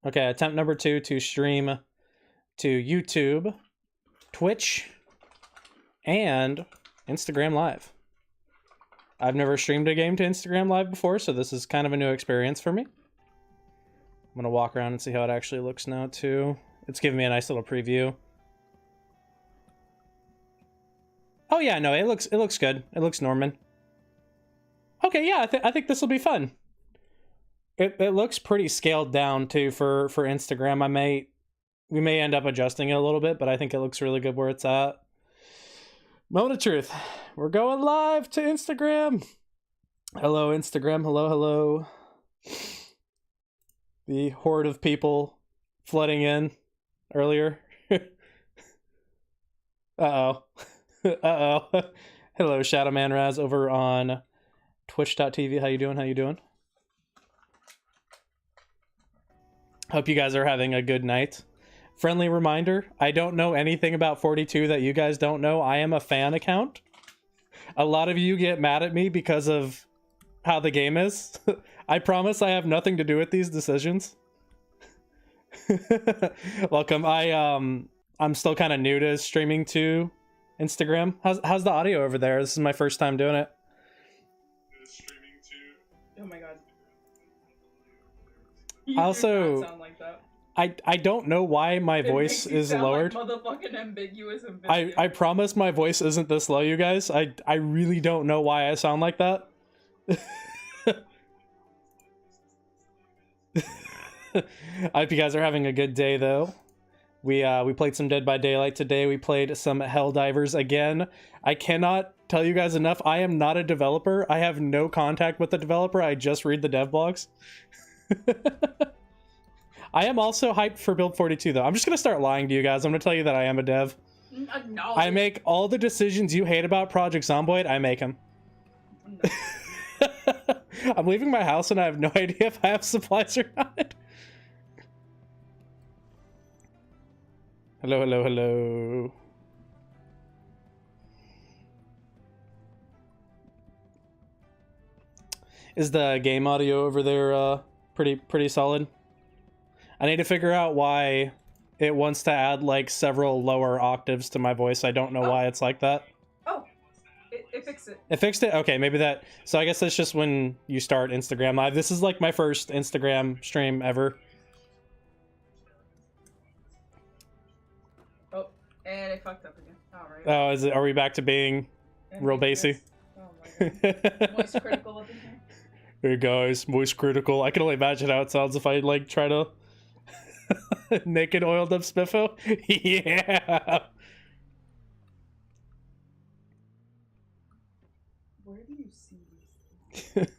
Okay, attempt number 2 to stream to YouTube, Twitch, and Instagram Live. I've never streamed a game to Instagram Live before, so this is kind of a new experience for me. I'm gonna walk around and see how it actually looks now too. It's giving me a nice little preview. Oh yeah, no, it looks good. It looks Norman. Okay, yeah, I think this will be fun. It looks pretty scaled down too for Instagram. We may end up adjusting it a little bit, but I think it looks really good where it's at. Moment of truth. We're going live to Instagram. Hello, Instagram. Hello, hello. The horde of people flooding in earlier. Uh-oh. Uh-oh. Hello, Shadowman Raz over on twitch.tv. How you doing? How you doing? Hope you guys are having a good night. Friendly reminder, I don't know anything about 42 that you guys don't know. I am a fan account. A lot of you get mad at me because of how the game is. I promise I have nothing to do with these decisions. Welcome. I'm still kind of new to streaming to Instagram. How's the audio over there? This is my first time doing it. Oh my god. Also, do not sound like that. I don't know why my voice is lowered. Like motherfucking ambiguous and I promise my voice isn't this low, you guys. I really don't know why I sound like that. I hope you guys are having a good day though. We played some Dead by Daylight today. We played some Helldivers again. I cannot tell you guys enough. I am not a developer. I have no contact with the developer. I just read the dev blogs. I am also hyped for Build 42 though. I'm just gonna start lying to you guys. I'm gonna tell you that I am a dev. No. I make all the decisions you hate about Project Zomboid. I make them. No. I'm leaving my house and I have no idea if I have supplies or not. Hello, hello, hello. Is the game audio over there pretty solid? I need to figure out why it wants to add like several lower octaves to my voice. I don't know why it's like that. Oh, it fixed it. It fixed it? Okay, maybe that... So I guess that's just when you start Instagram Live. This is like my first Instagram stream ever. Oh, and it fucked up again. Alright. Oh, are we back to being real bassy? Oh my god. Voice critical up in here. Hey guys, voice critical. I can only imagine how it sounds if I like try to... naked oiled up Spiffo? Yeah! Where do you see these things?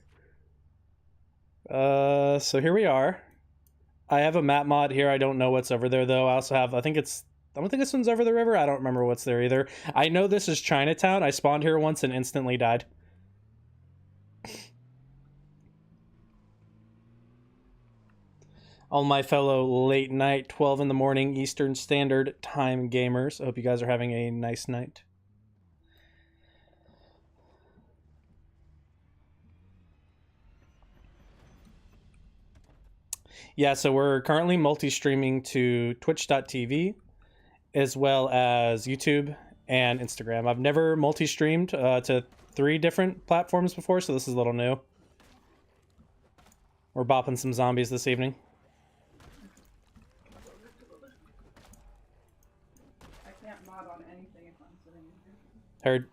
So here we are. I have a map mod here. I don't know what's over there though. I also have, I don't think this one's over the river. I don't remember what's there either. I know this is Chinatown. I spawned here once and instantly died. All my fellow late night, 12 in the morning Eastern Standard Time gamers. I hope you guys are having a nice night. Yeah, so we're currently multi-streaming to twitch.tv as well as YouTube and Instagram. I've never multi-streamed to 3 different platforms before, so this is a little new. We're bopping some zombies this evening. Heard.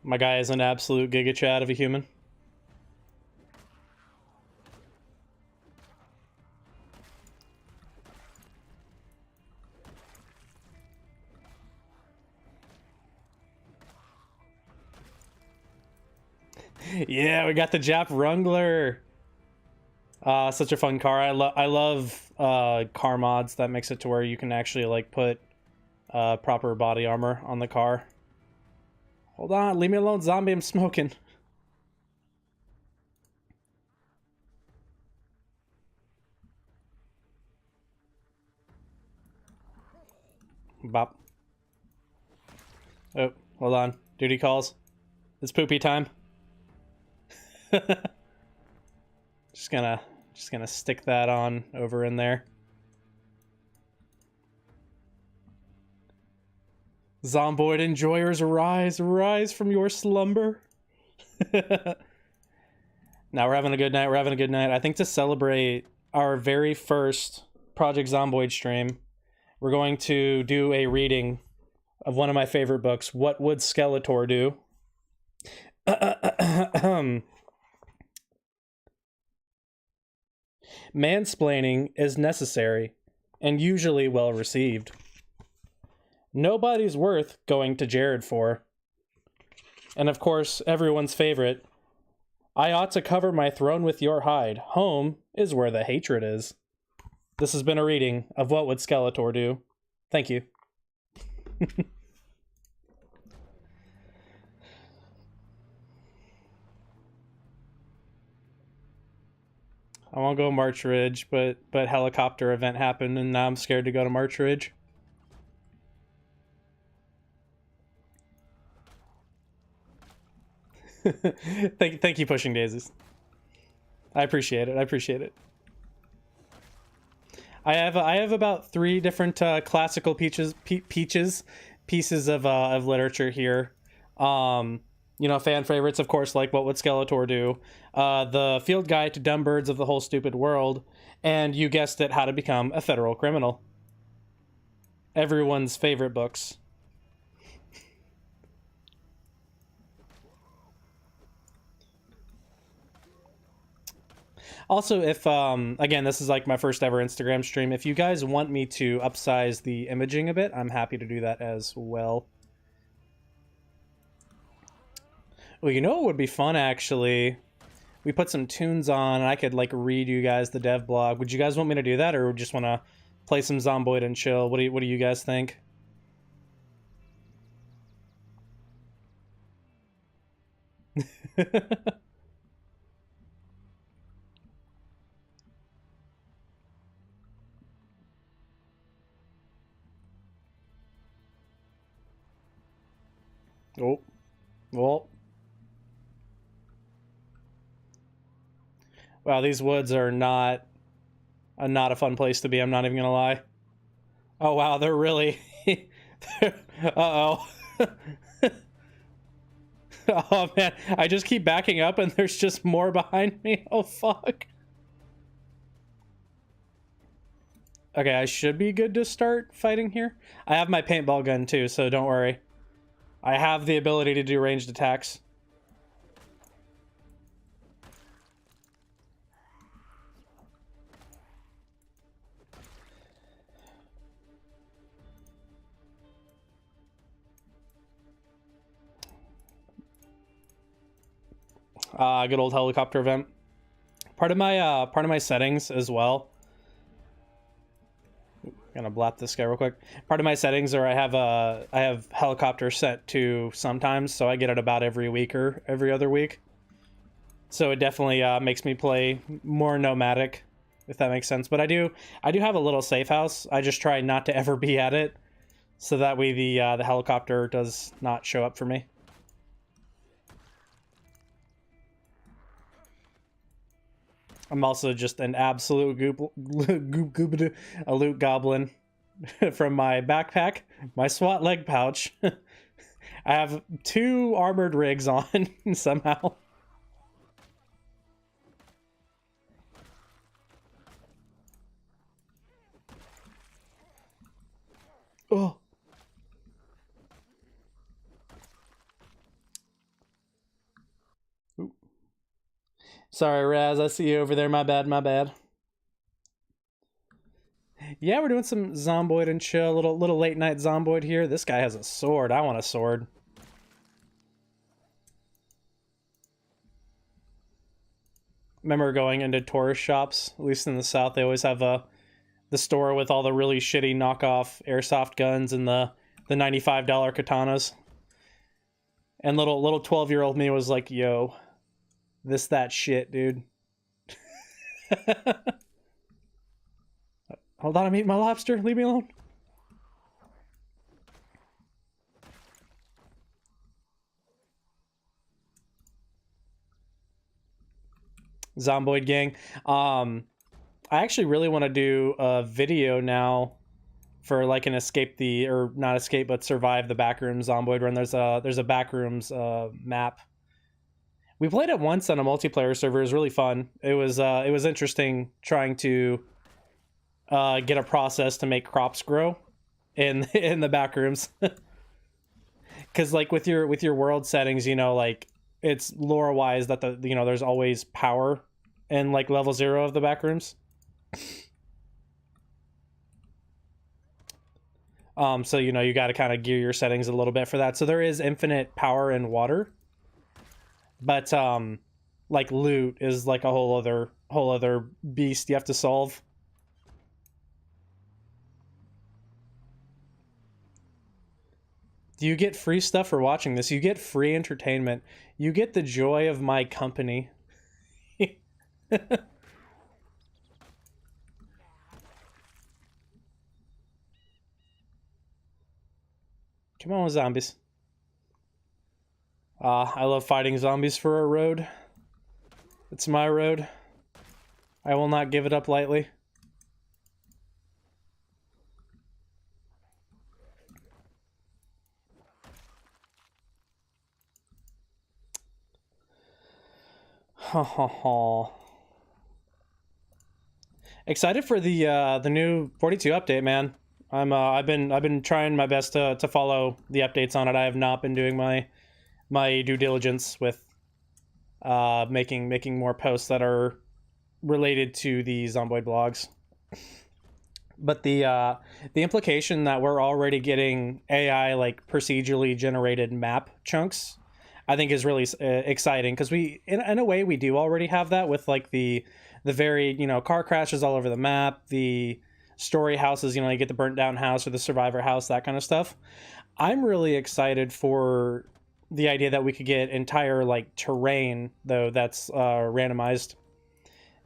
My guy is an absolute giga chat of a human. Yeah, we got the Jap Wrangler. Such a fun car. I love car mods that makes it to where you can actually like put proper body armor on the car. Hold on, leave me alone, zombie, I'm smoking. Bop. Oh, hold on. Duty calls. It's poopy time. just gonna stick that on over in there. Zomboid enjoyers, arise, arise from your slumber. Now we're having a good night. We're having a good night. I think to celebrate our very first Project Zomboid stream, we're going to do a reading of one of my favorite books, What Would Skeletor Do? Mansplaining is necessary and usually well received. Nobody's worth going to Jared for. And of course, everyone's favorite, I ought to cover my throne with your hide. Home is where the hatred is. This has been a reading of What Would Skeletor Do? Thank you. I won't go March Ridge, but helicopter event happened and now I'm scared to go to March Ridge. Thank you, Pushing Daisies. I appreciate it. I appreciate it. I have about 3 different classical pieces of literature here. You know, fan favorites, of course, like What Would Skeletor Do? The Field Guide to Dumb Birds of the Whole Stupid World, and you guessed it, How to Become a Federal Criminal. Everyone's favorite books. Also, if, again, this is like my first ever Instagram stream, if you guys want me to upsize the imaging a bit, I'm happy to do that as well. Well, you know what would be fun, actually? We put some tunes on, and I could, like, read you guys the dev blog. Would you guys want me to do that, or just want to play some Zomboid and chill? What do you guys think? Oh, well. Wow, these woods are not a fun place to be, I'm not even gonna lie. Oh wow, they're really... Uh-oh. Oh man, I just keep backing up and there's just more behind me. Oh fuck. Okay, I should be good to start fighting here. I have my paintball gun too, so don't worry. I have the ability to do ranged attacks. Good old helicopter event. Part of my settings as well. Gonna blap this guy real quick. Part of my settings are I have helicopter set to sometimes, so I get it about every week or every other week. So it definitely makes me play more nomadic, if that makes sense. But I do have a little safe house. I just try not to ever be at it, so that way the helicopter does not show up for me. I'm also just an absolute a loot goblin from my backpack, my SWAT leg pouch. I have 2 armored rigs on somehow. Oh. Sorry, Raz, I see you over there. My bad, my bad. Yeah, we're doing some Zomboid and chill. Little late night Zomboid here. This guy has a sword. I want a sword. Remember going into tourist shops? At least in the South, they always have the store with all the really shitty knockoff airsoft guns and the $95 katanas. And little 12-year-old me was like, yo, that shit, dude. Hold on, I'm eating my lobster. Leave me alone. Zomboid gang. I actually really want to do a video now for like an escape the, or not escape, but survive the backrooms Zomboid run. There's a backrooms map. We played it once on a multiplayer server. It was really fun. It was interesting trying to get a process to make crops grow in in the backrooms. Because like with your world settings, you know, like it's lore wise that the, you know, there's always power in like level 0 of the backrooms. So you know, you got to kind of gear your settings a little bit for that. So there is infinite power in water, but like loot is like a whole other beast you have to solve. Do you get free stuff for watching this? You get free entertainment. You get the joy of my company. Come on, zombies. I love fighting zombies for a road. It's my road. I will not give it up lightly. Ha ha ha. Excited for the new 42 update, man. I've been trying my best to follow the updates on it. I have not been doing my due diligence with making more posts that are related to the Zomboid blogs. But the implication that we're already getting AI like procedurally generated map chunks, I think is really exciting, because we in a way we do already have that with like the very, you know, car crashes all over the map, the story houses, you know, you get the burnt down house or the survivor house, that kind of stuff. I'm really excited for the idea that we could get entire like terrain though that's randomized.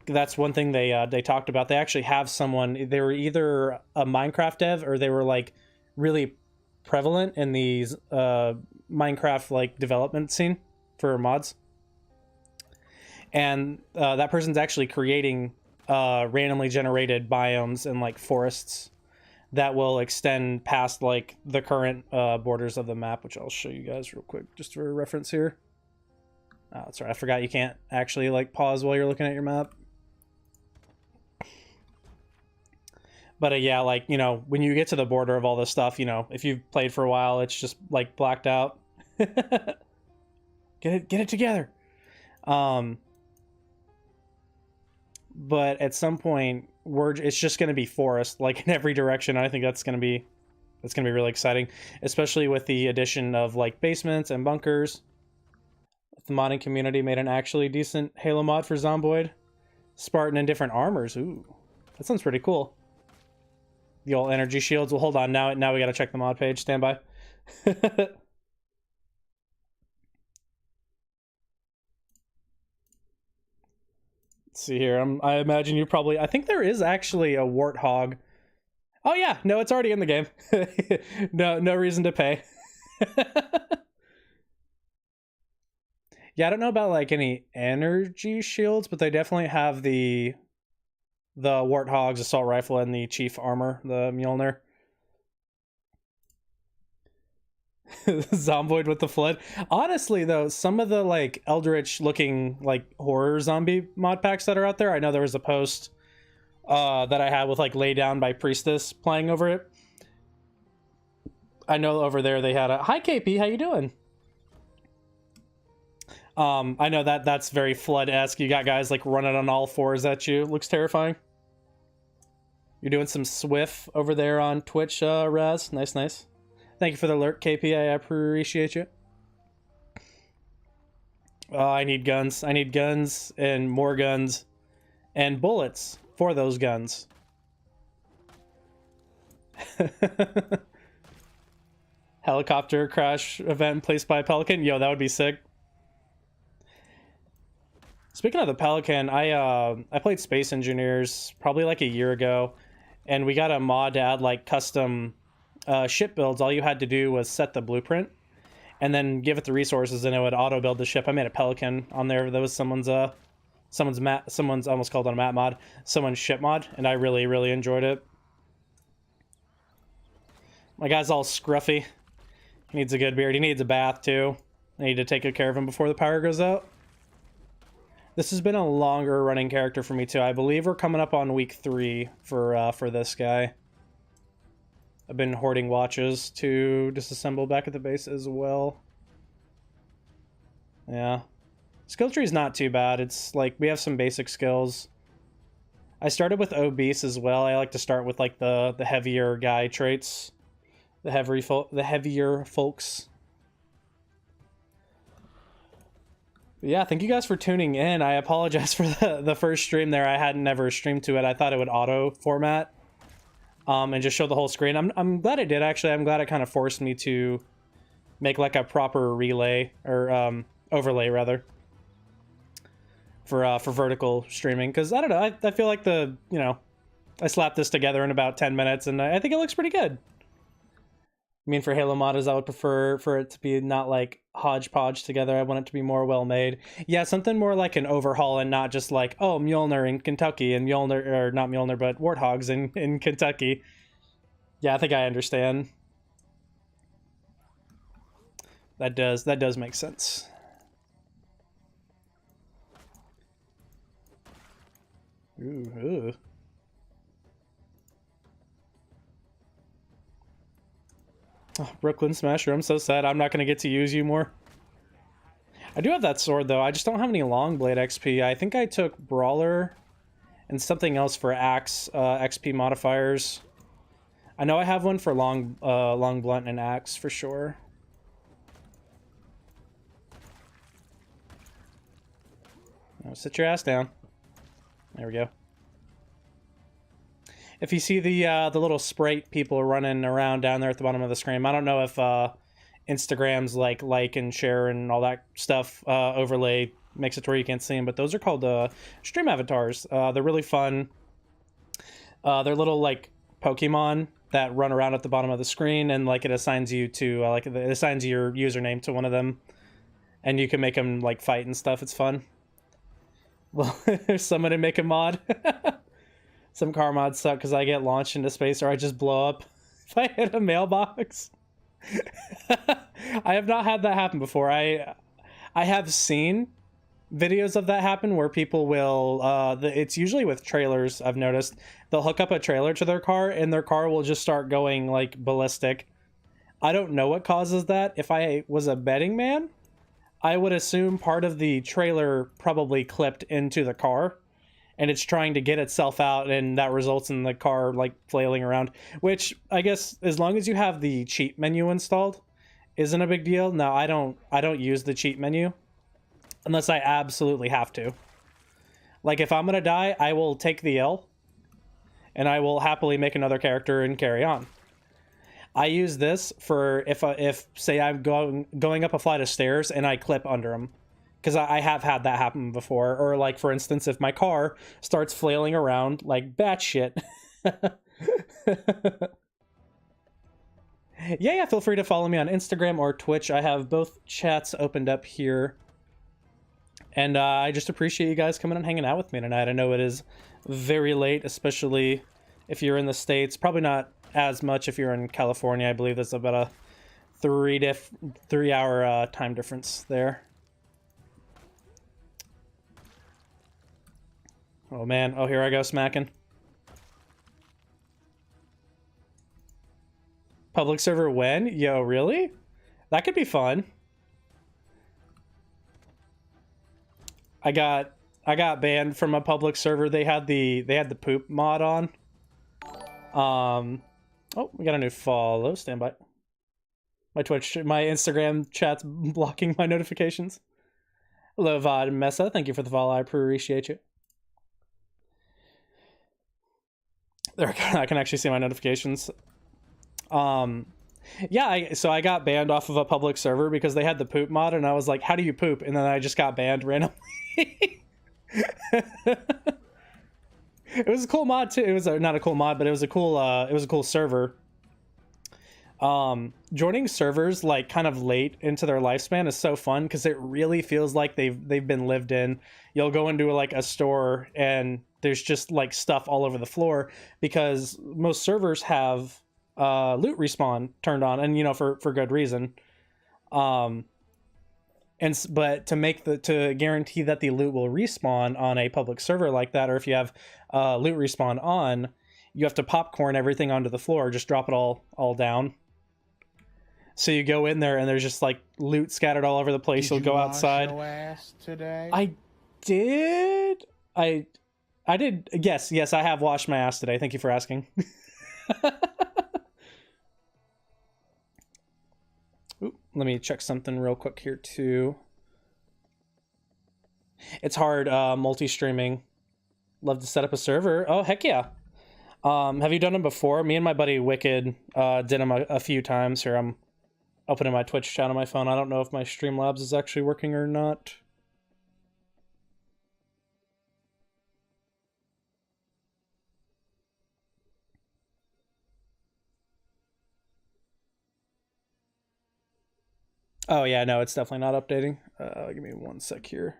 That's one thing they talked about. They actually have someone, they were either a Minecraft dev or they were like really prevalent in these Minecraft like development scene for mods, and that person's actually creating randomly generated biomes and like forests that will extend past like the current borders of the map, which I'll show you guys real quick just for reference here. Oh, that's right, I forgot you can't actually like pause while you're looking at your map. But yeah, like, you know, when you get to the border of all this stuff, you know, if you've played for a while, it's just like blacked out. Get it together. But at some point, it's just going to be forest, like in every direction. I think that's going to be really exciting, especially with the addition of like basements and bunkers. The modding community made an actually decent Halo mod for Zomboid. Spartan and different armors. Ooh, that sounds pretty cool. The old energy shields. Well, hold on. Now we got to check the mod page. Stand by. Let's see here. I imagine you probably... I think there is actually a warthog. Oh, yeah. No, it's already in the game. No reason to pay. Yeah, I don't know about like any energy shields, but they definitely have the Warthog's assault rifle and the chief armor, the Mjolnir. Zomboid with the flood. Honestly, though, some of the like eldritch looking like horror zombie mod packs that are out there, I know there was a post that I had with like Lay Down by Priestess playing over it. I know over there they had a hi KP, how you doing? I know that's very flood-esque. You got guys like running on all fours at you. Looks terrifying. You're doing some Swift over there on Twitch, Raz. Nice. Thank you for the alert, KP. I appreciate you. I need guns. I need guns and more guns and bullets for those guns. Helicopter crash event placed by a Pelican. Yo, that would be sick. Speaking of the Pelican, I played Space Engineers probably like a year ago, and we got a mod to add like custom ship builds. All you had to do was set the blueprint and then give it the resources and it would auto build the ship. I made a Pelican on there. That was someone's someone's almost called on a map mod, someone's ship mod, and I really enjoyed it. My guy's all scruffy. He needs a good beard. He needs a bath too. I need to take good care of him before the power goes out. This has been a longer running character for me too. I believe we're coming up on week 3 for this guy. I've been hoarding watches to disassemble back at the base as well. Yeah. Skill tree is not too bad. It's like we have some basic skills. I started with obese as well. I like to start with like the heavier guy traits. The heavier folks. But yeah, thank you guys for tuning in. I apologize for the first stream there. I hadn't never streamed to it. I thought it would auto format and just show the whole screen. I'm glad it did actually. I'm glad it kind of forced me to make like a proper relay or overlay rather for vertical streaming, because I don't know, I feel like I slapped this together in about 10 minutes and I think it looks pretty good. I mean, for Halo modders, I would prefer for it to be not like hodgepodge together. I want it to be more well made. Yeah, something more like an overhaul and not just like, oh, Mjolnir in Kentucky and Mjolnir, or not Mjolnir, but Warthogs in Kentucky. Yeah, I think I understand. That does make sense. Ooh. Oh, Brooklyn Smasher, I'm so sad I'm not going to get to use you more. I do have that sword, though. I just don't have any long blade XP. I think I took Brawler and something else for Axe XP modifiers. I know I have one for long blunt and Axe for sure. Oh, sit your ass down. There we go. If you see the little Sprite people running around down there at the bottom of the screen, I don't know if Instagram's like and share and all that stuff overlay makes it to where you can't see them, but those are called stream avatars. They're really fun. They're little like Pokemon that run around at the bottom of the screen, and like it assigns you to it assigns your username to one of them, and you can make them like fight and stuff. It's fun. Well, there's someone to make a mod. Some car mods suck because I get launched into space or I just blow up if I hit a mailbox. I have not had that happen before. I have seen videos of that happen where people will, it's usually with trailers, I've noticed. They'll hook up a trailer to their car and their car will just start going like ballistic. I don't know what causes that. If I was a betting man, I would assume part of the trailer probably clipped into the car and it's trying to get itself out, and that results in the car like flailing around, which I guess as long as you have the cheat menu installed isn't a big deal. No, I don't use the cheat menu unless I absolutely have to. Like if I'm gonna die, I will take the L and I will happily make another character and carry on. I use this for if say I'm going up a flight of stairs and I clip under them, because I have had that happen before. Or like for instance, if my car starts flailing around like batshit. Yeah, feel free to follow me on Instagram or Twitch. I have both chats opened up here. And I just appreciate you guys coming and hanging out with me tonight. I know it is very late, especially if you're in the States. Probably not as much if you're in California. I believe there's about a 3 hour time difference there. Oh man, oh here I go smacking. Public server when? Yo, really? That could be fun. I got banned from a public server. They had the poop mod on. Oh, we got a new follow. Stand by. My Instagram chat's blocking my notifications. Hello, Vod Mesa. Thank you for the follow. I appreciate you. There we go. I can actually see my notifications. Yeah, so I got banned off of a public server because they had the poop mod, and I was like, how do you poop? And then I just got banned randomly. It was a cool mod too. It was not a cool mod, but it was a cool server. Joining servers like kind of late into their lifespan is so fun because it really feels like they've been lived in. You'll go into like a store and there's just like stuff all over the floor because most servers have loot respawn turned on, and you know, for good reason. um but to guarantee that the loot will respawn on a public server like that, or if you have loot respawn on, you have to popcorn everything onto the floor, just drop it all down. So you go in there and there's just like loot scattered all over the place. You'll go outside. Your ass today? I did. I did. Yes, I have washed my ass today. Thank you for asking. Ooh, let me check something real quick here too. It's hard multi-streaming. Love to set up a server. Oh, heck yeah. Have you done them before? Me and my buddy Wicked did them a few times. Here, I'm opening my Twitch chat on my phone. I don't know if my Streamlabs is actually working or not. Oh yeah, no, it's definitely not updating. Give me one sec here.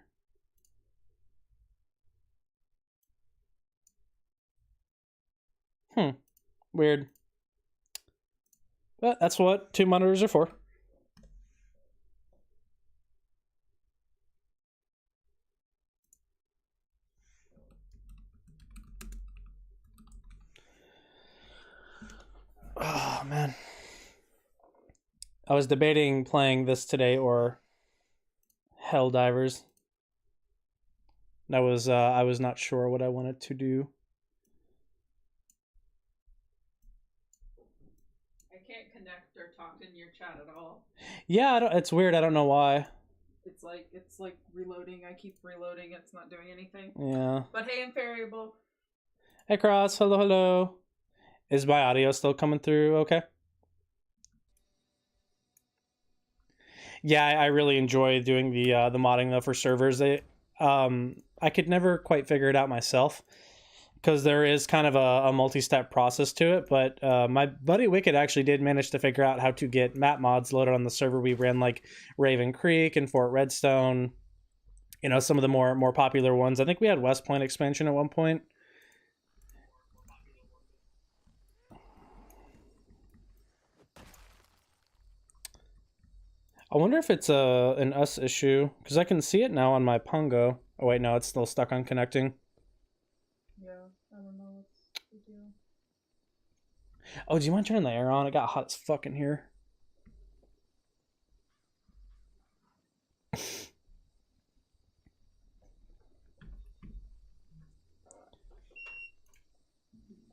Weird. But that's what 2 monitors are for. Oh man. I was debating playing this today or Helldivers. I was not sure what I wanted to do. I can't connect or talk in your chat at all. Yeah, it's weird. I don't know why. It's like reloading. I keep reloading. It's not doing anything. Yeah. But hey, Infariable. Hey, Cross. Hello, hello. Is my audio still coming through okay? Yeah, I really enjoy doing the modding though for servers. I could never quite figure it out myself because there is kind of a multi-step process to it. But my buddy Wicked actually did manage to figure out how to get map mods loaded on the server. We ran like Raven Creek and Fort Redstone. You know, some of the more popular ones. I think we had West Point expansion at one point. I wonder if it's an us issue, because I can see it now on my Pongo. Oh wait, no, it's still stuck on connecting. Yeah, I don't know what's the deal. Oh, do you mind turning the air on? It got hot as fuck in here.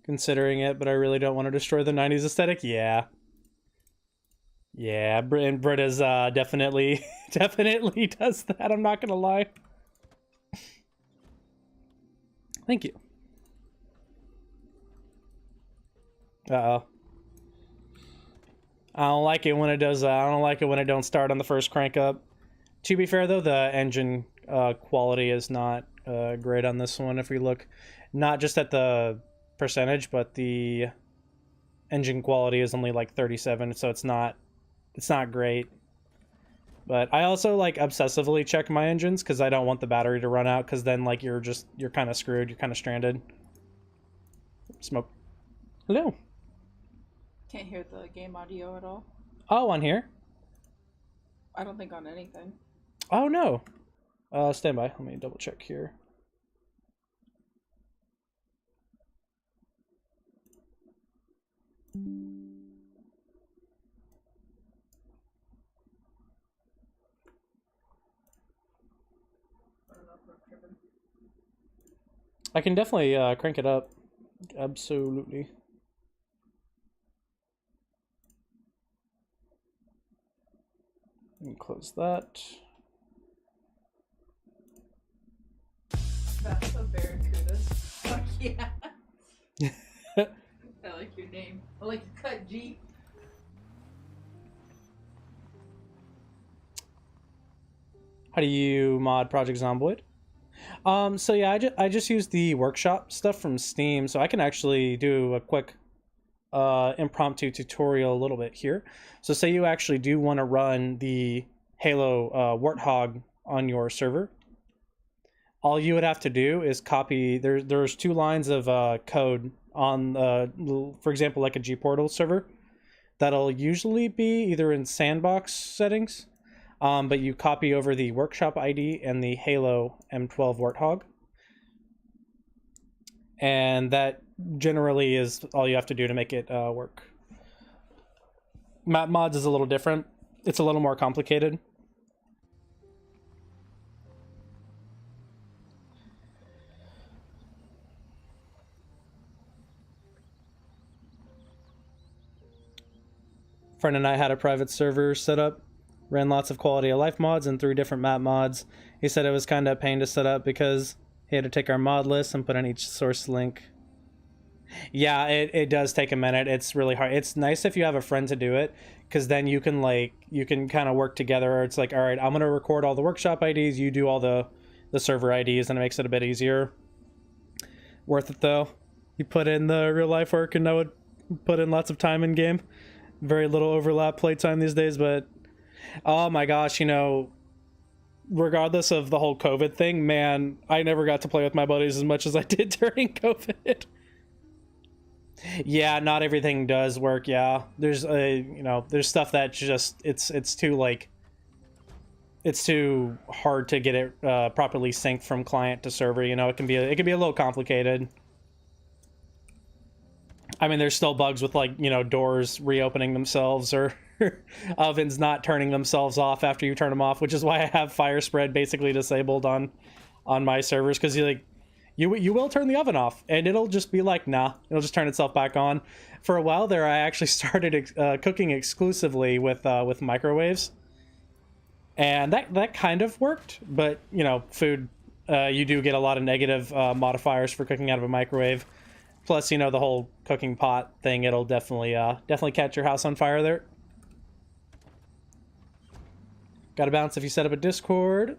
Considering it, but I really don't want to destroy the 90s aesthetic. Yeah. Yeah, and Britta's definitely does that. I'm not gonna lie. Thank you. Uh-oh. I don't like it when it does that. I don't like it when it don't start on the first crank up. To be fair though, the engine quality is not great on this one. If we look not just at the percentage, but the engine quality is only like 37, so it's not great. But I also like obsessively check my engines because I don't want the battery to run out, because then like you're kind of screwed, you're kind of stranded. Smoke. Hello. Can't hear the game audio at all. Oh, on here? I don't think on anything. Oh no. Stand by. Let me double check here. I can definitely crank it up. Absolutely. And close that. That's a Barracudas. Fuck yeah. I like your name. I like your cut, G. How do you mod Project Zomboid? So yeah, I just use the workshop stuff from Steam, so I can actually do a quick impromptu tutorial a little bit here. So say you actually do want to run the Halo Warthog on your server. All you would have to do is copy, there's 2 lines of code on, for example, like a gportal server, that'll usually be either in sandbox settings, but you copy over the workshop ID and the Halo M12 Warthog. And that generally is all you have to do to make it work. Map mods is a little different. It's a little more complicated. Friend and I had a private server set up, ran lots of quality of life mods and 3 different map mods. He said it was kind of a pain to set up because he had to take our mod list and put in each source link. Yeah, it does take a minute. It's really hard. It's nice if you have a friend to do it, because then you can kind of work together. It's like, all right, I'm gonna record all the workshop IDs, you do all the server IDs, and it makes it a bit easier. Worth it though. You put in the real life work, and I would put in lots of time in game. Very little overlap playtime these days, but oh my gosh, you know, regardless of the whole COVID thing, man, I never got to play with my buddies as much as I did during COVID. Yeah, not everything does work. Yeah, there's there's stuff that just it's too it's too hard to get it properly synced from client to server. You know, it can be a little complicated. I mean, there's still bugs with doors reopening themselves or ovens not turning themselves off after you turn them off, which is why I have fire spread basically disabled on my servers, because you will turn the oven off and it'll just be like, nah, it'll just turn itself back on. For a while there, I actually started cooking exclusively with microwaves, and that kind of worked. But food, you do get a lot of negative modifiers for cooking out of a microwave. Plus, the whole cooking pot thing, it'll definitely catch your house on fire there. Gotta bounce if you set up a Discord.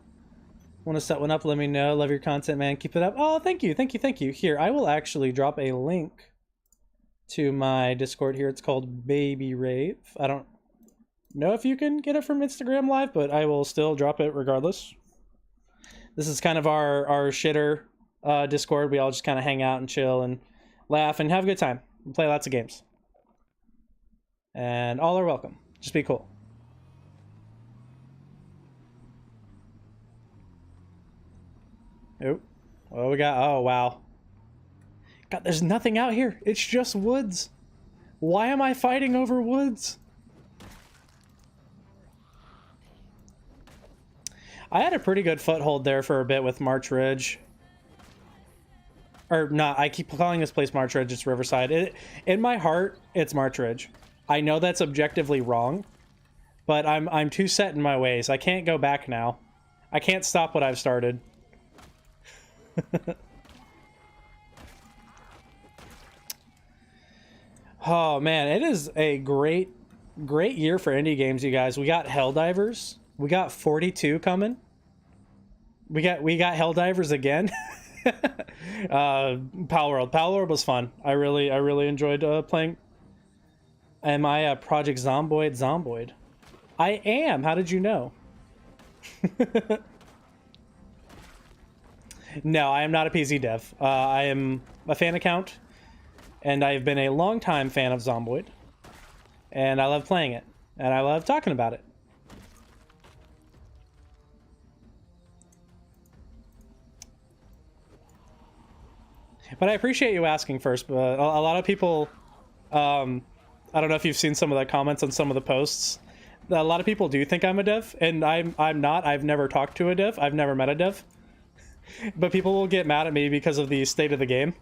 Want to set one up, let me know. Love your content, man. Keep it up. Oh, thank you. Here, I will actually drop a link to my Discord here. It's called Baby Rave. I don't know if you can get it from Instagram Live, but I will still drop it regardless. This is kind of our shitter Discord. We all just kind of hang out and chill and laugh and have a good time and play lots of games. And all are welcome. Just be cool. Oh, what we got? Oh, wow. God, there's nothing out here. It's just woods. Why am I fighting over woods? I had a pretty good foothold there for a bit with March Ridge. Or not, I keep calling this place March Ridge, it's Riverside. In my heart, it's March Ridge. I know that's objectively wrong, but I'm too set in my ways. I can't go back now. I can't stop what I've started. Oh man, it is a great year for indie games, you guys. We got Helldivers. We got 42 coming. We got Helldivers again. Palworld. Palworld was fun. I really enjoyed playing. Am I a Project Zomboid? I am. How did you know? No, I am not a PZ dev. I am a fan account, and I've been a long-time fan of Zomboid, and I love playing it, and I love talking about it. But I appreciate you asking first. But a lot of people, I don't know if you've seen some of the comments on some of the posts. A lot of people do think I'm a dev, and I'm not. I've never talked to a dev. I've never met a dev. But people will get mad at me because of the state of the game.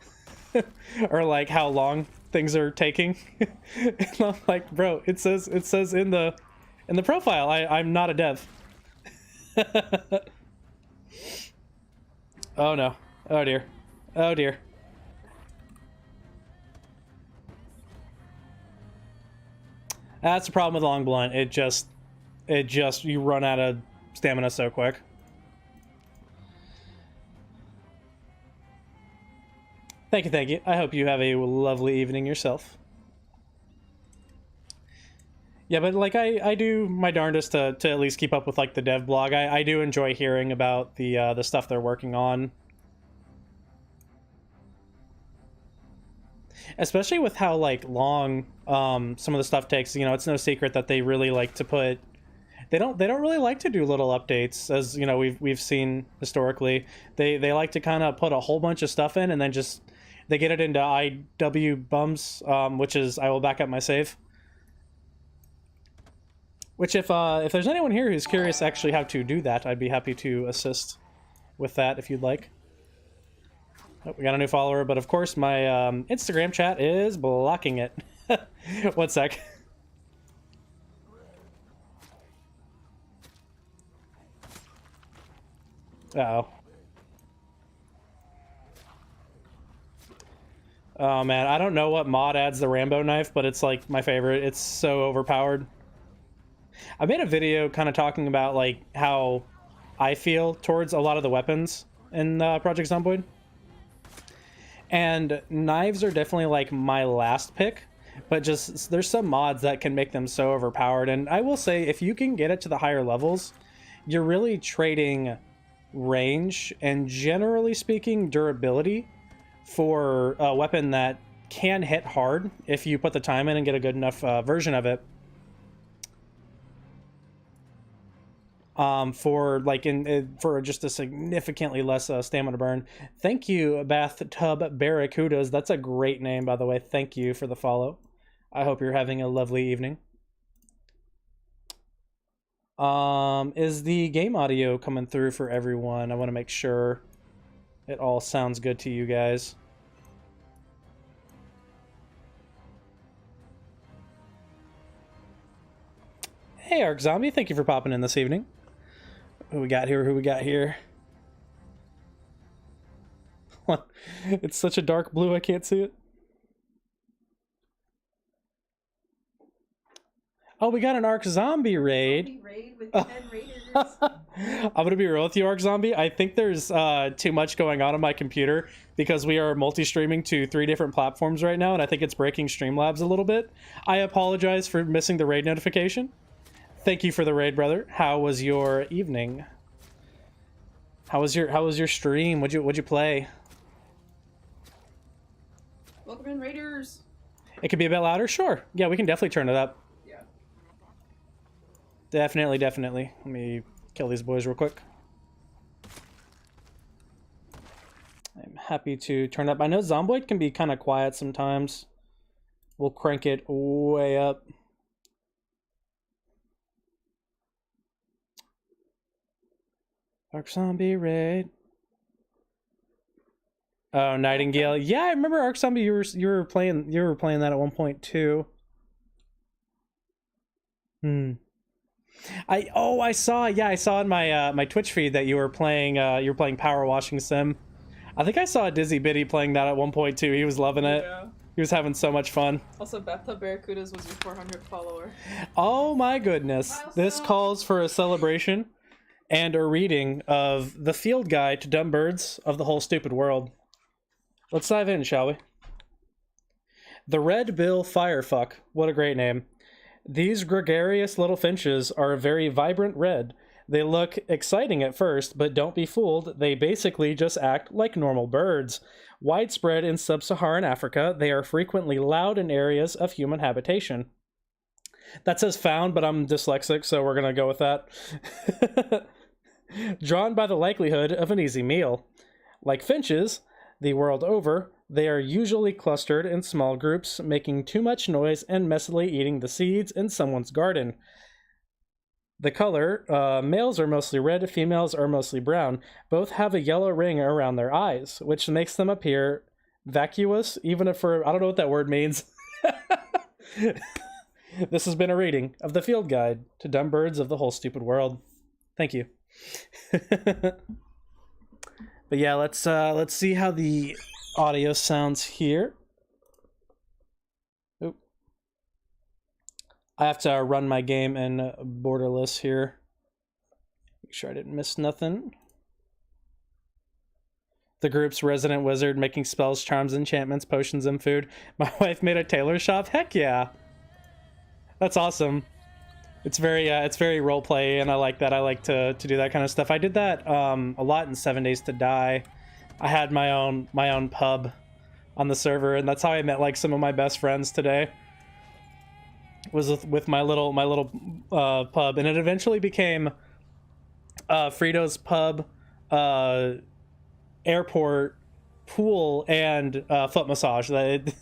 Or like how long things are taking. And I'm like, bro, it says in the profile I'm not a dev. Oh no. Oh dear. Oh dear. That's the problem with long blunt. It just you run out of stamina so quick. Thank you. I hope you have a lovely evening yourself. Yeah, but like I do my darndest to at least keep up with like the dev blog. I do enjoy hearing about the stuff they're working on. Especially with how like long some of the stuff takes. You know, it's no secret that they really like to put they don't really like to do little updates, as you know we've seen historically. They like to kind of put a whole bunch of stuff in and then just they get it into IW bums, which is I will back up my save. Which if there's anyone here who's curious actually how to do that, I'd be happy to assist with that if you'd like. Oh, we got a new follower, but of course my Instagram chat is blocking it. 1 sec. Uh-oh. Oh man, I don't know what mod adds the Rambo knife, but it's like my favorite. It's so overpowered. I made a video kind of talking about like how I feel towards a lot of the weapons in Project Zomboid. And knives are definitely like my last pick, but just there's some mods that can make them so overpowered. And I will say, if you can get it to the higher levels, you're really trading range and, generally speaking, durability for a weapon that can hit hard if you put the time in and get a good enough version of it. For like for just a significantly less stamina burn. Thank you, Bathtub Barracudas. That's a great name, by the way. Thank you for the follow. I hope you're having a lovely evening. Is the game audio coming through for everyone? I want to make sure it all sounds good to you guys. Hey, Arc Zombie, thank you for popping in this evening. Who we got here? Who we got here? What? It's such a dark blue, I can't see it. Oh, we got an Arc Zombie raid. Raid with 10 raiders. I'm gonna be real with you, Arc Zombie. I think there's too much going on my computer because we are multi-streaming to 3 different platforms right now, and I think it's breaking Streamlabs a little bit. I apologize for missing the raid notification. Thank you for the raid, brother. How was your evening? How was your stream? What'd you play? Welcome in, raiders. It could be a bit louder, sure. Yeah, we can definitely turn it up. Yeah. Definitely. Let me kill these boys real quick. I'm happy to turn up. I know Zomboid can be kind of quiet sometimes. We'll crank it way up. Arc Zombie raid. Oh, Nightingale. Yeah, I remember Arc Zombie. You were playing that at one point too. I saw in my my Twitch feed that you were playing Power Washing Sim. I think I saw Dizzy Biddy playing that at one point too. He was loving it. Yeah. He was having so much fun. Also, Bathtub Barracudas was your 400th follower. Oh my goodness. Milestone. This calls for a celebration and a reading of the field guide to dumb birds of the whole stupid world. Let's dive in, shall we? The Red Bill Firefuck. What a great name. These gregarious little finches are a very vibrant red. They look exciting at first, but don't be fooled. They basically just act like normal birds. Widespread in sub-Saharan Africa, they are frequently loud in areas of human habitation. That says found, but I'm dyslexic, so we're going to go with that. Drawn by the likelihood of an easy meal. Like finches, the world over, they are usually clustered in small groups, making too much noise and messily eating the seeds in someone's garden. The color, males are mostly red, females are mostly brown. Both have a yellow ring around their eyes, which makes them appear vacuous, even if I don't know what that word means. This has been a reading of the field guide to dumb birds of the whole stupid world. Thank you. But yeah, let's see how the audio sounds here. Oop. I have to run my game in borderless here. Make sure I didn't miss nothing. The group's resident wizard making spells, charms, enchantments, potions, and food. My wife made a tailor shop. Heck yeah. That's awesome. It's very role play, and I like that. I like to do that kind of stuff. I did that a lot in 7 Days to Die. I had my own pub on the server, and that's how I met like some of my best friends today. Was with my little pub, and it eventually became Frito's pub, airport, pool, and foot massage. That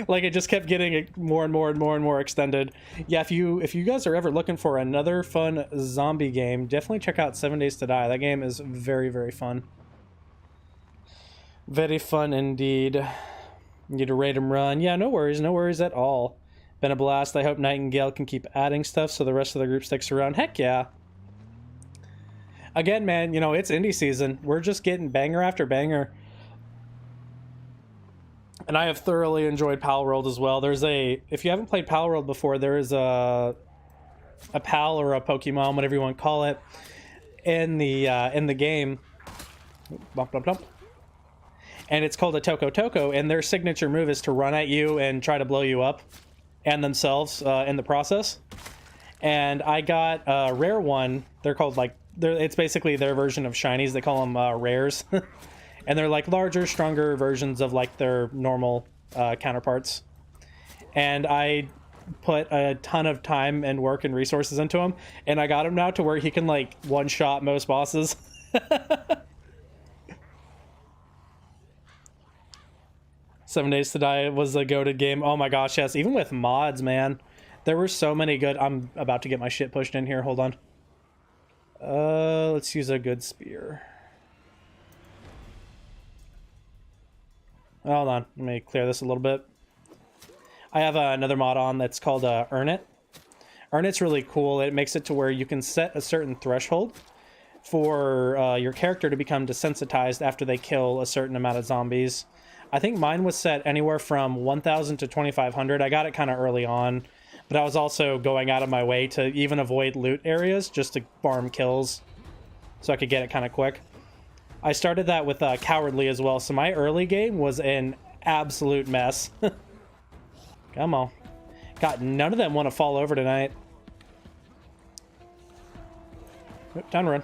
like it just kept getting more and more extended. Yeah, if you guys are ever looking for another fun zombie game, definitely check out 7 Days to Die. That game is very fun. Very fun indeed. Need to rate 'em run. Yeah, no worries at all. Been a blast. I hope Nightingale can keep adding stuff so the rest of the group sticks around. Heck yeah. Again, man, you know, it's indie season. We're just getting banger after banger. And I have thoroughly enjoyed Palworld as well. If you haven't played Palworld before, there is a pal or a Pokemon, whatever you want to call it, in the game. Bump, bump, bump. And it's called a Toko Toko, and their signature move is to run at you and try to blow you up, and themselves in the process. And I got a rare one. They're called it's basically their version of shinies. They call them rares. And they're like larger, stronger versions of like their normal counterparts. And I put a ton of time and work and resources into him, and I got him now to where he can like one-shot most bosses. 7 Days to Die was a goated game. Oh my gosh, yes. Even with mods, man. There were so many good... I'm about to get my shit pushed in here. Hold on. Let's use a good spear. Hold on. Let me clear this a little bit. I have another mod on that's called Earn It. Earn It's really cool. It makes it to where you can set a certain threshold for your character to become desensitized after they kill a certain amount of zombies. I think mine was set anywhere from 1,000 to 2,500. I got it kind of early on, but I was also going out of my way to even avoid loot areas just to farm kills so I could get it kind of quick. I started that with Cowardly as well, so my early game was an absolute mess. Come on. God, none of them want to fall over tonight. Oop, time to run.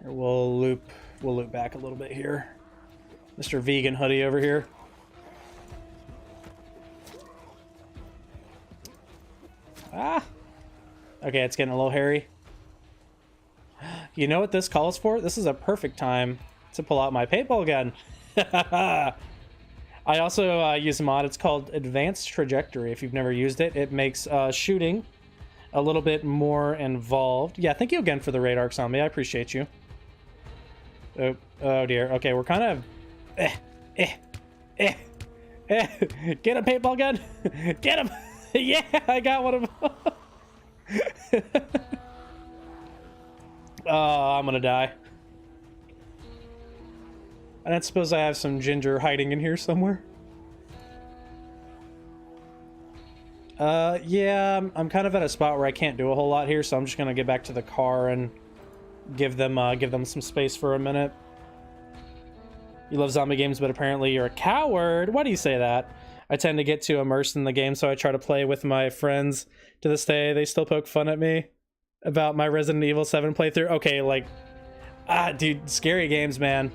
Here, we'll loop back a little bit here. Mr. Vegan Hoodie over here. Ah! Okay, it's getting a little hairy. You know what this calls for? This is a perfect time to pull out my paintball gun. I also use a mod. It's called Advanced Trajectory. If you've never used it, it makes shooting a little bit more involved. Yeah, thank you again for the raid arc zombie. I appreciate you. Oh dear. Okay, we're kind of... Get a paintball gun! Get him! Yeah, I got one of them. Oh, I'm gonna die. I don't suppose I have some ginger hiding in here somewhere. Yeah, I'm kind of at a spot where I can't do a whole lot here, so I'm just gonna get back to the car and give them some space for a minute. You love zombie games, but apparently you're a coward. Why do you say that? I tend to get too immersed in the game, so I try to play with my friends. To this day, they still poke fun at me about my Resident Evil 7 playthrough. Okay, like, dude, scary games, man.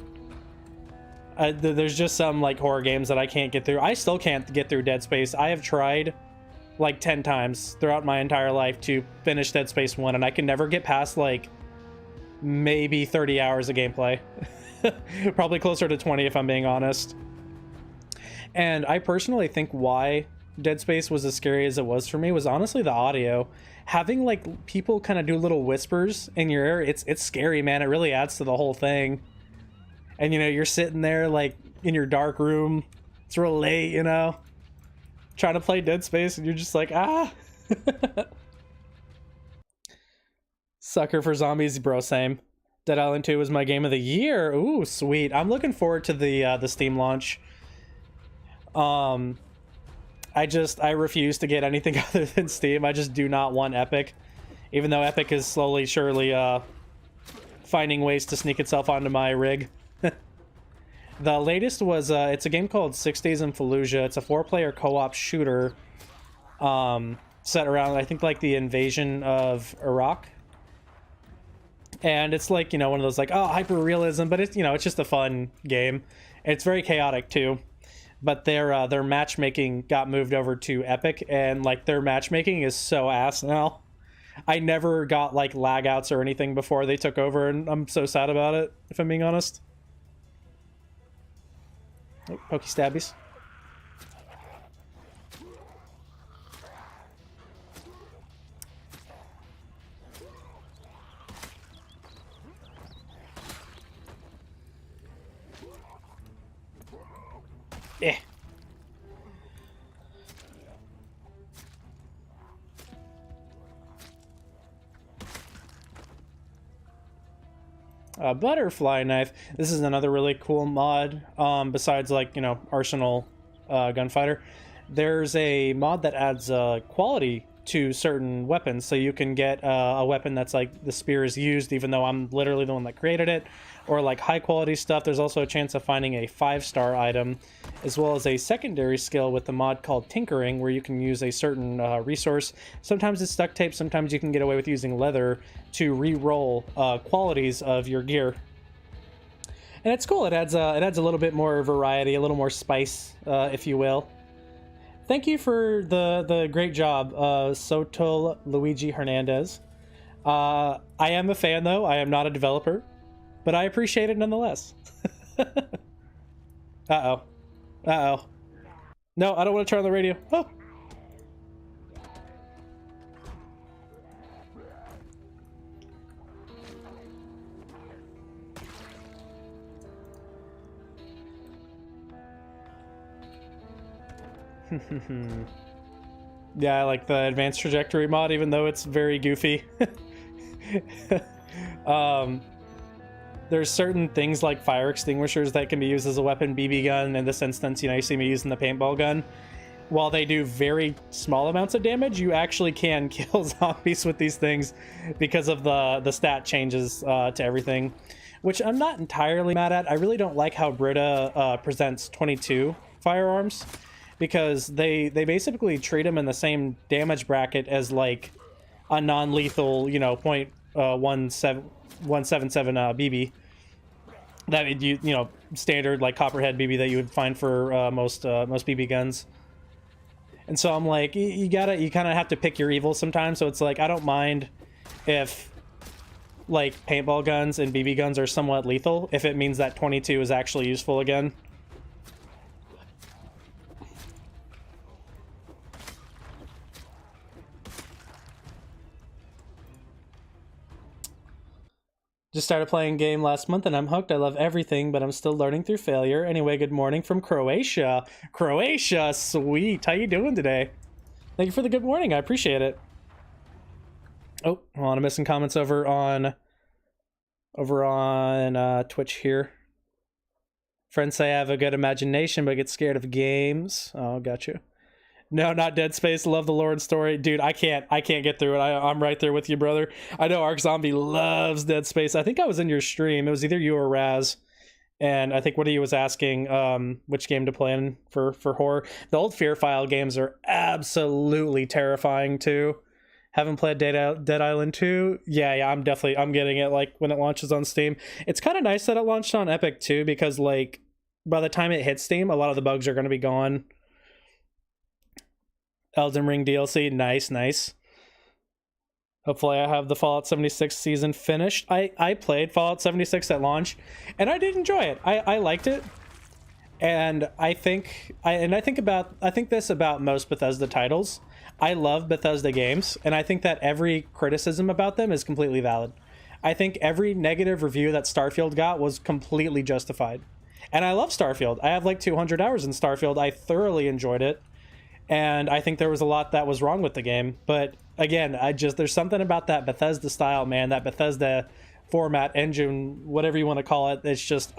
There's just some, like, horror games that I can't get through. I still can't get through Dead Space. I have tried, like, 10 times throughout my entire life to finish Dead Space 1, and I can never get past, like, maybe 30 hours of gameplay. Probably closer to 20 if I'm being honest. And I personally think why Dead Space was as scary as it was for me was honestly the audio. Having like people kind of do little whispers in your ear, it's scary, man. It really adds to the whole thing. And you know, you're sitting there like in your dark room. It's real late, you know, trying to play Dead Space, and you're just like, ah. Sucker for zombies, bro. Same. Dead Island 2 was my game of the year. Ooh, sweet. I'm looking forward to the Steam launch. I refuse to get anything other than Steam. I just do not want Epic. Even though Epic is slowly, surely finding ways to sneak itself onto my rig. The latest was, it's a game called 6 Days in Fallujah. It's a 4-player co-op shooter. set around, I think, like the invasion of Iraq. And it's like, you know, one of those like, oh, hyper realism, but it's, you know, it's just a fun game. It's very chaotic too. But their matchmaking got moved over to Epic, and like their matchmaking is so ass now. I never got like lag outs or anything before they took over, and I'm so sad about it, if I'm being honest. Oh, pokey stabbies. Eh. Butterfly knife. This is another really cool mod. Besides, like, you know, Arsenal gunfighter, there's a mod that adds quality to certain weapons, so you can get a weapon that's like the spear is used, even though I'm literally the one that created it, or like high quality stuff. There's also a chance of finding a 5-star item, as well as a secondary skill with the mod called Tinkering, where you can use a certain resource. Sometimes it's duct tape, sometimes you can get away with using leather to re-roll qualities of your gear. And it's cool. It adds a little bit more variety, a little more spice, if you will. Thank you for the great job, Soto Luigi Hernandez. I am a fan, though. I am not a developer, but I appreciate it nonetheless. Uh-oh. Uh-oh. No, I don't want to turn on the radio. Oh. Yeah, I like the advanced trajectory mod, even though it's very goofy. There's certain things like fire extinguishers that can be used as a weapon. BB gun, in this instance, you know, you see me using the paintball gun. While they do very small amounts of damage, you actually can kill zombies with these things because of the stat changes to everything, which I'm not entirely mad at. I really don't like how Brita presents 22 firearms, because they basically treat them in the same damage bracket as like a non-lethal, you know, .177 BB. That you know, standard like copperhead BB that you would find for most BB guns. And so I'm like, you kind of have to pick your evil sometimes. So it's like, I don't mind if like paintball guns and BB guns are somewhat lethal if it means that 22 is actually useful again. Just started playing game last month and I'm hooked. I love everything, but I'm still learning through failure. Anyway, good morning from Croatia. Croatia, sweet. How you doing today? Thank you for the good morning. I appreciate it. Oh, hold on. I'm missing comments over on Twitch here. Friends say I have a good imagination, but get scared of games. Oh, got you. No, not Dead Space. Love the lore and story. Dude, I can't get through it. I'm right there with you, brother. I know Ark Zombie loves Dead Space. I think I was in your stream. It was either you or Raz. And I think one of you was asking which game to play in for horror. The old Fear File games are absolutely terrifying, too. Haven't played Dead Island 2. Yeah, I'm getting it, like, when it launches on Steam. It's kind of nice that it launched on Epic, too, because, like, by the time it hits Steam, a lot of the bugs are going to be gone. Elden Ring DLC, nice. Hopefully I have the Fallout 76 season finished. I played Fallout 76 at launch, and I did enjoy it. I liked it, and I think this about most Bethesda titles. I love Bethesda games, and I think that every criticism about them is completely valid. I think every negative review that Starfield got was completely justified. And I love Starfield. I have like 200 hours in Starfield. I thoroughly enjoyed it. And I think there was a lot that was wrong with the game. But again, there's something about that Bethesda style, man, that Bethesda format, engine, whatever you want to call it. It's just,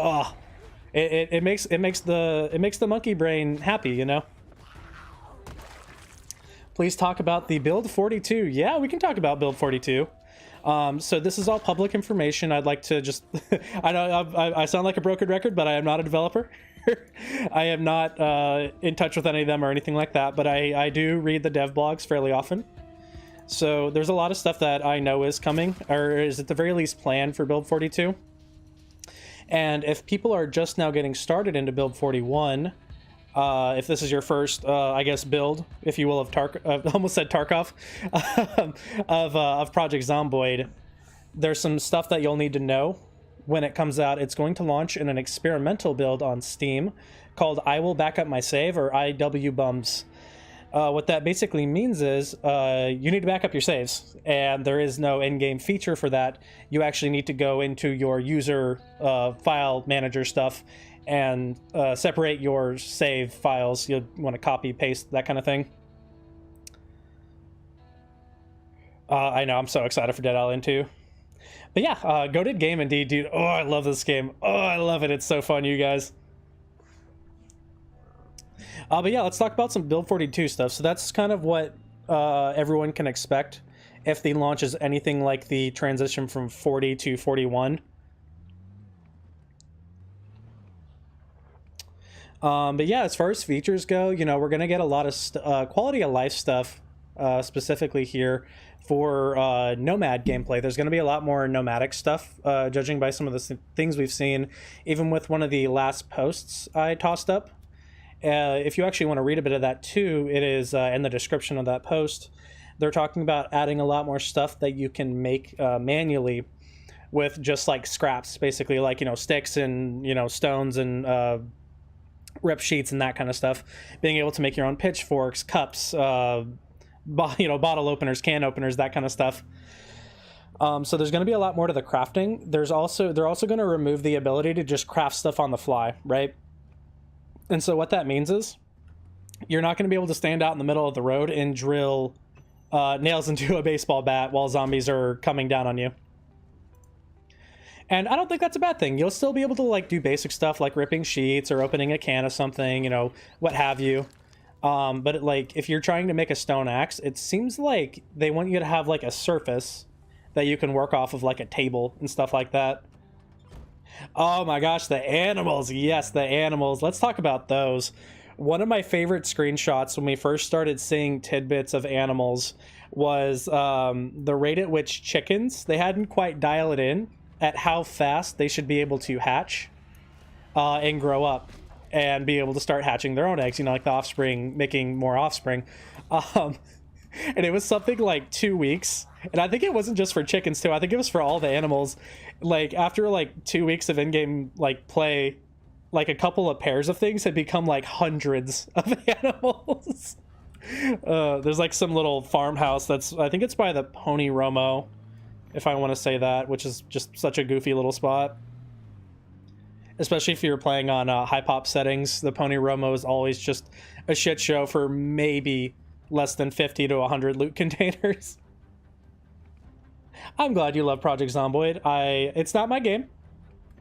it makes the monkey brain happy, you know? Please talk about the Build 42. Yeah, we can talk about Build 42. So this is all public information. I'd like to just, I know I sound like a broken record, but I am not a developer. I am not in touch with any of them or anything like that, but I do read the dev blogs fairly often. So there's a lot of stuff that I know is coming, or is at the very least planned for Build 42. And if people are just now getting started into Build 41, if this is your first, I guess, build, if you will, of almost said Tarkov, of Project Zomboid, there's some stuff that you'll need to know when it comes out. It's going to launch in an experimental build on Steam called I Will Back Up My Save, or IW Bums. What that basically means is you need to back up your saves, and there is no in-game feature for that. You actually need to go into your user file manager stuff and separate your save files. You'll want to copy, paste, that kind of thing. I know, I'm so excited for Dead Island 2. But yeah, goated game indeed, dude. Oh, I love this game. Oh, I love it. It's so fun, you guys. But yeah, let's talk about some Build 42 stuff. So that's kind of what everyone can expect if the launch is anything like the transition from 40 to 41. But yeah, as far as features go, you know, we're going to get a lot of quality of life stuff specifically here for nomad gameplay. There's going to be a lot more nomadic stuff, judging by some of the things we've seen, even with one of the last posts I tossed up. If you actually want to read a bit of that too, it is in the description of that post. They're talking about adding a lot more stuff that you can make manually with just like scraps, basically, like, you know, sticks and, you know, stones and rip sheets and that kind of stuff. Being able to make your own pitchforks, cups, you know, bottle openers, can openers, that kind of stuff. So there's going to be a lot more to the crafting. They're also going to remove the ability to just craft stuff on the fly, right? And so what that means is you're not going to be able to stand out in the middle of the road and drill nails into a baseball bat while zombies are coming down on you. And I don't think that's a bad thing. You'll still be able to like do basic stuff like ripping sheets or opening a can of something, you know, what have you. But like if you're trying to make a stone axe, it seems like they want you to have like a surface that you can work off of, like a table and stuff like that. Oh my gosh, the animals. Yes, the animals. Let's talk about those. One of my favorite screenshots when we first started seeing tidbits of animals was the rate at which chickens, they hadn't quite dialed it in at how fast they should be able to hatch and grow up and be able to start hatching their own eggs, you know, like the offspring, making more offspring. And it was something like 2 weeks. And I think it wasn't just for chickens too. I think it was for all the animals. Like after like 2 weeks of in-game like play, like a couple of pairs of things had become like hundreds of animals. There's like some little farmhouse that's, I think it's by the Pony Romo, if I want to say that, which is just such a goofy little spot. Especially if you're playing on high pop settings, the Pony Romo is always just a shit show for maybe less than 50 to 100 loot containers. I'm glad you love Project Zomboid. It's not my game,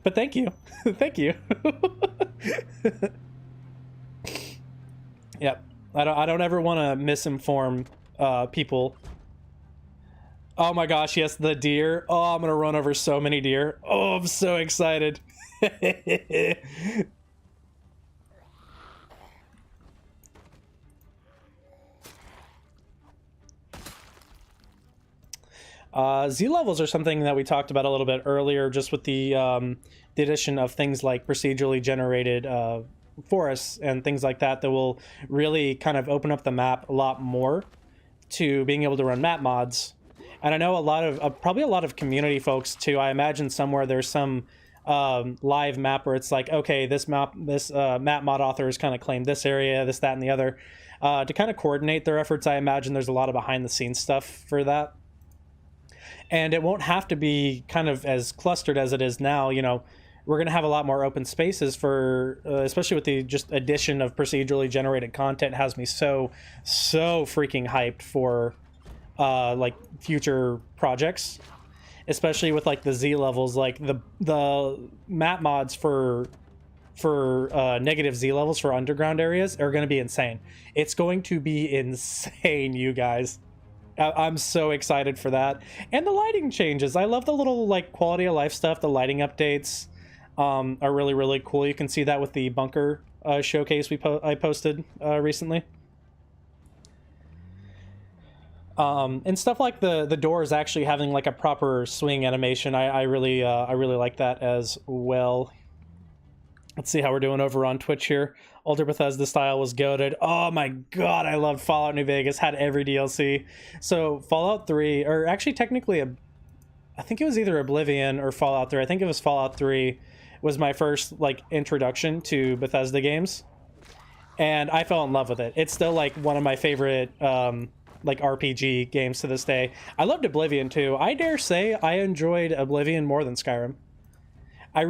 but thank you. Thank you. Yep. I don't ever want to misinform people. Oh my gosh, yes, the deer. Oh, I'm gonna run over so many deer. Oh, I'm so excited. Z levels are something that we talked about a little bit earlier, just with the addition of things like procedurally generated forests and things like that will really kind of open up the map a lot more to being able to run map mods. And I know a lot of probably a lot of community folks too. I imagine somewhere there's some live map where it's like, okay, this map mod author has kind of claimed this area, this, that, and the other, to kind of coordinate their efforts. I imagine there's a lot of behind the scenes stuff for that. And it won't have to be kind of as clustered as it is now. You know, we're going to have a lot more open spaces for, especially with the just addition of procedurally generated content, has me so freaking hyped for like future projects, especially with like the Z levels, like the map mods for negative Z levels for underground areas are going to be insane. It's going to be insane, you guys. I'm so excited for that. And the lighting changes. I love the little like quality of life stuff, the lighting updates. are really, really cool. You can see that with the bunker showcase I posted recently. And stuff like the doors actually having like a proper swing animation. I really like that as well. Let's see how we're doing over on Twitch here. Older Bethesda style was goated. Oh my god, I loved Fallout New Vegas. Had every DLC. So Fallout 3, or actually technically, I think it was either Oblivion or Fallout 3. I think it was Fallout 3 was my first like introduction to Bethesda games, and I fell in love with it. It's still like one of my favorite like RPG games to this day. I loved Oblivion too. I dare say I enjoyed Oblivion more than Skyrim. I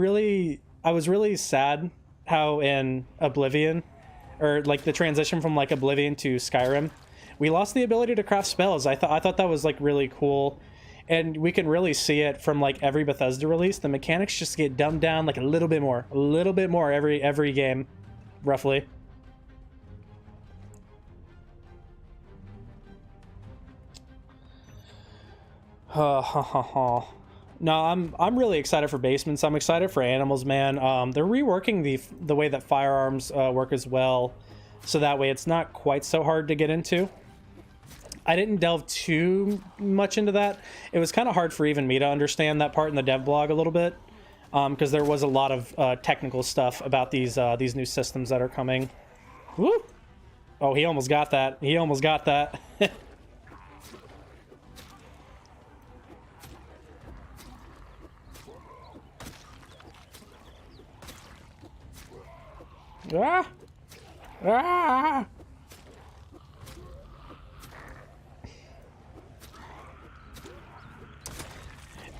was really sad how in Oblivion, or like the transition from like Oblivion to Skyrim, we lost the ability to craft spells. I thought that was like really cool, and we can really see it from like every Bethesda release. The mechanics just get dumbed down like a little bit more every game, roughly. No, I'm really excited for basements. I'm excited for animals, man. They're reworking the way that firearms work as well, so that way it's not quite so hard to get into. I didn't delve too much into that. It was kind of hard for even me to understand that part in the dev blog a little bit, because there was a lot of technical stuff about these new systems that are coming. Woo! Oh, he almost got that. He almost got that. Ah! Ah!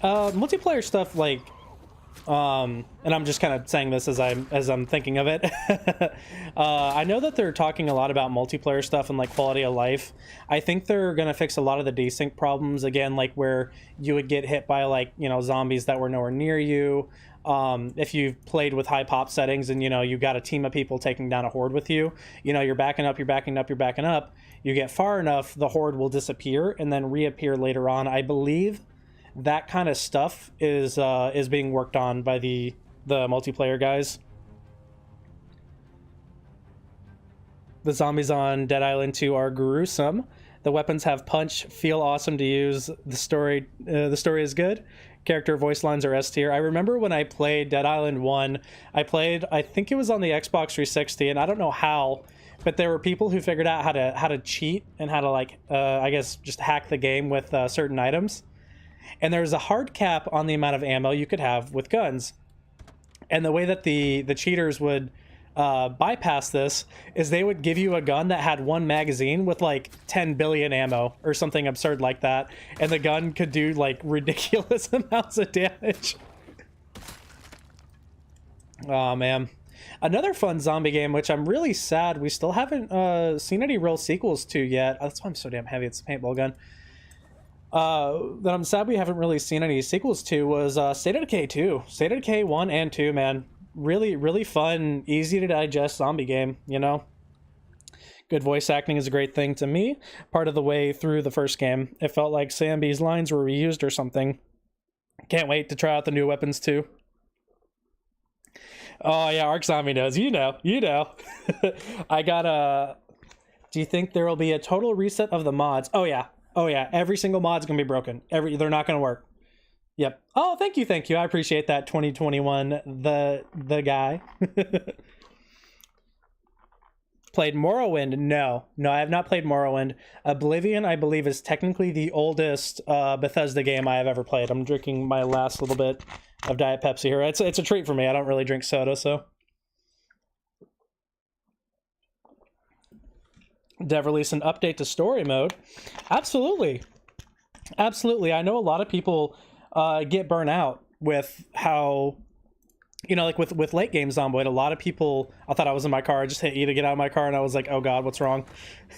Multiplayer stuff, like, and I'm just kind of saying this as I'm thinking of it. I know that they're talking a lot about multiplayer stuff and like quality of life. I think they're gonna fix a lot of the desync problems again, like where you would get hit by like, you know, zombies that were nowhere near you. If you've played with high pop settings and, you know, you got a team of people taking down a horde with you, you know, you're backing up, you get far enough, the horde will disappear and then reappear later on. I believe that kind of stuff is being worked on by the multiplayer guys. The zombies on Dead Island 2 are gruesome. The weapons have punch, feel awesome to use. The story is good. Character voice lines are S tier. I remember when I played Dead Island 1, I think it was on the Xbox 360, and I don't know how, but there were people who figured out how to cheat and how to like I guess just hack the game with certain items. And there's a hard cap on the amount of ammo you could have with guns. And the way that the cheaters would bypass this is they would give you a gun that had one magazine with like 10 billion ammo or something absurd like that. And the gun could do like ridiculous amounts of damage. Oh, man. Another fun zombie game, which I'm really sad we still haven't seen any real sequels to yet. Oh, that's why I'm so damn heavy. It's a paintball gun. That I'm sad we haven't really seen any sequels to was State of Decay 2. State of Decay 1 and 2, man. Really, really fun, easy to digest zombie game, you know? Good voice acting is a great thing to me. Part of the way through the first game, it felt like Sam B's lines were reused or something. Can't wait to try out the new weapons too. Oh yeah, Arc Zombie knows. You know. I got a... Do you think there will be a total reset of the mods? Oh yeah. Every single mod's gonna be broken. They're not gonna work. Yep. Oh, thank you. I appreciate that. 2021, the guy. Played Morrowind? No, I have not played Morrowind. Oblivion, I believe, is technically the oldest Bethesda game I have ever played. I'm drinking my last little bit of Diet Pepsi here. It's a treat for me. I don't really drink soda, so. Dev release an update to story mode. Absolutely. I know a lot of people get burnt out with how, you know, like with late game Zomboid, a lot of people, I thought I was in my car, I just hit E to get out of my car, and I was like, oh god, what's wrong?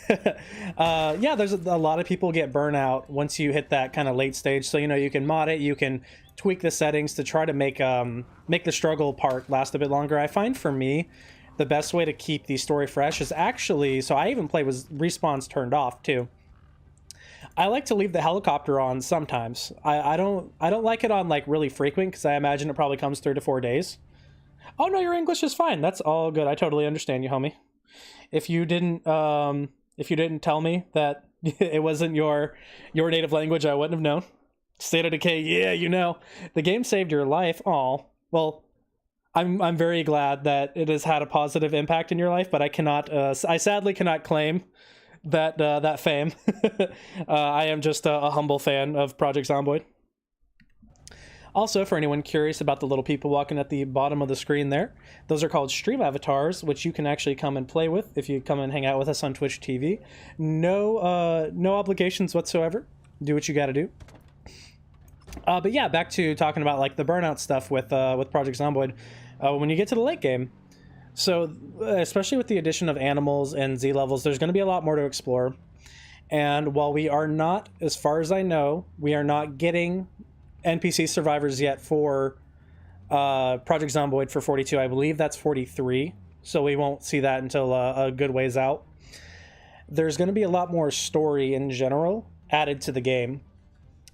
Yeah, there's a lot of people get burnt out once you hit that kind of late stage. So, you know, you can mod it, you can tweak the settings to try to make the struggle part last a bit longer. I find for me, the best way to keep the story fresh is actually, so I even play with respawns turned off too. I like to leave the helicopter on sometimes. I don't like it on like really frequent, because I imagine it probably comes 3 to 4 days. Oh no, your English is fine. That's all good. I totally understand you, homie. If you didn't tell me that it wasn't your native language, I wouldn't have known. State of Decay, yeah, you know. The game saved your life. Aw. Well, I'm very glad that it has had a positive impact in your life, but I sadly cannot claim that fame. I am just a humble fan of Project Zomboid. Also, for anyone curious about the little people walking at the bottom of the screen there, those are called stream avatars, which you can actually come and play with if you come and hang out with us on Twitch TV. No obligations whatsoever. Do what you got to do. But yeah, back to talking about like the burnout stuff with Project Zomboid. When you get to the late game, so especially with the addition of animals and Z levels, there's going to be a lot more to explore. And while we are not, as far as I know, we are not getting NPC survivors yet for Project Zomboid for 42. I believe that's 43, so we won't see that until a good ways out. There's going to be a lot more story in general added to the game,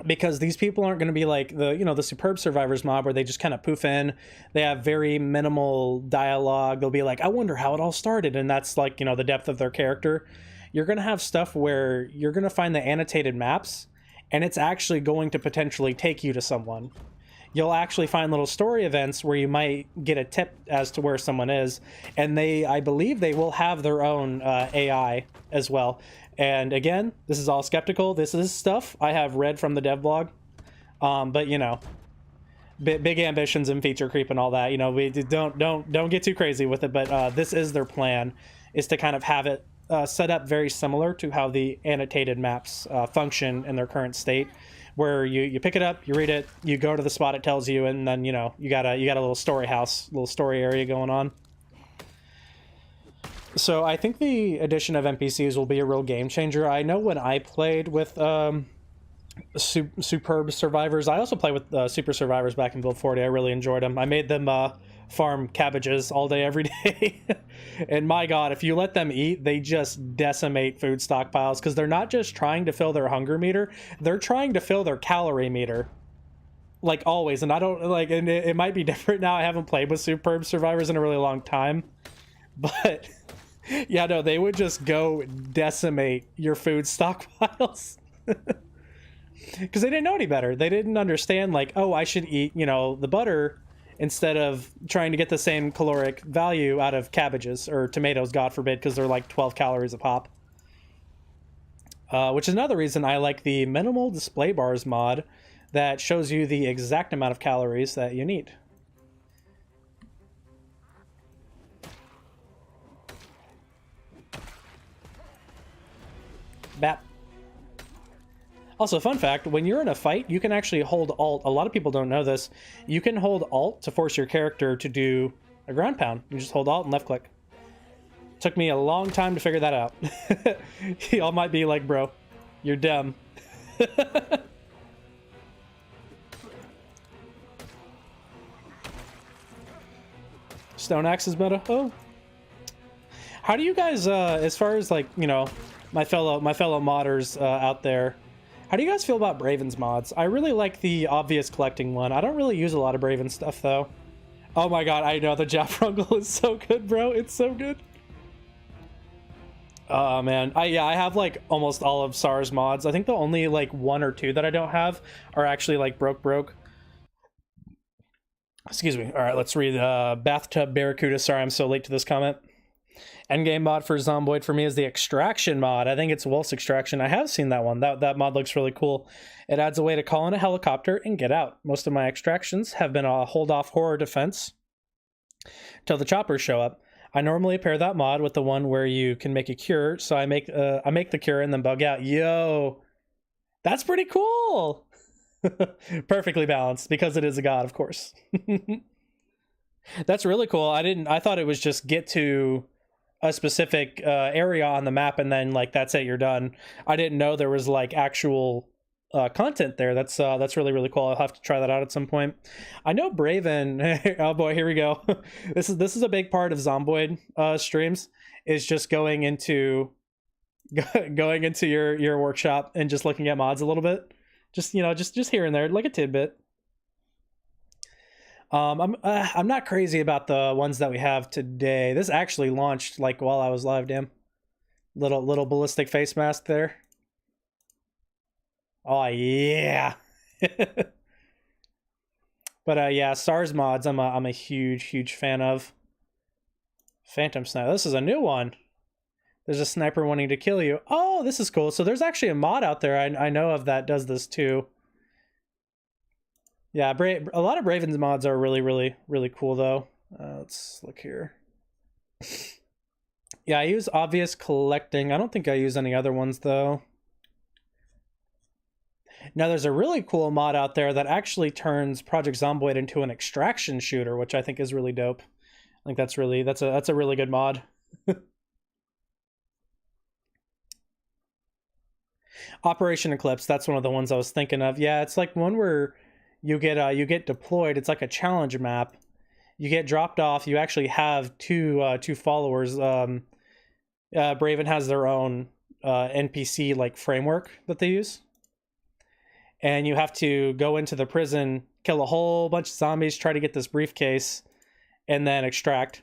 because these people aren't going to be like the Superb Survivors mob where they just kind of poof in. They have very minimal dialogue. They'll be like, I wonder how it all started, and that's like, the depth of their character. You're going to have stuff where you're going to find the annotated maps, and it's actually going to potentially take you to someone. You'll actually find little story events where you might get a tip as to where someone is, and I believe they will have their own AI as well. And again, this is all skeptical. This is stuff I have read from the dev blog, but big ambitions and feature creep and all that. We don't get too crazy with it. But this is their plan, is to kind of have it set up very similar to how the annotated maps function in their current state, where you pick it up, you read it, you go to the spot it tells you, and then you got a little story house, little story area going on. So I think the addition of NPCs will be a real game changer. I know when I played with Superb Survivors, I also played with Super Survivors back in Build 40. I really enjoyed them. I made them farm cabbages all day, every day. And my God, if you let them eat, they just decimate food stockpiles, because they're not just trying to fill their hunger meter, they're trying to fill their calorie meter. Like always. And I don't like, and it might be different now. I haven't played with Superb Survivors in a really long time. But yeah, no, they would just go decimate your food stockpiles. Because they didn't know any better. They didn't understand, like, oh, I should eat, the butter instead of trying to get the same caloric value out of cabbages or tomatoes, God forbid, because they're like 12 calories a pop. Which is another reason I like the minimal display bars mod that shows you the exact amount of calories that you need. Bap. Also, fun fact, when you're in a fight, you can actually hold Alt. A lot of people don't know this. You can hold Alt to force your character to do a ground pound. You just hold Alt and left click. Took me a long time to figure that out. Y'all might be like, bro, you're dumb. Stone Axe is meta. Oh. How do you guys, as far as like, my fellow modders out there, how do you guys feel about Braven's mods? I really like the obvious collecting one. I don't really use a lot of Braven stuff though. Oh my God, I know the Jaffrungle is so good, bro. It's so good. Oh man, I have like almost all of SAR's mods. I think the only like one or two that I don't have are actually like broke. Excuse me. All right, let's read Bathtub Barracuda. Sorry, I'm so late to this comment. Endgame mod for Zomboid for me is the Extraction mod. I think it's Wolf's Extraction. I have seen that one. That mod looks really cool. It adds a way to call in a helicopter and get out. Most of my extractions have been a hold-off horror defense till the choppers show up. I normally pair that mod with the one where you can make a cure, so I make the cure and then bug out. Yo, that's pretty cool. Perfectly balanced, because it is a god, of course. That's really cool. I thought it was just get to a specific area on the map and then like that's it, you're done. I didn't know there was like actual content there. That's really cool. I'll have to try that out at some point. I know Braven. Oh boy, here we go. This is a big part of Zomboid streams, is just going into your workshop and just looking at mods a little bit. Just here and there, like a tidbit. I'm not crazy about the ones that we have today. This actually launched like while I was live. Damn, little ballistic face mask there. Oh yeah. But yeah, SARS mods. I'm a huge fan of. Phantom Sniper. This is a new one. There's a sniper wanting to kill you. Oh, this is cool. So there's actually a mod out there I know of that does this too. Yeah, a lot of Raven's mods are really cool though. Let's look here. Yeah, I use Obvious Collecting. I don't think I use any other ones though. Now there's a really cool mod out there that actually turns Project Zomboid into an extraction shooter, which I think is really dope. I think that's a really good mod. Operation Eclipse, that's one of the ones I was thinking of. Yeah, it's like one where you get deployed. It's like a challenge map. You get dropped off. You actually have two followers. Braven has their own NPC like framework that they use, and you have to go into the prison, kill a whole bunch of zombies, try to get this briefcase, and then extract.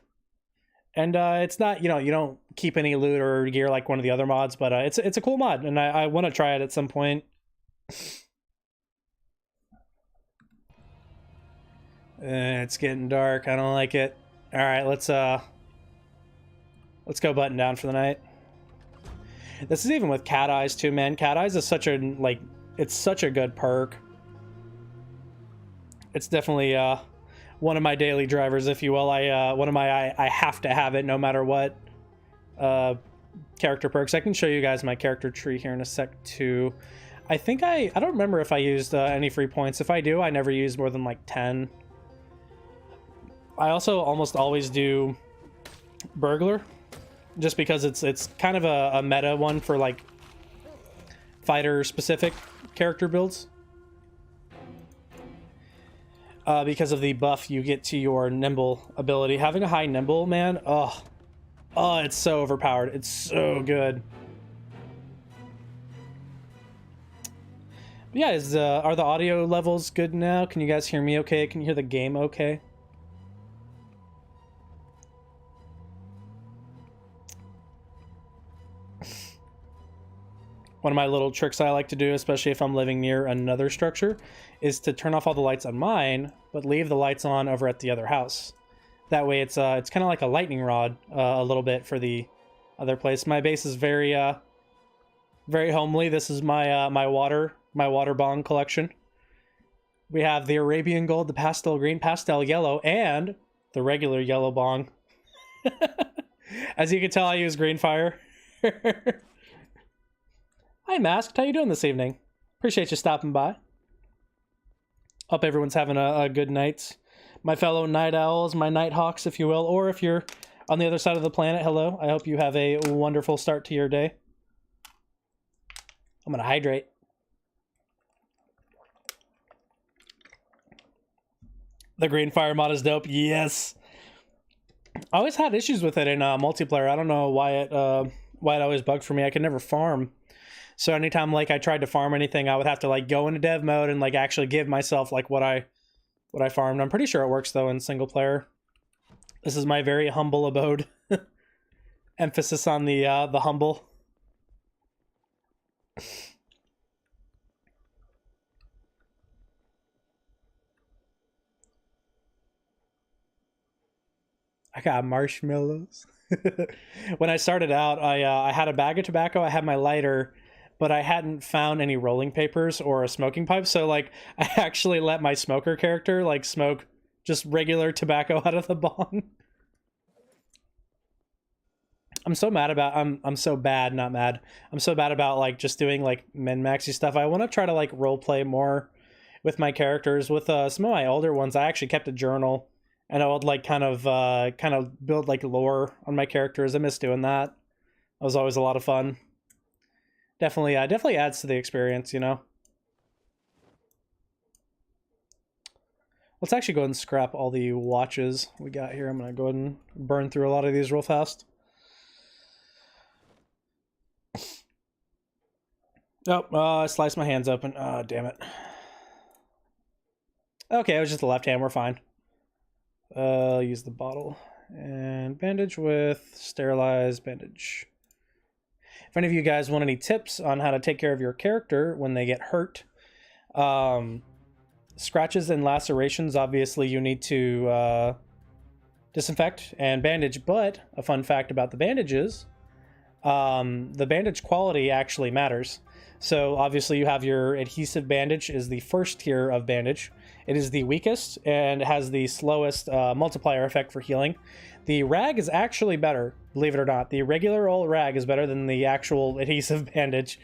And it's not, you don't keep any loot or gear like one of the other mods, but it's a cool mod, and I want to try it at some point. It's getting dark. I don't like it. All right, let's go button down for the night. This is even with cat eyes too, man. Cat eyes is such a it's such a good perk. It's definitely one of my daily drivers, if you will. I have to have it no matter what character perks. I can show you guys my character tree here in a sec too. I think I don't remember if I used any free points. If I do, I never use more than like 10. I also almost always do burglar, just because it's kind of a meta one for like fighter specific character builds. Because of the buff you get to your nimble ability. Having a high nimble, man, oh, it's so overpowered. It's so good. But yeah, are the audio levels good now? Can you guys hear me okay? Can you hear the game okay? One of my little tricks I like to do, especially if I'm living near another structure, is to turn off all the lights on mine, but leave the lights on over at the other house. That way it's kind of like a lightning rod a little bit for the other place. My base is very homely. This is my my water bong collection. We have the Arabian gold, the pastel green, pastel yellow, and the regular yellow bong. As you can tell, I use green fire. Hi, Masked. How you doing this evening? Appreciate you stopping by. Hope everyone's having a good night. My fellow night owls, my night hawks, if you will, or if you're on the other side of the planet, hello. I hope you have a wonderful start to your day. I'm going to hydrate. The green fire mod is dope. Yes. I always had issues with it in multiplayer. I don't know why it always bugged for me. I could never farm. So anytime like I tried to farm anything, I would have to like go into dev mode and like actually give myself like what I farmed. I'm pretty sure it works though in single player. This is my very humble abode. Emphasis on the humble. I got marshmallows. When I started out, I had a bag of tobacco, I had my lighter, but I hadn't found any rolling papers or a smoking pipe, so like I actually let my smoker character like smoke just regular tobacco out of the bong. I'm so mad about I'm so bad, not mad. I'm so bad about like just doing like min-maxy stuff. I want to try to like role play more with my characters. With some of my older ones, I actually kept a journal, and I would like kind of build like lore on my characters. I miss doing that. That was always a lot of fun. Definitely adds to the experience, you know. Let's actually go ahead and scrap all the watches we got here. I'm gonna go ahead and burn through a lot of these real fast. Oh, I sliced my hands open. Oh, damn it. Okay, it was just the left hand. We're fine. I'll use the bottle. And bandage with sterilized bandage. If any of you guys want any tips on how to take care of your character when they get hurt, scratches and lacerations, obviously you need to disinfect and bandage, but a fun fact about the bandages, the bandage quality actually matters. So obviously you have your adhesive bandage is the first tier of bandage. It is the weakest and has the slowest multiplier effect for healing. The rag is actually better, believe it or not. The regular old rag is better than the actual adhesive bandage.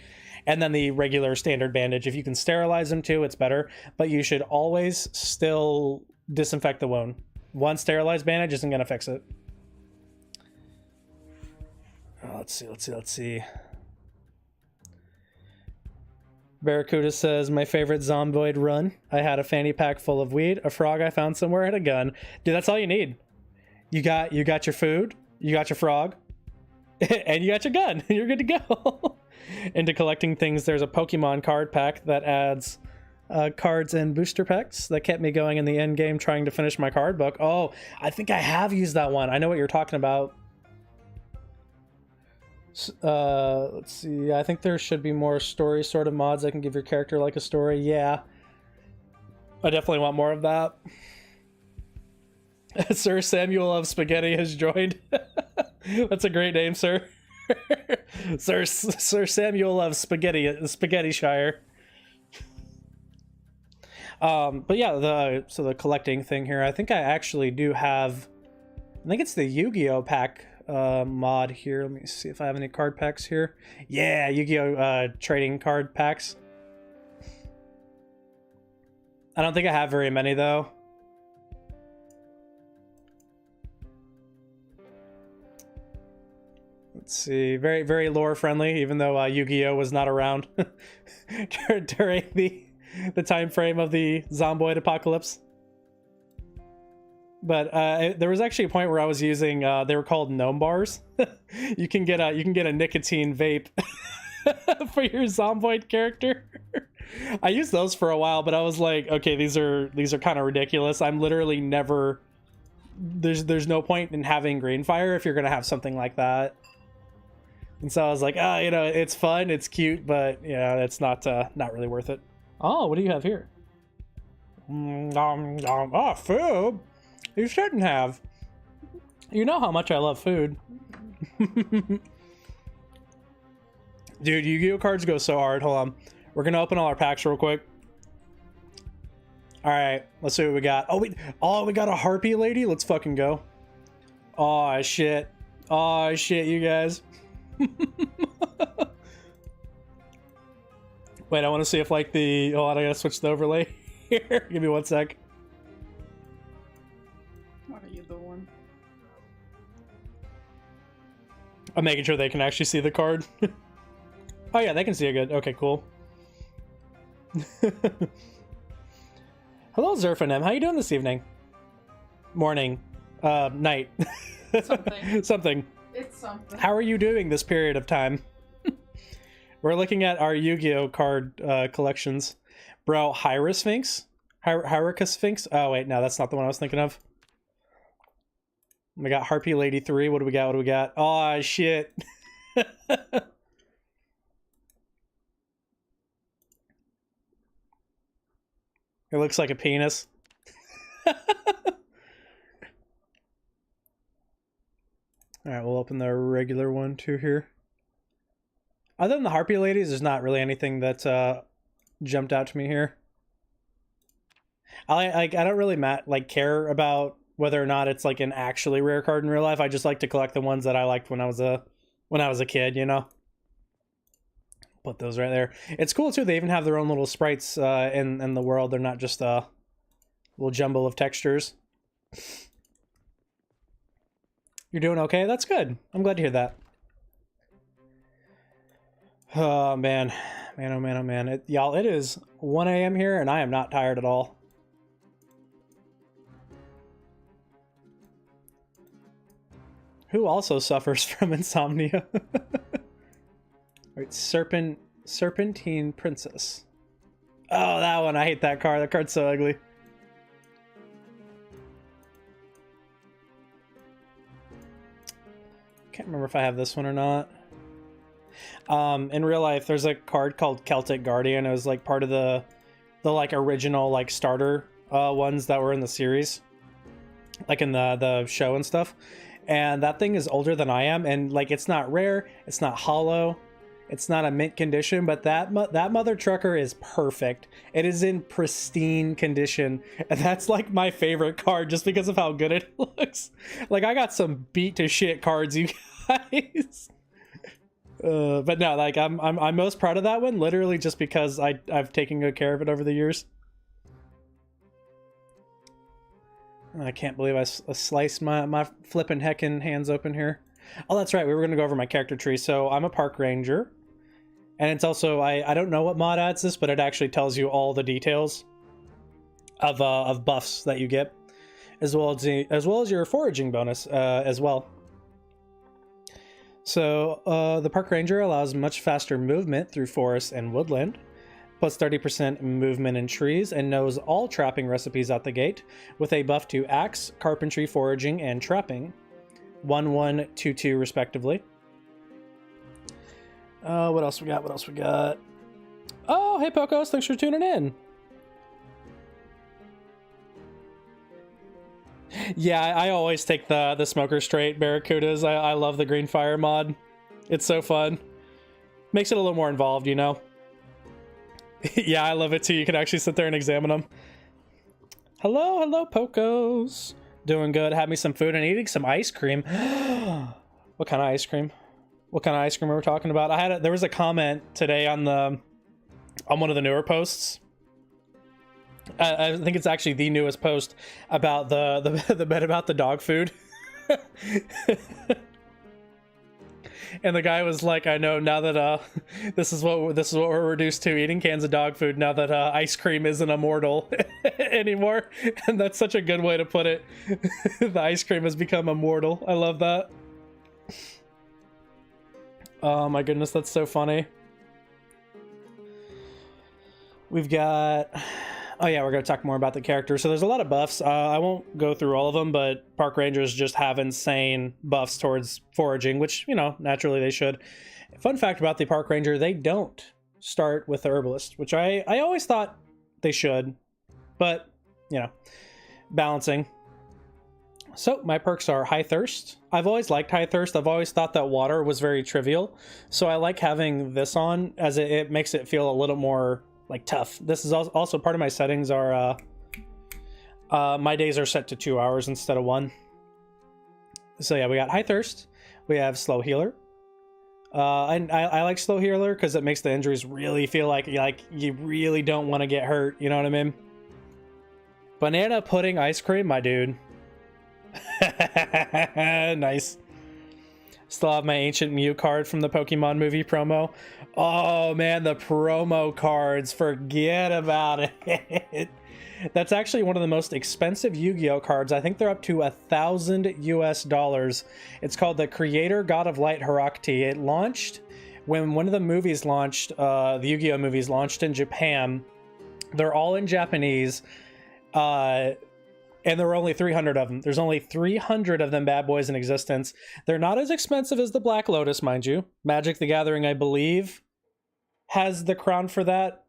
And then the regular standard bandage. If you can sterilize them too, it's better. But you should always still disinfect the wound. One sterilized bandage isn't going to fix it. Oh, let's see. Barracuda says, my favorite Zomboid run. I had a fanny pack full of weed, a frog I found somewhere, and a gun. Dude, that's all you need. You got your food, you got your frog, and you got your gun. You're good to go. Into collecting things, there's a Pokemon card pack that adds cards and booster packs that kept me going in the end game trying to finish my card book. Oh, I think I have used that one. I know what you're talking about. Let's see. I think there should be more story sort of mods that can give your character like a story. Yeah, I definitely want more of that. Sir Samuel of Spaghetti has joined. That's a great name, sir. Sir Samuel of Spaghetti Shire. But yeah, the collecting thing here. I think I actually do have. I think it's the Yu-Gi-Oh pack mod here. Let me see if I have any card packs here. Yeah, Yu-Gi-Oh trading card packs. I don't think I have very many though. Let's see, very, very lore friendly, even though Yu-Gi-Oh was not around during the time frame of the Zomboid apocalypse. But there was actually a point where I was using they were called gnome bars. you can get a nicotine vape for your Zomboid character. I used those for a while, but I was like, okay, these are kind of ridiculous. I'm literally never there's no point in having green fire if you're gonna have something like that. And so I was like, it's fun, it's cute, but it's not really worth it. Oh, what do you have here? Oh, food. You shouldn't have. You know how much I love food. Dude, Yu-Gi-Oh cards go so hard. Hold on. We're gonna open all our packs real quick. All right, let's see what we got. Oh, we got a harpy lady. Let's fucking go. Oh shit, you guys. Wait, I want to see if like the. Oh, I gotta switch the overlay here. Give me 1 sec. Why are you the one? I'm making sure they can actually see the card. Oh yeah, they can see it good. Okay, cool. Hello, Zerfanem. How you doing this evening? Morning. Night. Something. Something. It's something. How are you doing this period of time? We're looking at our Yu-Gi-Oh card collections. Bro, Hierosphinx? Hierosphinx? Oh, wait, no, that's not the one I was thinking of. We got Harpy Lady 3. What do we got? Oh, shit. It looks like a penis. Alright, we'll open the regular one too here. Other than the Harpy Ladies, there's not really anything that jumped out to me here. I don't really care about whether or not it's like an actually rare card in real life. I just like to collect the ones that I liked when I was a kid, you know. Put those right there. It's cool too. They even have their own little sprites in the world. They're not just a little jumble of textures. You're doing okay? That's good. I'm glad to hear that. Oh, man. Man, oh, man, oh, man. Y'all, it is 1 a.m. here, and I am not tired at all. Who also suffers from insomnia? Right, Serpentine Princess. Oh, that one. I hate that card. That card's so ugly. Can't remember if I have this one or not. In real life, there's a card called Celtic Guardian. It was like part of the like original like starter ones that were in the series, like in the show and stuff. And that thing is older than I am, and like it's not rare, it's not hollow, it's not a mint condition, but that mother trucker is perfect. It is in pristine condition, and that's like my favorite card just because of how good it looks. Like I got some beat to shit cards, you guys. But no, like I'm most proud of that one, literally just because I've taken good care of it over the years. I can't believe I sliced my flippin' heckin' hands open here. Oh, that's right. We were going to go over my character tree. So I'm a park ranger. And it's also, I don't know what mod adds this, but it actually tells you all the details of buffs that you get, as well as your foraging bonus as well. So the park ranger allows much faster movement through forest and woodland, plus 30% movement in trees, and knows all trapping recipes out the gate, with a buff to axe, carpentry, foraging, and trapping. 1, 2, 2 respectively. What else we got? Oh, hey Pocos, thanks for tuning in. Yeah, I always take the smoker straight barracudas. I love the green fire mod. It's so fun. Makes it a little more involved, you know? Yeah, I love it too. You can actually sit there and examine them. Hello, Pocos. Doing good. Had me some food and eating some ice cream. What kind of ice cream? What kind of ice cream are we talking about? There was a comment today on one of the newer posts. I think it's actually the newest post about the bit about the dog food. And the guy was like, I know now that this is what we're reduced to, eating cans of dog food, now that ice cream isn't immortal anymore. And that's such a good way to put it. The ice cream has become immortal. I love that. Oh my goodness, that's so funny. We've got... Oh yeah, we're going to talk more about the characters. So there's a lot of buffs. I won't go through all of them, but park rangers just have insane buffs towards foraging, which, you know, naturally they should. Fun fact about the park ranger, they don't start with the herbalist, which I always thought they should, but, you know, balancing. So my perks are high thirst. I've always liked high thirst. I've always thought that water was very trivial. So I like having this on, as it makes it feel a little more like tough. This is also part of my settings are my days are set to 2 hours instead of 1. So yeah, we got high thirst. We have slow healer. And I like slow healer because it makes the injuries really feel like you really don't want to get hurt. You know what I mean? Banana pudding ice cream, my dude. Nice. Still have my ancient Mew card from the Pokemon movie promo. Oh man, the promo cards, forget about it. That's actually one of the most expensive Yu-Gi-Oh cards. I think they're up to $1,000 US. It's called the Creator God of Light Herakti. It launched when one of the movies launched, the Yu-Gi-Oh movies launched in Japan. They're all in Japanese, and there were only 300 of them. There's only 300 of them bad boys in existence. They're not as expensive as the Black Lotus, mind you. Magic the Gathering, I believe, has the crown for that.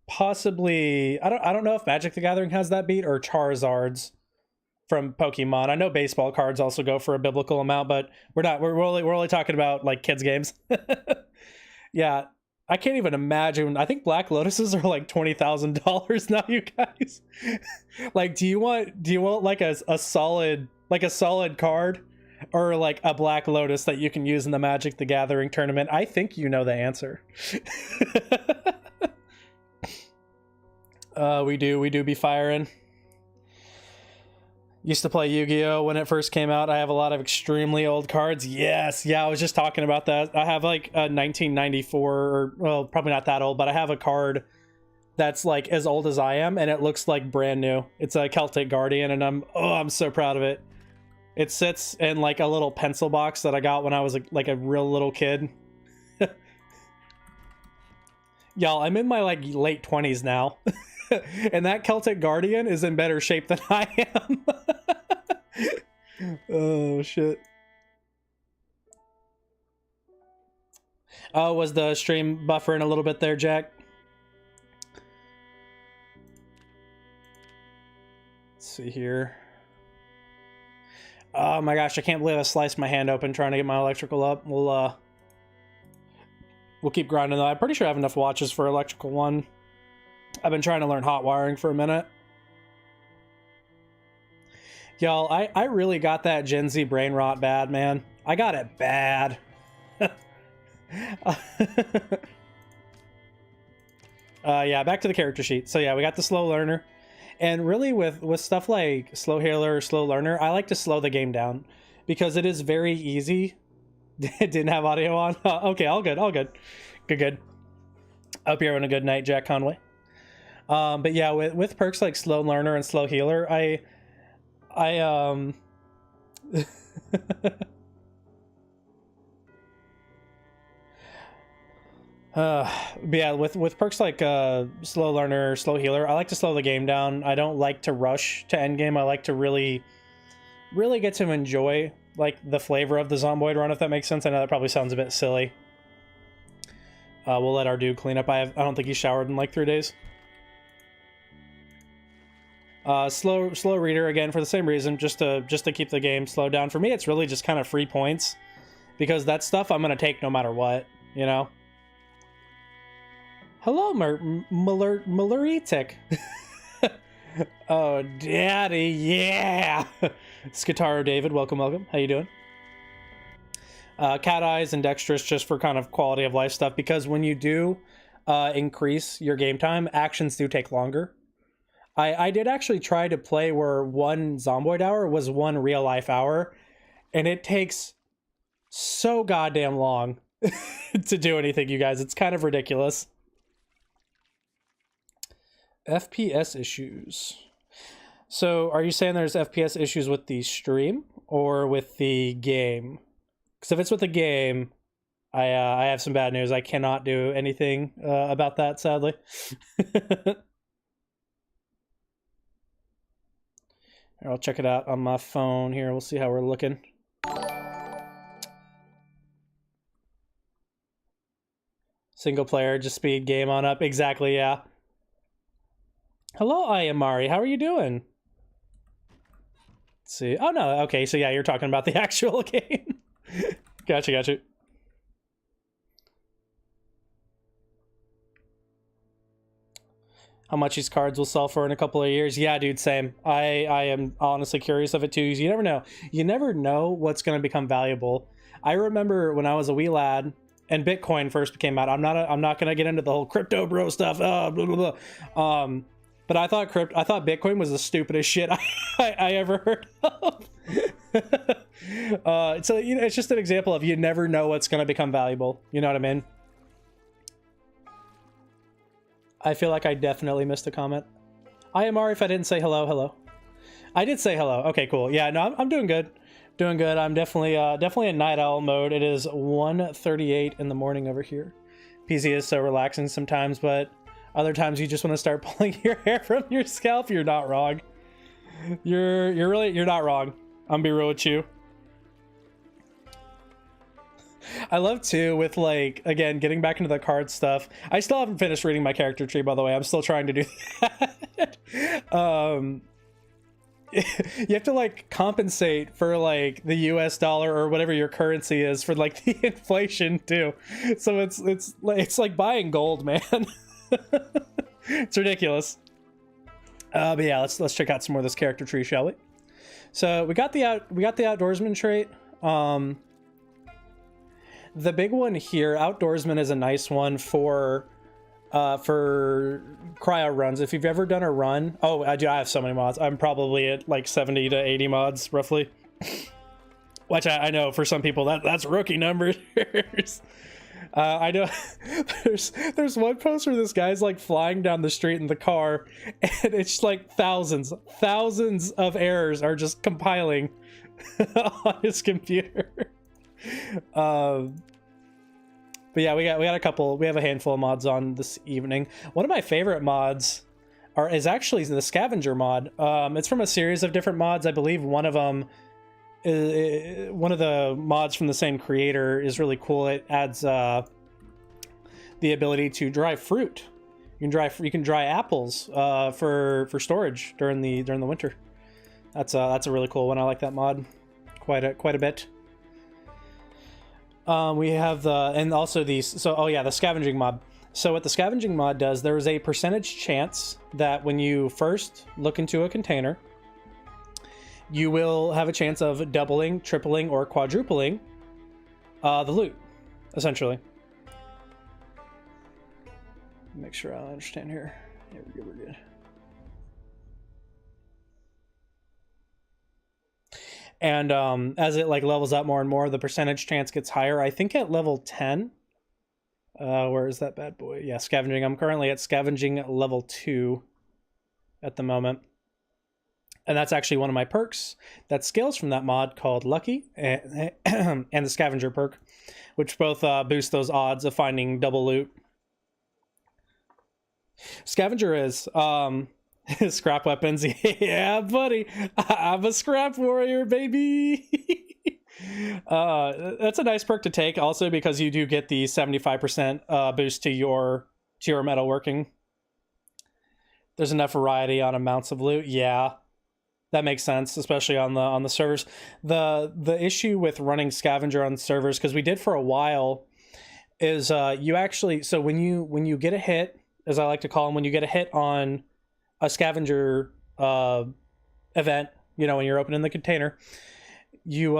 Possibly, I don't know if Magic the Gathering has that beat or Charizard's from Pokemon. I know baseball cards also go for a biblical amount, but we're only talking about like kids games. Yeah. I can't even imagine. I think Black Lotuses are like $20,000 now, you guys. Like, do you want like a solid card, or like a Black Lotus that you can use in the Magic the Gathering tournament? I think you know the answer. We do be firing. Used to play Yu-Gi-Oh when it first came out. I have a lot of extremely old cards. Yes, yeah, I was just talking about that. I have like a 1994, or well, probably not that old, but I have a card that's like as old as I am, and it looks like brand new. It's a Celtic Guardian, and I'm so proud of it. It sits in like a little pencil box that I got when I was like a real little kid. Y'all, I'm in my like late 20s now. And that Celtic Guardian is in better shape than I am. Oh shit. Oh, was the stream buffering a little bit there, Jack? Let's see here. Oh my gosh, I can't believe I sliced my hand open trying to get my electrical up. We'll keep grinding though. I'm pretty sure I have enough watches for electrical 1. I've been trying to learn hot wiring for a minute. Y'all, I really got that Gen Z brain rot bad, man. I got it bad. Yeah, back to the character sheet. So yeah, we got the slow learner. And really with stuff like slow healer or slow learner, I like to slow the game down because it is very easy. Didn't have audio on. Okay, all good. Good. Hope you're having a good night, Jack Conway. But yeah, with perks like slow learner and slow healer, I but yeah, with perks like slow learner, slow healer, I like to slow the game down. I don't like to rush to end game. I like to really get to enjoy like the flavor of the Zomboid run, if that makes sense. I know that probably sounds a bit silly. We'll let our dude clean up. I don't think he showered in like 3 days. Slow reader again for the same reason, just to keep the game slowed down. For me, it's really just kind of free points because that stuff I'm gonna take no matter what, you know. Hello, Maluritic. Oh, daddy, yeah. Skitaro David, welcome. How you doing? Cat eyes and dexterous just for kind of quality of life stuff, because when you do increase your game time, actions do take longer. I did actually try to play where 1 Zomboid hour was 1 real life hour, and it takes so goddamn long to do anything, you guys. It's kind of ridiculous. FPS issues. So are you saying there's FPS issues with the stream or with the game? Because if it's with the game, I have some bad news. I cannot do anything about that, sadly. I'll check it out on my phone here. We'll see how we're looking. Single player, just speed, game on up. Exactly, yeah. Hello, Ayamari. How are you doing? Let's see. Oh, no. Okay, so yeah, you're talking about the actual game. Gotcha. How much these cards will sell for in a couple of years? Yeah, dude, same. I am honestly curious of it too. You never know. You never know what's going to become valuable. I remember when I was a wee lad and Bitcoin first came out. I'm not going to get into the whole crypto bro stuff. Blah, blah, blah. But I thought Bitcoin was the stupidest shit I ever heard of. So you know, it's just an example of you never know what's going to become valuable. You know what I mean? I feel like I definitely missed a comment. I am Ari if I didn't say hello. I did say hello. Okay, cool. Yeah, no, I'm doing good. I'm definitely in night owl mode. It is 1:38 in the morning over here. PC is so relaxing sometimes, but other times you just want to start pulling your hair from your scalp. You're not wrong. You're not wrong. I'm gonna be real with you. I love too with like, again, getting back into the card stuff. I still haven't finished reading my character tree, by the way. I'm still trying to do that. You have to like compensate for like the US dollar or whatever your currency is for like the inflation too. So it's like buying gold, man. It's ridiculous. But yeah, let's check out some more of this character tree, shall we? So we got the outdoorsman trait. The big one here, outdoorsman, is a nice one for cryo runs. If you've ever done a run, I have so many mods. I'm probably at like 70 to 80 mods roughly, which I know for some people that's rookie numbers. I know there's one post where this guy's like flying down the street in the car, and it's like thousands of errors are just compiling on his computer. But yeah, we have a handful of mods on this evening. One of my favorite mods is actually the scavenger mod. It's from a series of different mods. I believe one of them is one of the mods from the same creator is really cool. It adds the ability to dry fruit. You can dry apples for storage during the winter. That's a really cool one. I like that mod quite a bit. We have and also these. So the scavenging mod. So what the scavenging mod does, there is a percentage chance that when you first look into a container, you will have a chance of doubling, tripling, or quadrupling the loot, essentially. Make sure I understand here. Yeah, we're good. And as it like levels up more and more, the percentage chance gets higher. I think at level 10. Where is that bad boy? Yeah, scavenging. I'm currently at scavenging level 2 at the moment. And that's actually one of my perks that scales from that mod called Lucky and the Scavenger perk, which both boost those odds of finding double loot. Scavenger is scrap weapons. Yeah, buddy. I'm a scrap warrior, baby. That's a nice perk to take also because you do get the 75% boost to your metalworking. There's enough variety on amounts of loot. Yeah. That makes sense, especially on the servers. The issue with running scavenger on servers, because we did for a while, is you actually, so when you get a hit, as I like to call them, when you get a hit on a scavenger event, when you're opening the container, you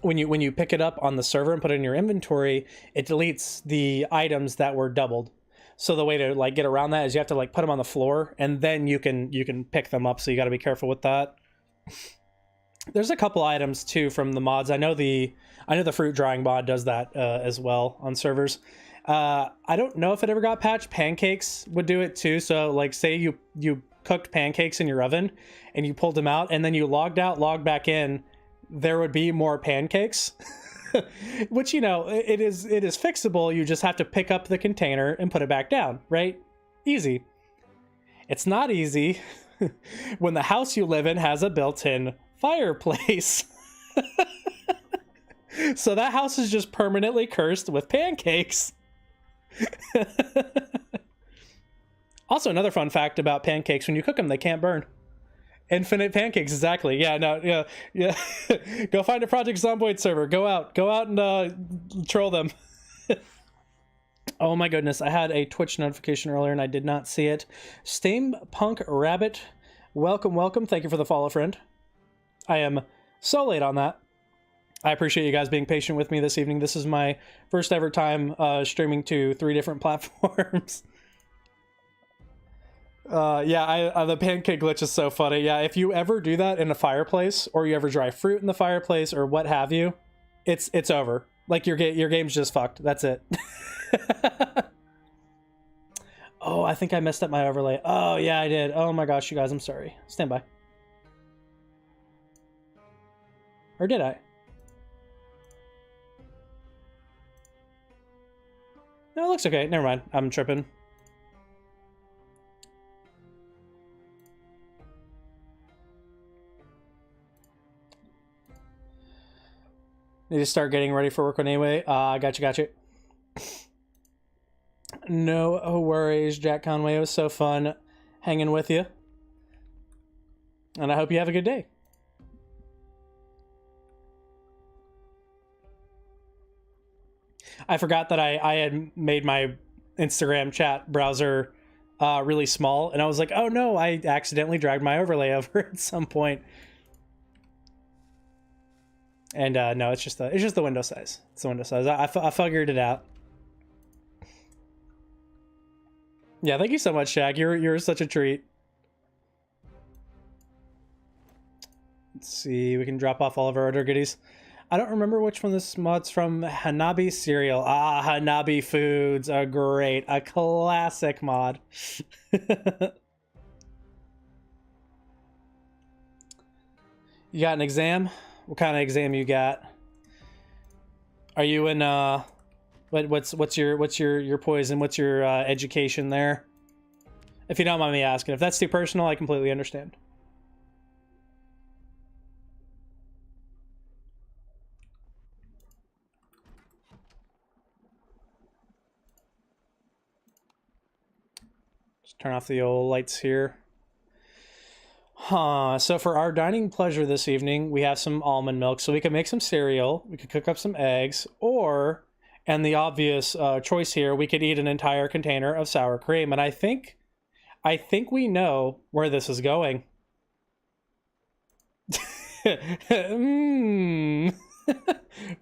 when you pick it up on the server and put it in your inventory, it deletes the items that were doubled. So the way to like get around that is you have to like put them on the floor and then you can pick them up. So you got to be careful with that. There's a couple items too from the mods. I know the fruit drying mod does that as well on servers. I don't know if it ever got patched. Pancakes would do it too. So like say you cooked pancakes in your oven and you pulled them out and then you logged out, logged back in, there would be more pancakes. Which, it is fixable. You just have to pick up the container and put it back down, right? Easy. It's not easy when the house you live in has a built-in fireplace. So that house is just permanently cursed with pancakes. Also, another fun fact about pancakes, when you cook them, they can't burn. Infinite pancakes, exactly. Yeah, no, yeah. Go find a Project Zomboid server. Go out and troll them. Oh my goodness, I had a Twitch notification earlier and I did not see it. Steampunk Rabbit, welcome. Thank you for the follow, friend. I am so late on that. I appreciate you guys being patient with me this evening. This is my first ever time streaming to 3 different platforms. The pancake glitch is so funny. Yeah, if you ever do that in a fireplace or you ever dry fruit in the fireplace or what have you, it's over. Like your game's just fucked. That's it. Oh, I think I messed up my overlay. Oh, yeah, I did. Oh my gosh, you guys, I'm sorry. Stand by. Or did I? No, it looks okay. Never mind. I'm tripping. Need to start getting ready for work anyway. Gotcha. No worries, Jack Conway. It was so fun hanging with you. And I hope you have a good day. I forgot that I had made my Instagram chat browser really small. And I was like, oh no, I accidentally dragged my overlay over at some point. And no, it's just the window size. It's the window size. I figured it out. Yeah, thank you so much, Shag. You're such a treat. Let's see, we can drop off all of our other goodies. I don't remember which one this mod's from. Hanabi cereal. Ah, Hanabi Foods are great. A classic mod. You got an exam? What kind of exam you got? Are you in what's your poison? What's your education there? If you don't mind me asking. If that's too personal, I completely understand. Turn off the old lights here. So for our dining pleasure this evening, we have some almond milk. So we could make some cereal, we could cook up some eggs, or, and the obvious choice here, we could eat an entire container of sour cream. And I think we know where this is going.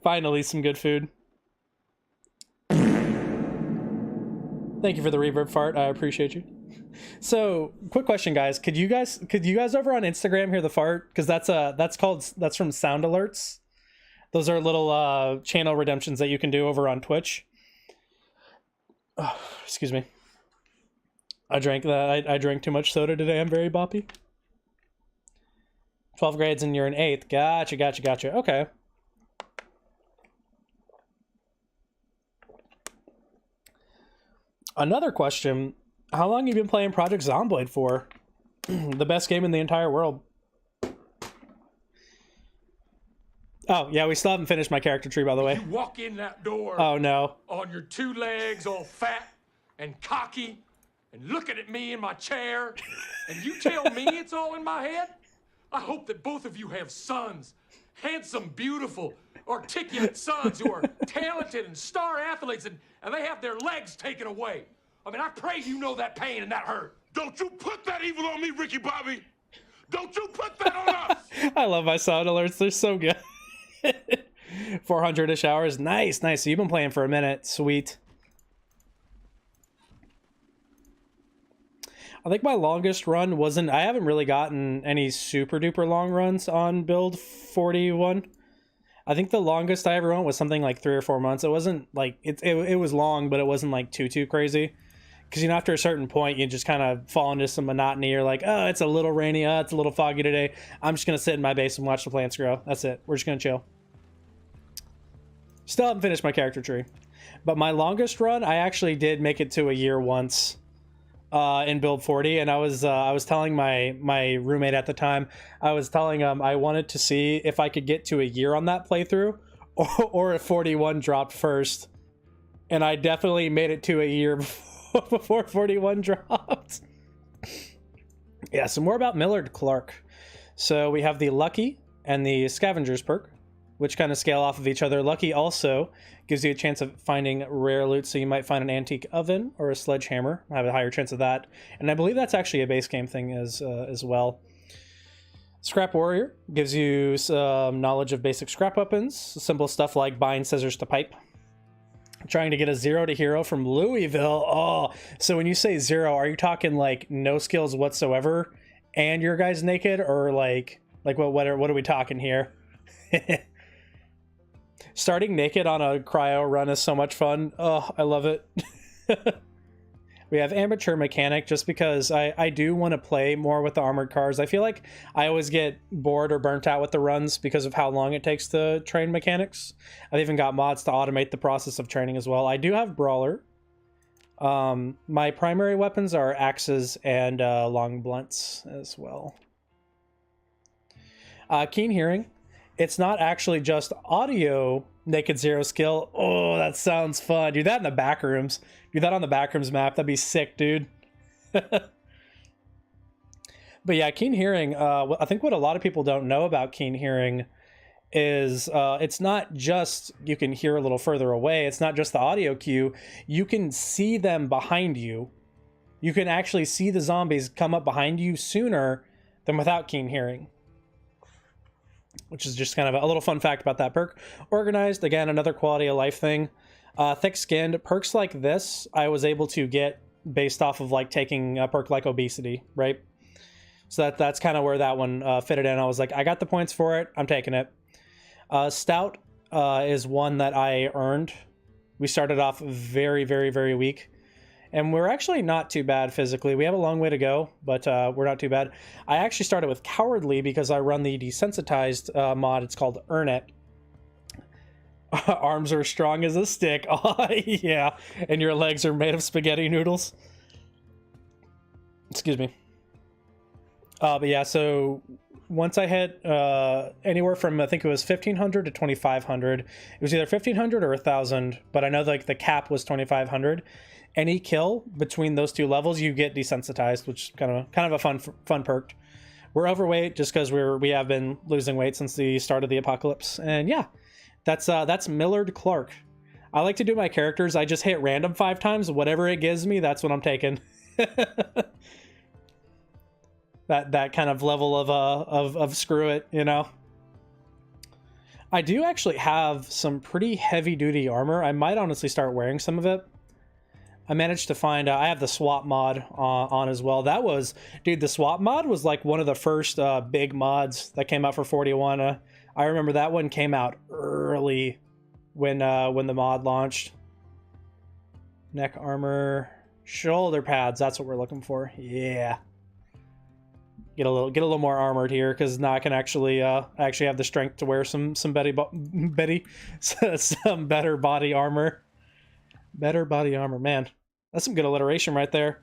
Finally, some good food. Thank you for the reverb fart. I appreciate you. So, quick question, guys. Could you guys over on Instagram hear the fart? Because that's from Sound Alerts. Those are little channel redemptions that you can do over on Twitch. Oh, excuse me. I drank that. I drank too much soda today. I'm very boppy. 12 grades and you're an 8th. Gotcha. Okay. Another question. How long have you been playing Project Zomboid for? The best game in the entire world. Oh, yeah, we still haven't finished my character tree, by the way. You walk in that door. Oh, no. On your 2 legs, all fat and cocky, and looking at me in my chair, and you tell me it's all in my head? I hope that both of you have sons. Handsome, beautiful, articulate sons who are talented and star athletes, and they have their legs taken away. I mean, I pray you know that pain and that hurt. Don't you put that evil on me, Ricky Bobby. Don't you put that on us. I love my sound alerts. They're so good. 400-ish hours. Nice. So you've been playing for a minute. Sweet. I think my longest run wasn't... I haven't really gotten any super duper long runs on build 41. I think the longest I ever went was something like 3 or 4 months. It wasn't like... It was long, but it wasn't like too crazy. Because, you know, after a certain point, you just kind of fall into some monotony. You're like, oh, it's a little rainy. Oh, it's a little foggy today. I'm just going to sit in my base and watch the plants grow. That's it. We're just going to chill. Still haven't finished my character tree. But my longest run, I actually did make it to a year once in build 40. And I was telling my roommate at the time, I was telling him I wanted to see if I could get to a year on that playthrough or if 41 dropped first. And I definitely made it to a year before 41 dropped. Yeah, so more about Millard Clark. So we have the Lucky and the Scavengers perk, which kind of scale off of each other. Lucky also gives you a chance of finding rare loot, so you might find an antique oven or a sledgehammer. I have a higher chance of that. And I believe that's actually a base game thing as well. Scrap Warrior gives you some knowledge of basic scrap weapons. Simple stuff like bind scissors to pipe. Trying to get a 0 to hero from Louisville. Oh, so when you say 0, are you talking like no skills whatsoever and your guy's naked, or like what are we talking here? Starting naked on a cryo run is so much fun. Oh, I love it. We have Amateur Mechanic, just because I do want to play more with the armored cars. I feel like I always get bored or burnt out with the runs because of how long it takes to train mechanics. I've even got mods to automate the process of training as well. I do have Brawler. My primary weapons are axes and long blunts as well. Keen Hearing. It's not actually just audio Naked Zero skill. Oh, that sounds fun. Do that in the back rooms. Do that on the backrooms map. That'd be sick, dude. But yeah, Keen Hearing, I think what a lot of people don't know about Keen Hearing is it's not just you can hear a little further away. It's not just the audio cue. You can see them behind you. You can actually see the zombies come up behind you sooner than without Keen Hearing, which is just kind of a little fun fact about that perk. Organized, again, another quality of life thing. Thick-skinned, perks like this I was able to get based off of like taking a perk like obesity, right? So that's kind of where that one fitted in. I was like, I got the points for it, I'm taking it. Stout is one that I earned. We started off very, very, very weak. And we're actually not too bad physically. We have a long way to go, but we're not too bad. I actually started with Cowardly because I run the desensitized mod. It's called Earn It. Arms are strong as a stick. Oh, yeah. And your legs are made of spaghetti noodles. Excuse me. But yeah, so once I hit anywhere from, I think it was 1,500 to 2,500. It was either 1,500 or 1,000, but I know like the cap was 2,500. any kill between those two levels, you get desensitized, which is kind of a fun perk. We're overweight just because we have been losing weight since the start of the apocalypse, and yeah, that's Millard Clark. I like to do my characters. I just hit random 5 times. Whatever it gives me, that's what I'm taking. that kind of level of screw it, you know. I do actually have some pretty heavy duty armor. I might honestly start wearing some of it. I managed to find, I have the swap mod on as well. That was, dude, the swap mod was like one of the first big mods that came out for 41. I remember that one came out early when the mod launched. Neck armor, shoulder pads, that's what we're looking for. Yeah. Get a little more armored here, because now I can actually have the strength to wear some better body armor. Better body armor, man. That's some good alliteration right there.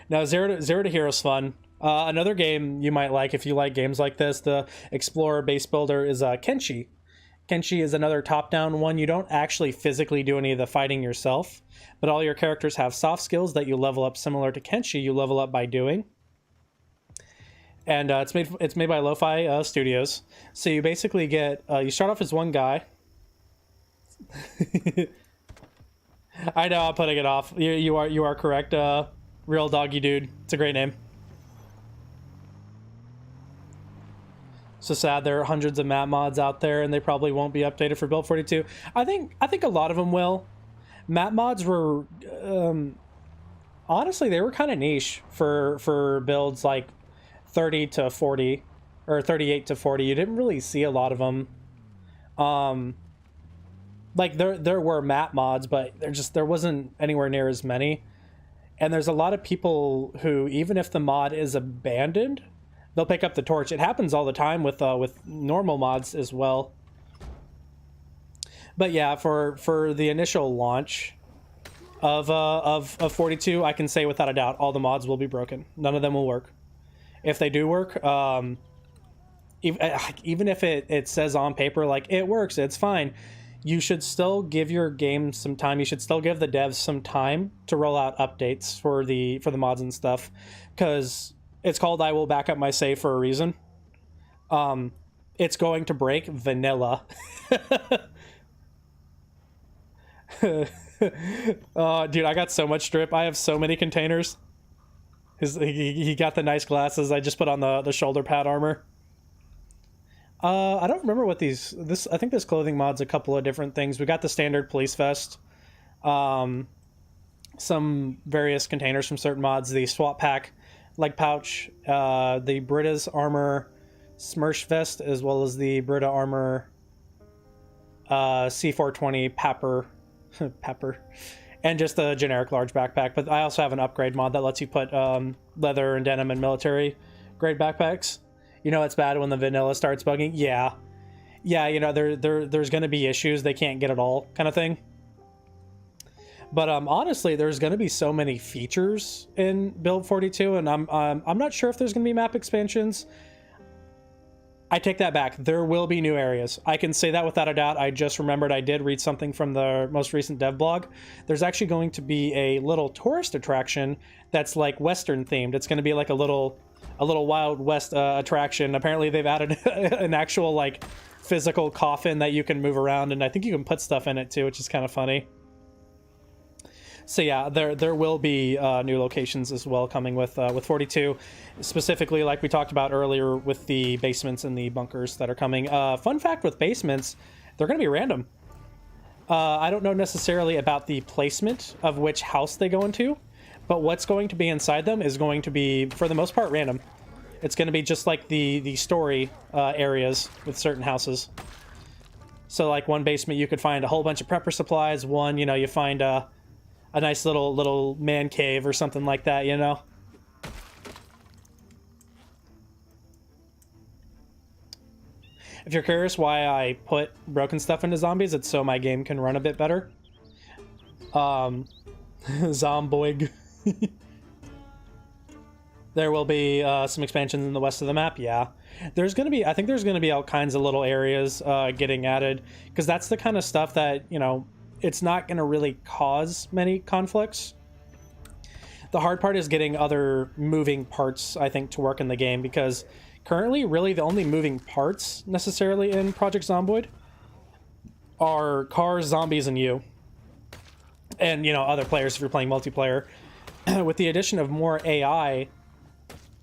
Now, Zero to Hero's fun. Another game you might like if you like games like this, the Explorer base builder, is Kenshi. Kenshi is another top-down one. You don't actually physically do any of the fighting yourself, but all your characters have soft skills that you level up similar to Kenshi. You level up by doing. And it's made by Lo-Fi Studios. So you basically get you start off as one guy. I know I'm putting it off. You are correct. Real Doggy Dude. It's a great name. So sad there are hundreds of map mods out there, and they probably won't be updated for Build 42. I think a lot of them will. Map mods were honestly, they were kind of niche for builds like 30 to 40 or 38 to 40. You didn't really see a lot of them. Like there were map mods, but there wasn't anywhere near as many. And there's a lot of people who, even if the mod is abandoned, they'll pick up the torch. It happens all the time with normal mods as well. But yeah, for the initial launch of 42, I can say without a doubt all the mods will be broken. None of them will work. If they do work, even if it says on paper like it works, it's fine, you should still give your game some time. You should still give the devs some time to roll out updates for the mods and stuff, because it's called I will back up my save for a reason. It's going to break vanilla. Dude, I got so much drip. I have so many containers. He got the nice glasses. I just put on the shoulder pad armor. I don't remember what I think this clothing mod's a couple of different things. We got the standard police vest, some various containers from certain mods, the swap pack leg pouch, the Brita's armor Smersh vest, as well as the Brita armor C420 Pepper, and just the generic large backpack. But I also have an upgrade mod that lets you put leather and denim and military grade backpacks. You know it's bad when the vanilla starts bugging. Yeah, you know there's going to be issues. They can't get it all, kind of thing. But honestly, there's going to be so many features in Build 42, and I'm not sure if there's going to be map expansions. I take that back. There will be new areas. I can say that without a doubt. I just remembered I did read something from the most recent dev blog. There's actually going to be a little tourist attraction that's like Western themed. It's going to be like a little Wild West attraction. Apparently they've added an actual like physical coffin that you can move around, and I think you can put stuff in it too, which is kind of funny. So yeah, there will be new locations as well coming with 42, specifically like we talked about earlier with the basements and the bunkers that are coming. Fun fact with basements, they're going to be random. I don't know necessarily about the placement of which house they go into, but what's going to be inside them is going to be, for the most part, random. It's going to be just like the story areas with certain houses. So like one basement, you could find a whole bunch of prepper supplies. One, you know, you find a nice little man cave or something like that, you know? If you're curious why I put broken stuff into zombies, it's so my game can run a bit better. Zomboid. There will be some expansions in the west of the map, yeah. I think there's going to be all kinds of little areas getting added, because that's the kind of stuff that, you know, it's not going to really cause many conflicts. The hard part is getting other moving parts, I think, to work in the game, because currently, really, the only moving parts necessarily in Project Zomboid are cars, zombies, and you. And, you know, other players if you're playing multiplayer. With the addition of more AI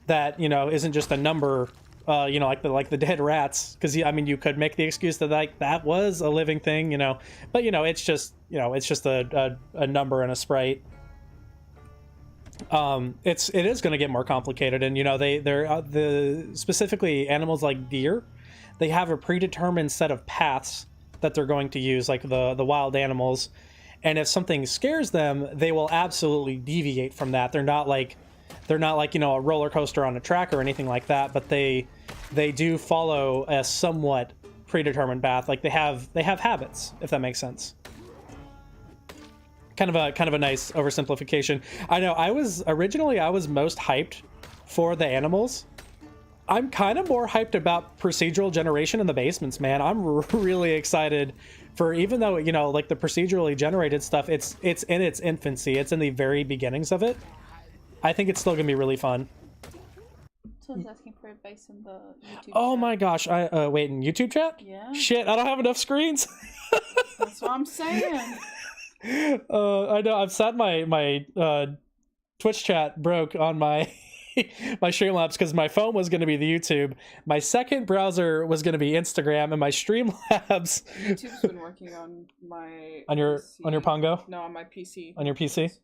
that, you know, isn't just a number, you know, like the dead rats. Because, I mean, you could make the excuse that, like, that was a living thing, you know. But, you know, it's just, you know, it's just a number and a sprite. It is going to get more complicated, and you know they're specifically animals like deer, they have a predetermined set of paths that they're going to use, like the wild animals, and if something scares them, they will absolutely deviate from that. They're not like you know, a roller coaster on a track or anything like that, but they do follow a somewhat predetermined path. Like they have habits, if that makes sense. Kind of a nice oversimplification. I know I was most hyped for the animals. I'm kind of more hyped about procedural generation in the basements, man. I'm really excited for, even though, you know, like the procedurally generated stuff, it's in its infancy. It's in the very beginnings of it. I think it's still gonna be really fun. Someone's asking for advice in the YouTube Oh chat. my gosh! Wait, in YouTube chat? Yeah. Shit, I don't have enough screens. That's what I'm saying. I know. I've sat my Twitch chat broke on my my Streamlabs because my phone was going to be the YouTube. My second browser was going to be Instagram, and my Streamlabs. YouTube's been working on my on your PC. Pongo. No, on my PC. On your PC.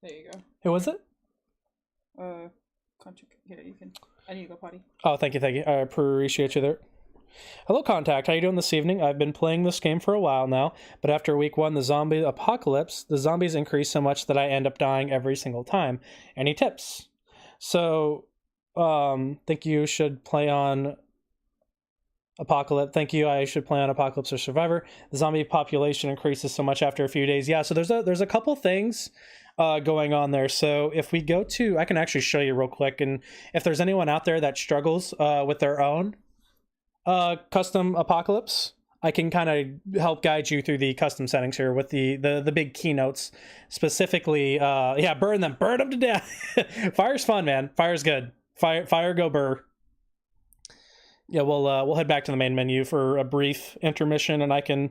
There you go. Who was it? Here, you can. I need to go potty. Oh, thank you. I appreciate you there. Hello, Contact. How you doing this evening? I've been playing this game for a while now, but after week 1, the zombie apocalypse, the zombies increase so much that I end up dying every single time. Any tips? So, think you should play on Apocalypse. Thank you. I should play on Apocalypse or Survivor. The zombie population increases so much after a few days. Yeah, so there's a couple things going on there. So if we go to, I can actually show you real quick, and if there's anyone out there that struggles with their own custom Apocalypse, I can kind of help guide you through the custom settings here with the big keynotes. Specifically, yeah, burn them to death. Fire's fun, man. Fire's good. Fire go burr. Yeah, we'll head back to the main menu for a brief intermission, and I can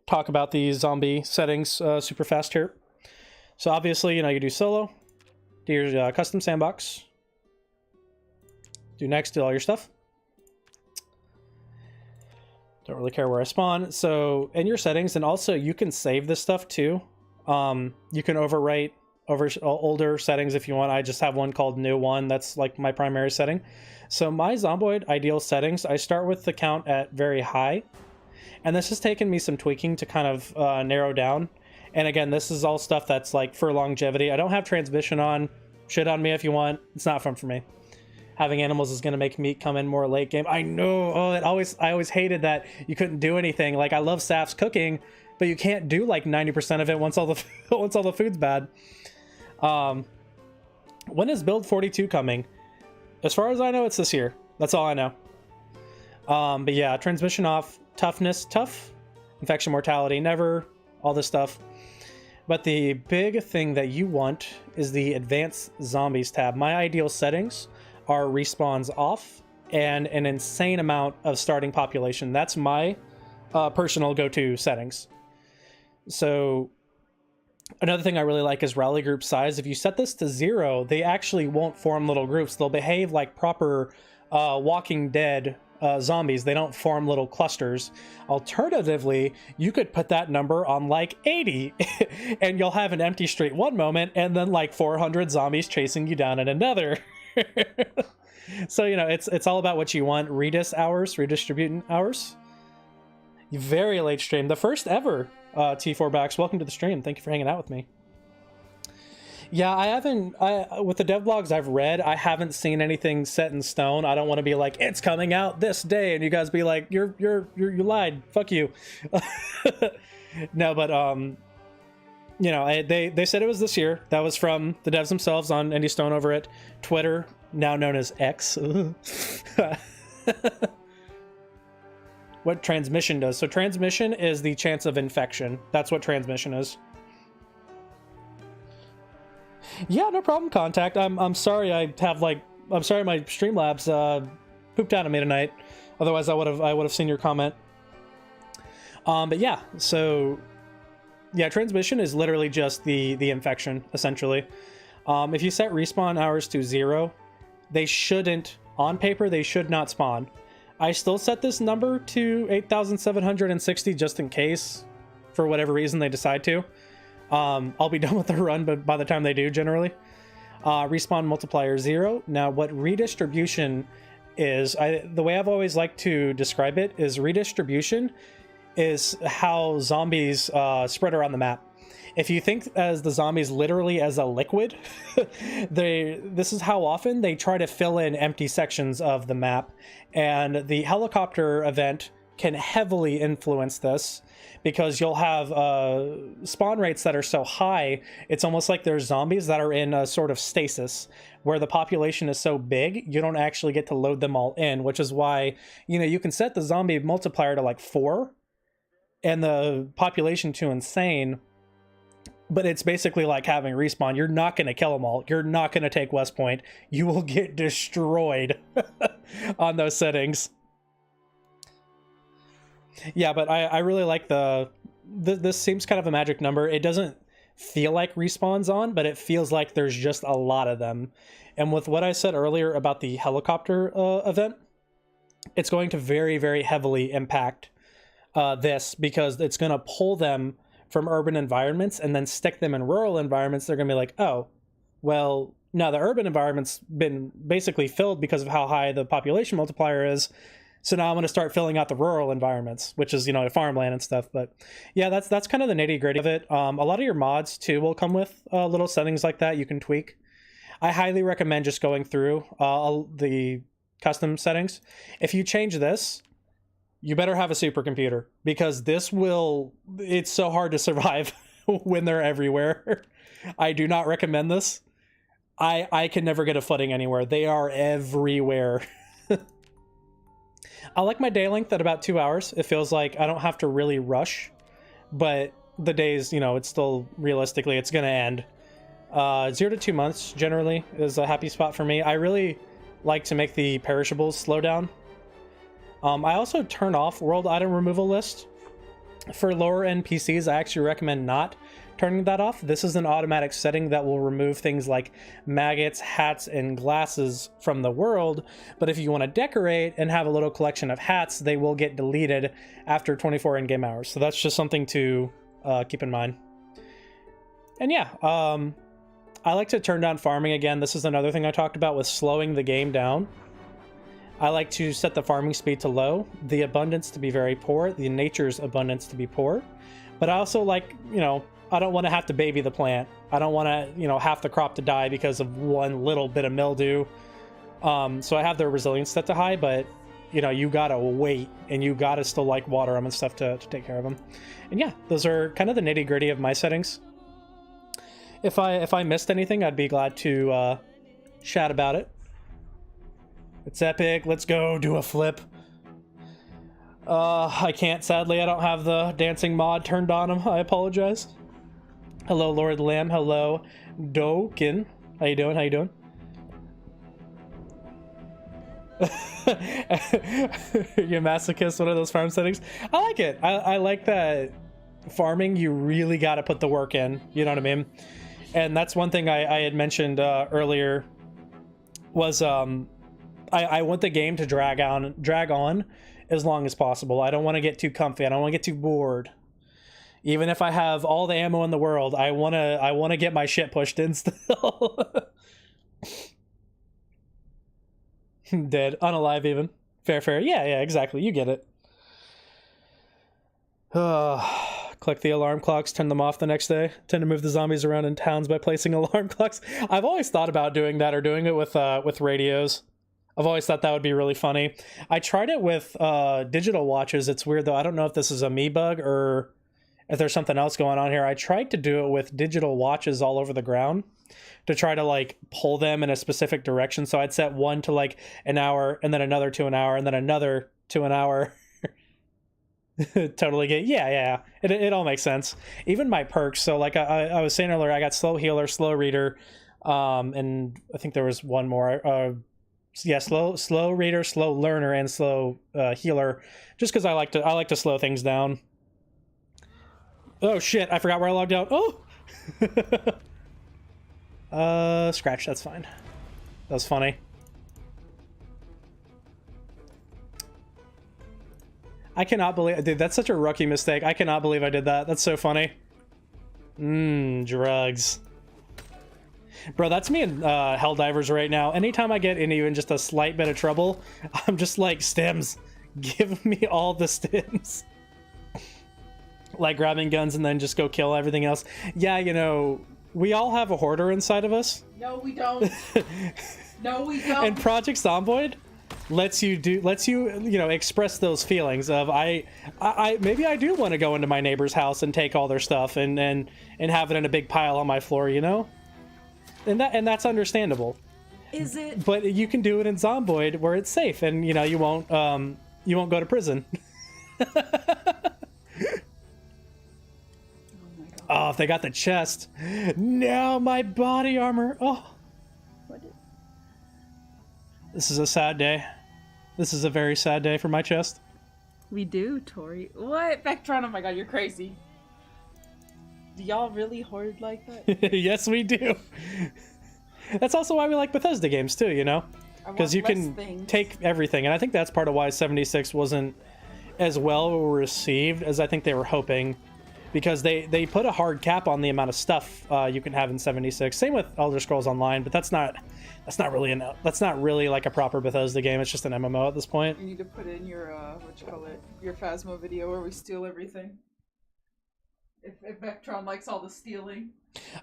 talk about the zombie settings super fast here. So obviously, you know, you do solo, do your custom sandbox, do next, do all your stuff. Don't really care where I spawn. So in your settings, and also you can save this stuff too. You can overwrite over older settings if you want. I just have one called new one. That's like my primary setting. So my Zomboid ideal settings, I start with the count at very high. And this has taken me some tweaking to kind of narrow down. And again, this is all stuff that's like for longevity. I don't have transmission on. Shit on me if you want. It's not fun for me. Having animals is going to make meat come in more late game. I know. Oh, I always hated that you couldn't do anything. Like, I love Saf's cooking, but you can't do like 90% of it once all the food's bad. When is build 42 coming? As far as I know, it's this year. That's all I know. But yeah, transmission off, toughness, tough, infection mortality, never, all this stuff. But the big thing that you want is the advanced zombies tab. My ideal settings are respawns off and an insane amount of starting population. That's my personal go-to settings. So another thing I really like is rally group size. If you set this to 0, they actually won't form little groups. They'll behave like proper Walking Dead zombies. They don't form little clusters. Alternatively, you could put that number on like 80 and you'll have an empty street one moment and then like 400 zombies chasing you down in another. So, you know, it's all about what you want. Redistributing hours. Very late stream. The first ever T4 Backs. Welcome to the stream. Thank you for hanging out with me. Yeah, I haven't, with the devlogs I've read, I haven't seen anything set in stone. I don't want to be like, it's coming out this day, and you guys be like, you lied. Fuck you. No, but, you know, they said it was this year. That was from the devs themselves on Indie Stone over at Twitter, now known as X. what transmission does. So transmission is the chance of infection. That's what transmission is. Yeah, no problem, Contact. I'm sorry I'm sorry my Streamlabs pooped out on me tonight. Otherwise I would have seen your comment. But yeah, so yeah, transmission is literally just the infection, essentially. If you set respawn hours to 0, they shouldn't, on paper, they should not spawn. I still set this number to 8,760 just in case, for whatever reason they decide to. I'll be done with the run, but by the time they do, generally. Respawn multiplier 0. Now, what redistribution is, the way I've always liked to describe it is redistribution is how zombies spread around the map. If you think as the zombies literally as a liquid, this is how often they try to fill in empty sections of the map, and the helicopter event can heavily influence this because you'll have spawn rates that are so high, it's almost like there's zombies that are in a sort of stasis where the population is so big, you don't actually get to load them all in, which is why, you know, you can set the zombie multiplier to like 4 and the population to insane, but it's basically like having respawn. You're not going to kill them all. You're not going to take West Point. You will get destroyed on those settings. Yeah, but I really like this seems kind of a magic number. It doesn't feel like respawn's on, but it feels like there's just a lot of them. And with what I said earlier about the helicopter event, it's going to very, very heavily impact this, because it's going to pull them from urban environments and then stick them in rural environments. They're going to be like, oh, well, now the urban environment's been basically filled because of how high the population multiplier is. So now I'm going to start filling out the rural environments, which is, you know, farmland and stuff. But yeah, that's kind of the nitty gritty of it. A lot of your mods too will come with little settings like that you can tweak. I highly recommend just going through the custom settings. If you change this, you better have a supercomputer, because it's so hard to survive when they're everywhere. I do not recommend this. I can never get a footing anywhere. They are everywhere. I like my day length at about 2 hours. It feels like I don't have to really rush, but the days, you know, it's still realistically, it's going to end. 0 to 2 months generally is a happy spot for me. I really like to make the perishables slow down. I also turn off world item removal list. For lower end PCs, I actually recommend not turning that off. This is an automatic setting that will remove things like maggots, hats, and glasses from the world. But if you want to decorate and have a little collection of hats, they will get deleted after 24 in-game hours. So that's just something to keep in mind. And yeah, I like to turn down farming again. This is another thing I talked about with slowing the game down. I like to set the farming speed to low, the abundance to be very poor, the nature's abundance to be poor. But I also like, you know, I don't want to have to baby the plant. I don't want to, you know, half the crop to die because of one little bit of mildew. So I have their resilience set to high, but, you know, you gotta wait and you gotta still like water them and stuff to take care of them. And yeah, those are kind of the nitty gritty of my settings. If I missed anything, I'd be glad to chat about it. It's epic. Let's go do a flip. I can't, sadly. I don't have the dancing mod turned on him. I apologize. Hello, Lord Lamb. Hello, Dokin. How you doing? How you doing? You masochist, one of those farm settings. I like it. I like that farming, you really got to put the work in. You know what I mean? And that's one thing I had mentioned earlier was I want the game to drag on as long as possible. I don't want to get too comfy. I don't want to get too bored. Even if I have all the ammo in the world, I want to get my shit pushed in still. Dead, unalive even. Fair. Yeah, exactly. You get it. Click the alarm clocks, turn them off the next day. Tend to move the zombies around in towns by placing alarm clocks. I've always thought about doing that, or doing it with radios. I've always thought that would be really funny. I tried it with digital watches. It's weird though. I don't know if this is a me bug or if there's something else going on here. I tried to do it with digital watches all over the ground to try to like pull them in a specific direction. So I'd set one to like an hour, and then another to an hour, and then another to an hour. Totally get. Yeah. It all makes sense. Even my perks. So like I was saying earlier, I got slow healer, slow reader, and I think there was one more. Yeah, slow reader, slow learner, and slow healer. Just because I like to slow things down. Oh shit! I forgot where I logged out. Oh. Scratch. That's fine. That was funny. I cannot believe, dude, that's such a rookie mistake. I cannot believe I did that. That's so funny. Drugs. Bro, that's me in Helldivers right now. Anytime I get in even just a slight bit of trouble, I'm just like, stims. Give me all the stims. Like grabbing guns and then just go kill everything else. Yeah, you know, we all have a hoarder inside of us. No, we don't. No, we don't. And Project Zomboid lets you you know, express those feelings of I maybe I do want to go into my neighbor's house and take all their stuff and have it in a big pile on my floor, you know? And that's understandable. Is it? But you can do it in Zomboid where it's safe and you know you won't go to prison. Oh, if they got the chest. No, my body armor. Oh. This is a sad day. This is a very sad day for my chest. We do, Tori. What? Vectron, oh my god, you're crazy. Do y'all really hoard like that? Yes, we do. That's also why we like Bethesda games too, you know? Because you can take everything. And I think that's part of why 76 wasn't as well received as I think they were hoping. Because they put a hard cap on the amount of stuff you can have in 76. Same with Elder Scrolls Online, but that's not really like a proper Bethesda game. It's just an MMO at this point. You need to put in your your Phasmo video where we steal everything. If Vectron likes all the stealing.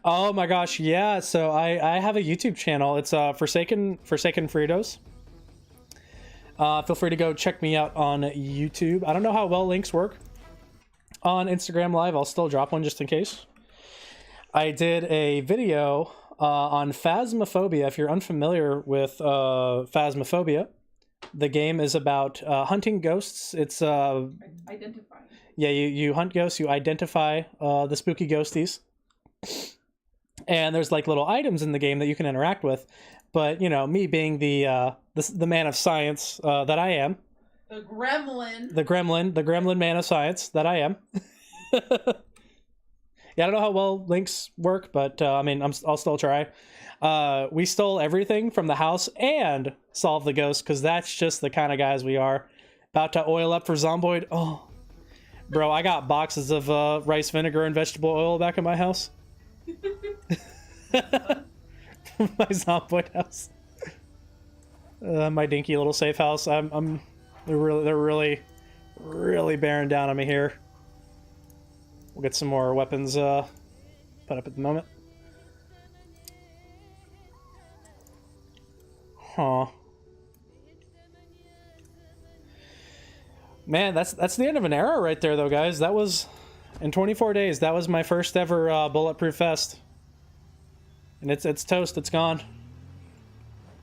Oh my gosh, yeah. So I have a YouTube channel. It's Forsaken Fritos. Feel free to go check me out on YouTube. I don't know how well links work on Instagram Live. I'll still drop one just in case. I did a video on Phasmophobia. If you're unfamiliar with Phasmophobia, the game is about hunting ghosts. It's identifying. Yeah, you hunt ghosts. You identify the spooky ghosties, and there's like little items in the game that you can interact with. But you know, me being the man of science that I am. The gremlin. The gremlin man of science that I am. Yeah, I don't know how well links work, but I mean, I'll still try. We stole everything from the house and solved the ghost because that's just the kind of guys we are. About to oil up for Zomboid. Oh, bro, I got boxes of rice vinegar and vegetable oil back in my house. My Zomboid house. My dinky little safe house. They're really bearing down on me here. We'll get some more weapons put up at the moment. Huh. Man, that's the end of an era right there, though, guys. That was in 24 days. That was my first ever bulletproof vest, and it's toast. It's gone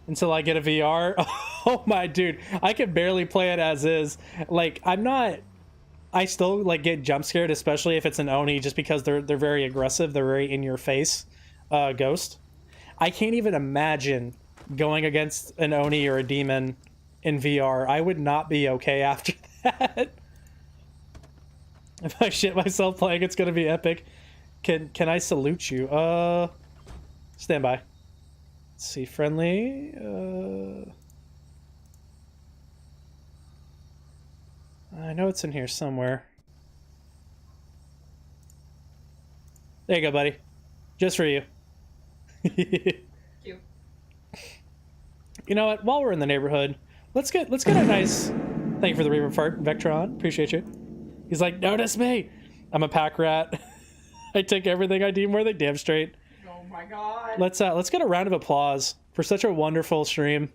until I get a VR. Oh my dude, I can barely play it as is. Like I still like get jump scared, especially if it's an Oni, just because they're very aggressive. They're very in your face ghost. I can't even imagine going against an Oni or a demon in VR. I would not be okay after that. If I shit myself playing, it's gonna be epic. Can I salute you? Stand by. Let's see, friendly. I know it's in here somewhere. There you go, buddy. Just for you. Cute. You know what? While we're in the neighborhood, let's get a nice. Thank you for the reverb fart, Vectron. Appreciate you. He's like, notice me. I'm a pack rat. I take everything I deem worthy. Damn straight. Oh my god. Let's get a round of applause for such a wonderful stream.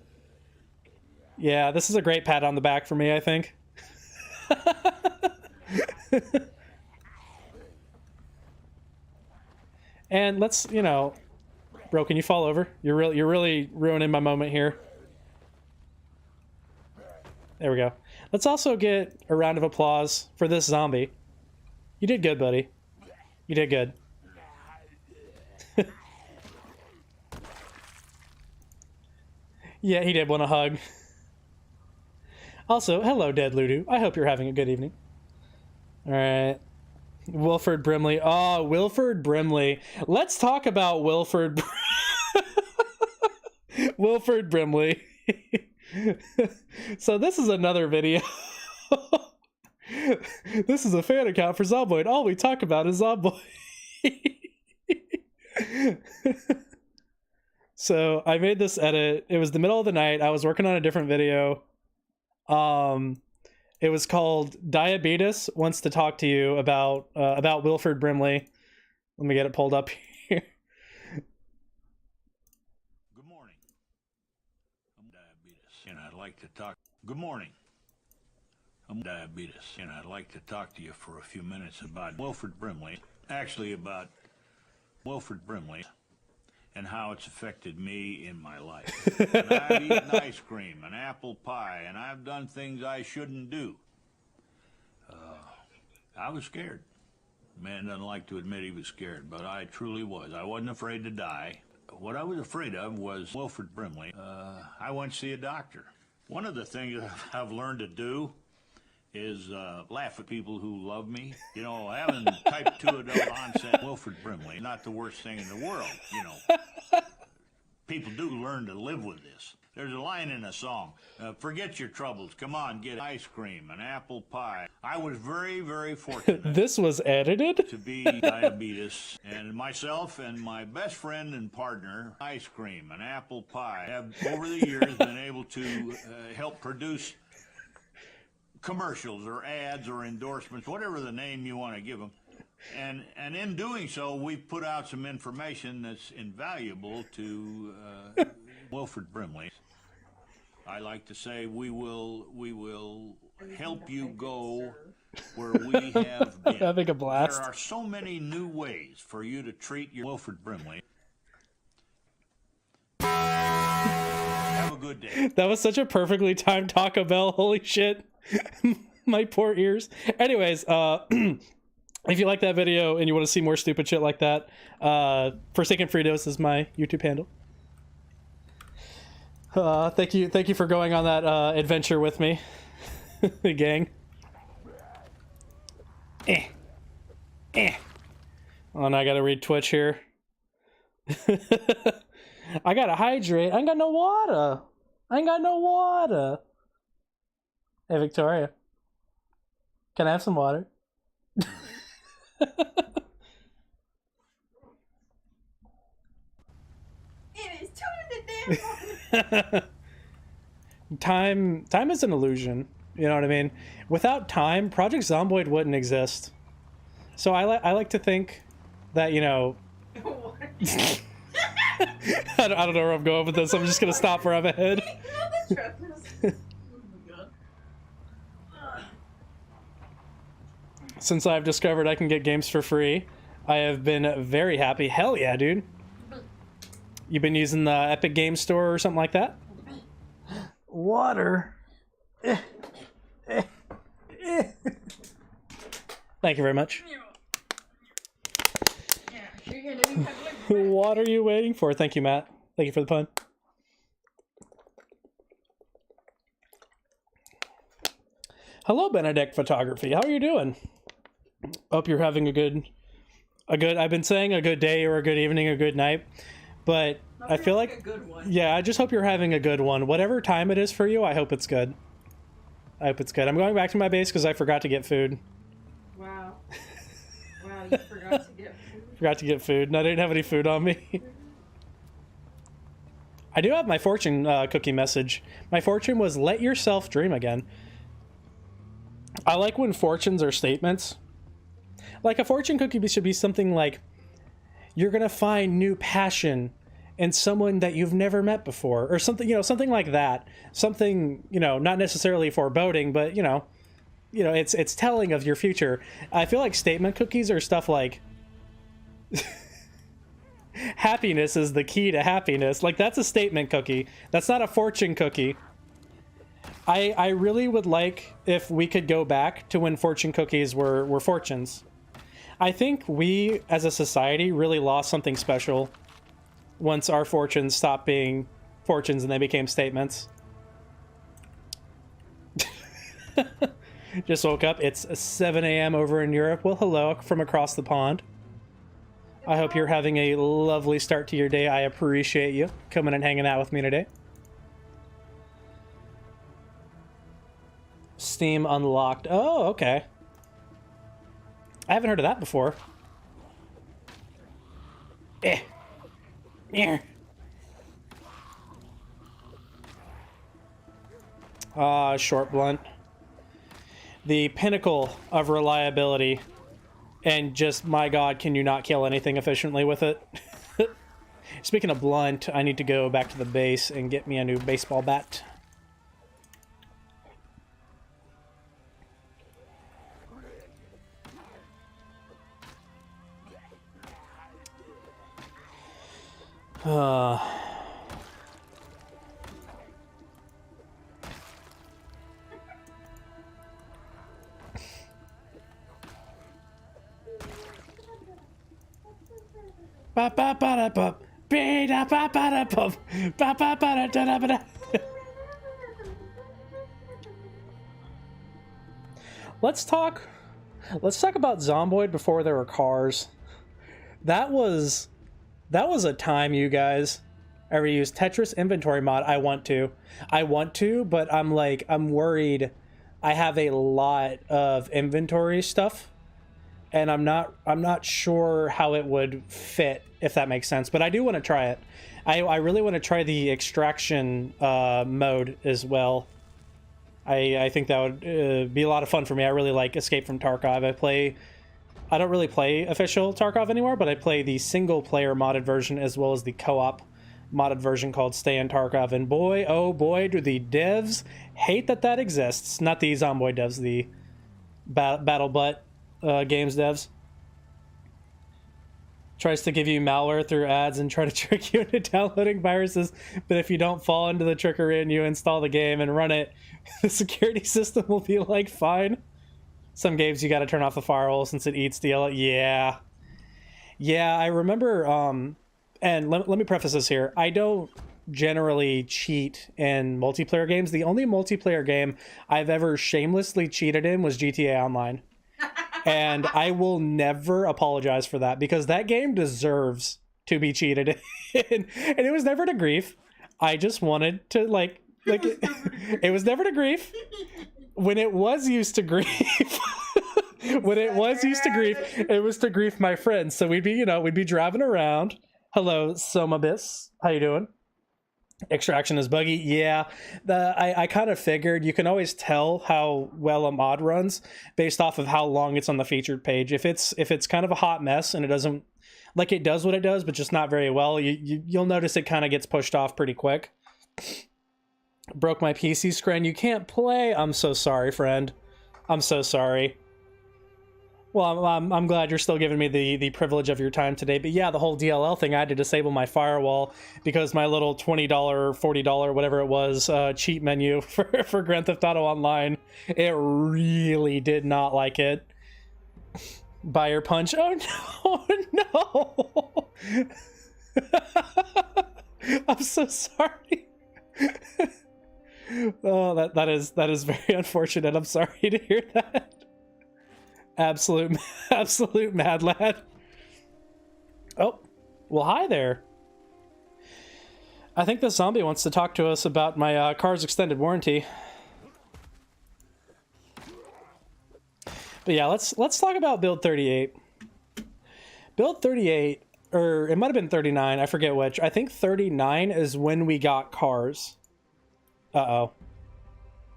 Yeah, this is a great pat on the back for me, I think. And let's, you know, bro, can you fall over? You're really ruining my moment here. There we go. Let's also get a round of applause for this zombie. You did good, buddy. You did good. Yeah, he did want a hug. Also, hello, Dead Ludo. I hope you're having a good evening. Alright. Wilford Brimley. Oh, Wilford Brimley. Let's talk about Wilford Wilford Brimley. So this is another video. This is a fan account for Zomboid. All we talk about is Zomboid. So I made this edit. It was the middle of the night. I was working on a different video. It was called Diabetes Wants to Talk to You about Wilford Brimley. Let me get it pulled up here. Good morning. I'm Diabetes, and I'd like to talk. Good morning. I'm Diabetes, and I'd like to talk to you for a few minutes about Wilford Brimley. Actually, about Wilford Brimley and how it's affected me in my life. And I've eaten ice cream and apple pie, and I've done things I shouldn't do. I was scared. Man doesn't like to admit he was scared, but I truly was. I wasn't afraid to die. What I was afraid of was Wilford Brimley. I went to see a doctor. One of the things I've learned to do is laugh at people who love me. You know, having type 2 adult onset Wilford Brimley, not the worst thing in the world, you know. People do learn to live with this. There's a line in a song, forget your troubles, come on, get ice cream and apple pie. I was very, very fortunate. This was edited? To be Diabetes, and myself and my best friend and partner, ice cream and apple pie, have over the years been able to help produce commercials or ads or endorsements, whatever the name you want to give them. And in doing so, we've put out some information that's invaluable to Wilford Brimley. I like to say we will help you go where we have been. Having a blast. There are so many new ways for you to treat your Wilford Brimley. Have a good day. That was such a perfectly timed Taco Bell. Holy shit. My poor ears. Anyways, if you like that video and you want to see more stupid shit like that, Forsaken Fritos is my YouTube handle. Thank you for going on that adventure with me, gang. Oh, and I gotta read Twitch here. I gotta hydrate. I ain't got no water. Hey, Victoria. Can I have some water? It is 2 in the damn morning. Time is an illusion. You know what I mean? Without time, Project Zomboid wouldn't exist. So I like to think that, you know... I don't know where I'm going with this. I'm just gonna stop where I'm ahead. Since I've discovered I can get games for free, I have been very happy. Hell yeah, dude. You've been using the Epic Game Store or something like that? Water. Thank you very much. What are you waiting for? Thank you, Matt. Thank you for the pun. Hello, Benedict Photography. How are you doing? Hope you're having a good, I've been saying a good day or a good evening, a good night, but I feel like a good one. Yeah, I just hope you're having a good one. Whatever time it is for you, I hope it's good. I'm going back to my base because I forgot to get food. Wow. Wow, you forgot to get food? Forgot to get food, and I didn't have any food on me. I do have my fortune cookie message. My fortune was, let yourself dream again. I like when fortunes are statements. Like, a fortune cookie should be something like, you're gonna find new passion in someone that you've never met before, or something, you know, something like that. Something, you know, not necessarily foreboding, but, you know, it's telling of your future. I feel like statement cookies are stuff like, happiness is the key to happiness. Like, that's a statement cookie. That's not a fortune cookie. I really would like if we could go back to when fortune cookies were fortunes. I think we, as a society, really lost something special once our fortunes stopped being fortunes and they became statements. Just woke up. It's 7 a.m. over in Europe. Well, hello from across the pond. I hope you're having a lovely start to your day. I appreciate you coming and hanging out with me today. Steam unlocked. Oh, okay. I haven't heard of that before. Here. Short blunt. The pinnacle of reliability. And just, my god, can you not kill anything efficiently with it? Speaking of blunt, I need to go back to the base and get me a new baseball bat. Let's talk about Zomboid before there were cars. That was a time, you guys. Ever used Tetris inventory mod? I want to, but I'm worried. I have a lot of inventory stuff, and I'm not sure how it would fit, if that makes sense. But I do want to try it. I really want to try the extraction mode as well. I think that would be a lot of fun for me. I really like Escape from Tarkov. I don't really play official Tarkov anymore, but I play the single player modded version as well as the co-op modded version called Stay in Tarkov. And boy, oh boy, do the devs hate that exists. Not the Zomboid devs, the BattleButt games devs. Tries to give you malware through ads and try to trick you into downloading viruses, but if you don't fall into the trickery and you install the game and run it, the security system will be like, fine. Some games you got to turn off the firewall since it eats DLL. Yeah, I remember, and let me preface this here. I don't generally cheat in multiplayer games. The only multiplayer game I've ever shamelessly cheated in was GTA Online. And I will never apologize for that, because that game deserves to be cheated in. And it was never to grief. I just wanted to, it was never to grief. When it was used to grief, it was to grief my friends. So we'd be driving around. Hello, Somabis. How you doing? Extraction is buggy. Yeah, I kind of figured. You can always tell how well a mod runs based off of how long it's on the featured page. If it's kind of a hot mess and it doesn't, it does what it does, but just not very well, you'll notice it kind of gets pushed off pretty quick. Broke my PC screen. You can't play. I'm so sorry, friend. I'm so sorry. Well, I'm glad you're still giving me the privilege of your time today. But yeah, the whole DLL thing, I had to disable my firewall because my little $20, $40, whatever it was, cheat menu for Grand Theft Auto Online, it really did not like it. Buyer punch. Oh no! I'm so sorry. Oh, that is very unfortunate. I'm sorry to hear that. Absolute mad lad. Oh, well, hi there. I think the zombie wants to talk to us about my car's extended warranty. But yeah, let's talk about build 38. Build 38, or it might have been 39, I forget which. I think 39 is when we got cars. Uh-oh.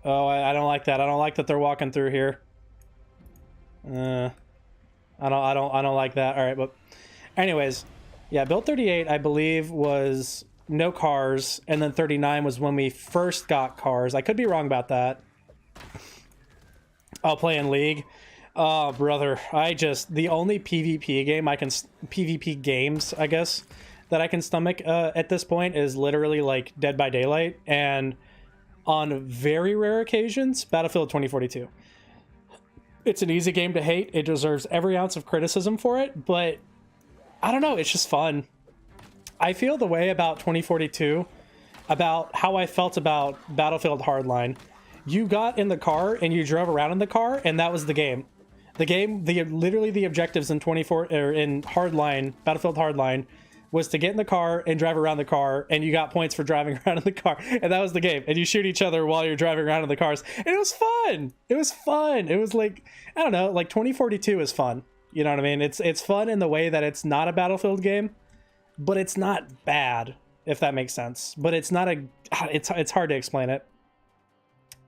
Oh, I don't like that. I don't like that they're walking through here. I don't like that. All right, but anyways, yeah, build 38 I believe was no cars, and then 39 was when we first got cars. I could be wrong about that. I'll play in League. Oh, brother, the only PvP game PvP games, I guess, that I can stomach at this point is literally like Dead by Daylight, and on very rare occasions, Battlefield 2042. It's an easy game to hate. It deserves every ounce of criticism for it, but I don't know, it's just fun. I feel the way about 2042 about how I felt about Battlefield Hardline. You got in the car and you drove around in the car, and that was the game. Literally the objectives in Hardline, Battlefield Hardline, was to get in the car and drive around the car, and you got points for driving around in the car, and that was the game. And you shoot each other while you're driving around in the cars, and it was fun. It was fun. It was like, I don't know, like 2042 is fun. You know what I mean? It's fun in the way that it's not a Battlefield game, but it's not bad, if that makes sense. But it's not it's hard to explain it.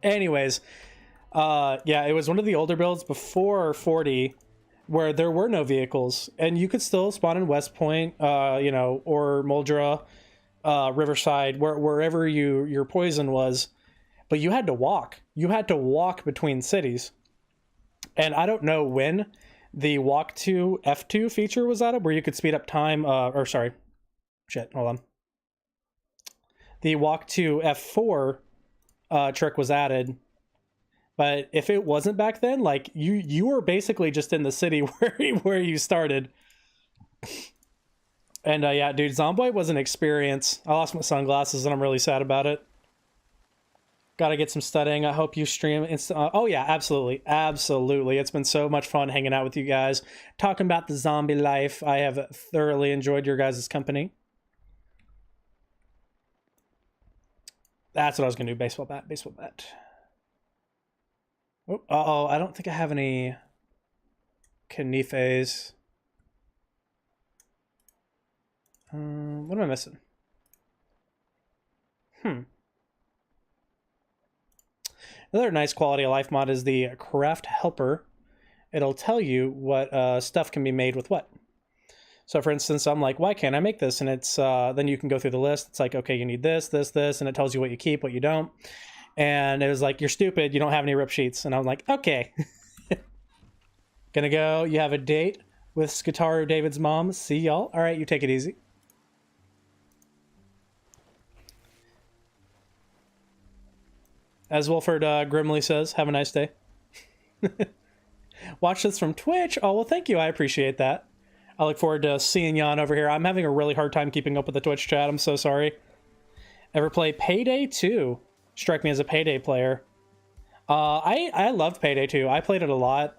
Anyways, yeah, it was one of the older builds before 40 where there were no vehicles, and you could still spawn in West Point, you know, or Muldra, Riverside, wherever your poison was, but you had to walk. You had to walk between cities. And I don't know when the walk to F2 feature was added, where you could speed up time, or sorry, shit, hold on. The walk to F4 trick was added. But if it wasn't back then, like you were basically just in the city where you started. And yeah, dude, Zomboid was an experience. I lost my sunglasses and I'm really sad about it. Got to get some studying. I hope you stream. Oh yeah, absolutely, absolutely. It's been so much fun hanging out with you guys, talking about the zombie life. I have thoroughly enjoyed your guys' company. That's what I was gonna do. Baseball bat. Baseball bat. Oh, I don't think I have any Canifes. What am I missing? Another nice quality of life mod is the Craft Helper. It'll tell you what stuff can be made with what. So for instance, I'm like, why can't I make this? And it's then you can go through the list. It's like, okay, you need this, this, this, and it tells you what you keep, what you don't. And it was like, you're stupid, you don't have any rip sheets. And I'm like, okay. Gonna go, you have a date with Skitaru David's mom. See y'all. All right, you take it easy. As Wilford Grimley says, have a nice day. Watch this from Twitch. Oh, well, thank you. I appreciate that. I look forward to seeing Jan over here. I'm having a really hard time keeping up with the Twitch chat. I'm so sorry. Ever play Payday 2? Strike me as a Payday player. I loved Payday 2. I played it a lot.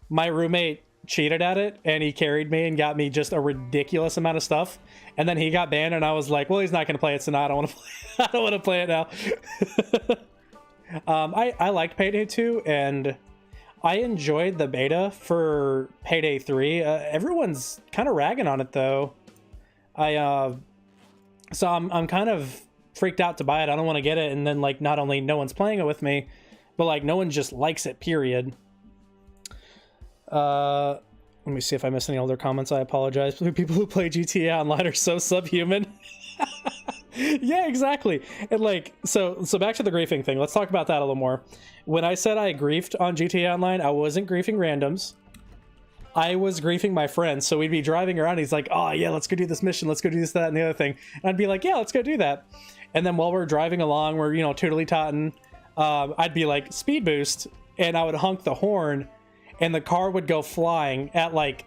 My roommate cheated at it, and he carried me and got me just a ridiculous amount of stuff. And then he got banned, and I was like, well, he's not going to play it, so now I don't want to play. I don't want to play it now. I liked Payday 2, and I enjoyed the beta for Payday 3. Everyone's kind of ragging on it, though. So I'm kind of freaked out to buy it. I don't want to get it, and then like not only no one's playing it with me, but like no one just likes it, period. Let me see if I missed any older comments. I apologize. People who play GTA Online are so subhuman. Yeah, exactly. And like, so back to the griefing thing. Let's talk about that a little more. When I said I griefed on GTA Online, I wasn't griefing randoms. I was griefing my friends. So we'd be driving around. He's like, oh yeah, let's go do this mission. Let's go do this, that, and the other thing. And I'd be like, yeah, let's go do that. And then while we're driving along, we're, you know, tootly-totting, I'd be like, speed boost, and I would honk the horn, and the car would go flying at like,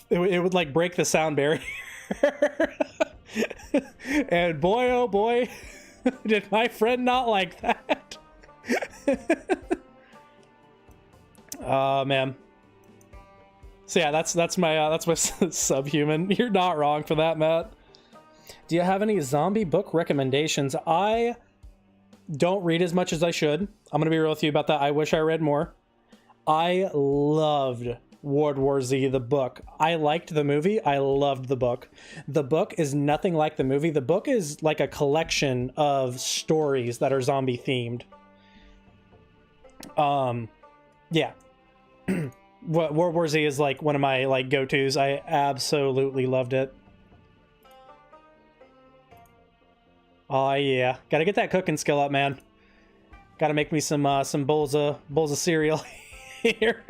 it would like break the sound barrier. And boy, oh boy, did my friend not like that. Oh man. So yeah, that's my subhuman. You're not wrong for that, Matt. Do you have any zombie book recommendations? I don't read as much as I should. I'm gonna be real with you about that. I wish I read more. I loved World War Z, the book. I liked the movie. I loved the book. The book is nothing like the movie. The book is like a collection of stories that are zombie themed. Yeah. World War Z is like one of my like go-tos. I absolutely loved it. Oh yeah, gotta get that cooking skill up, man. Gotta make me some bowls of cereal here.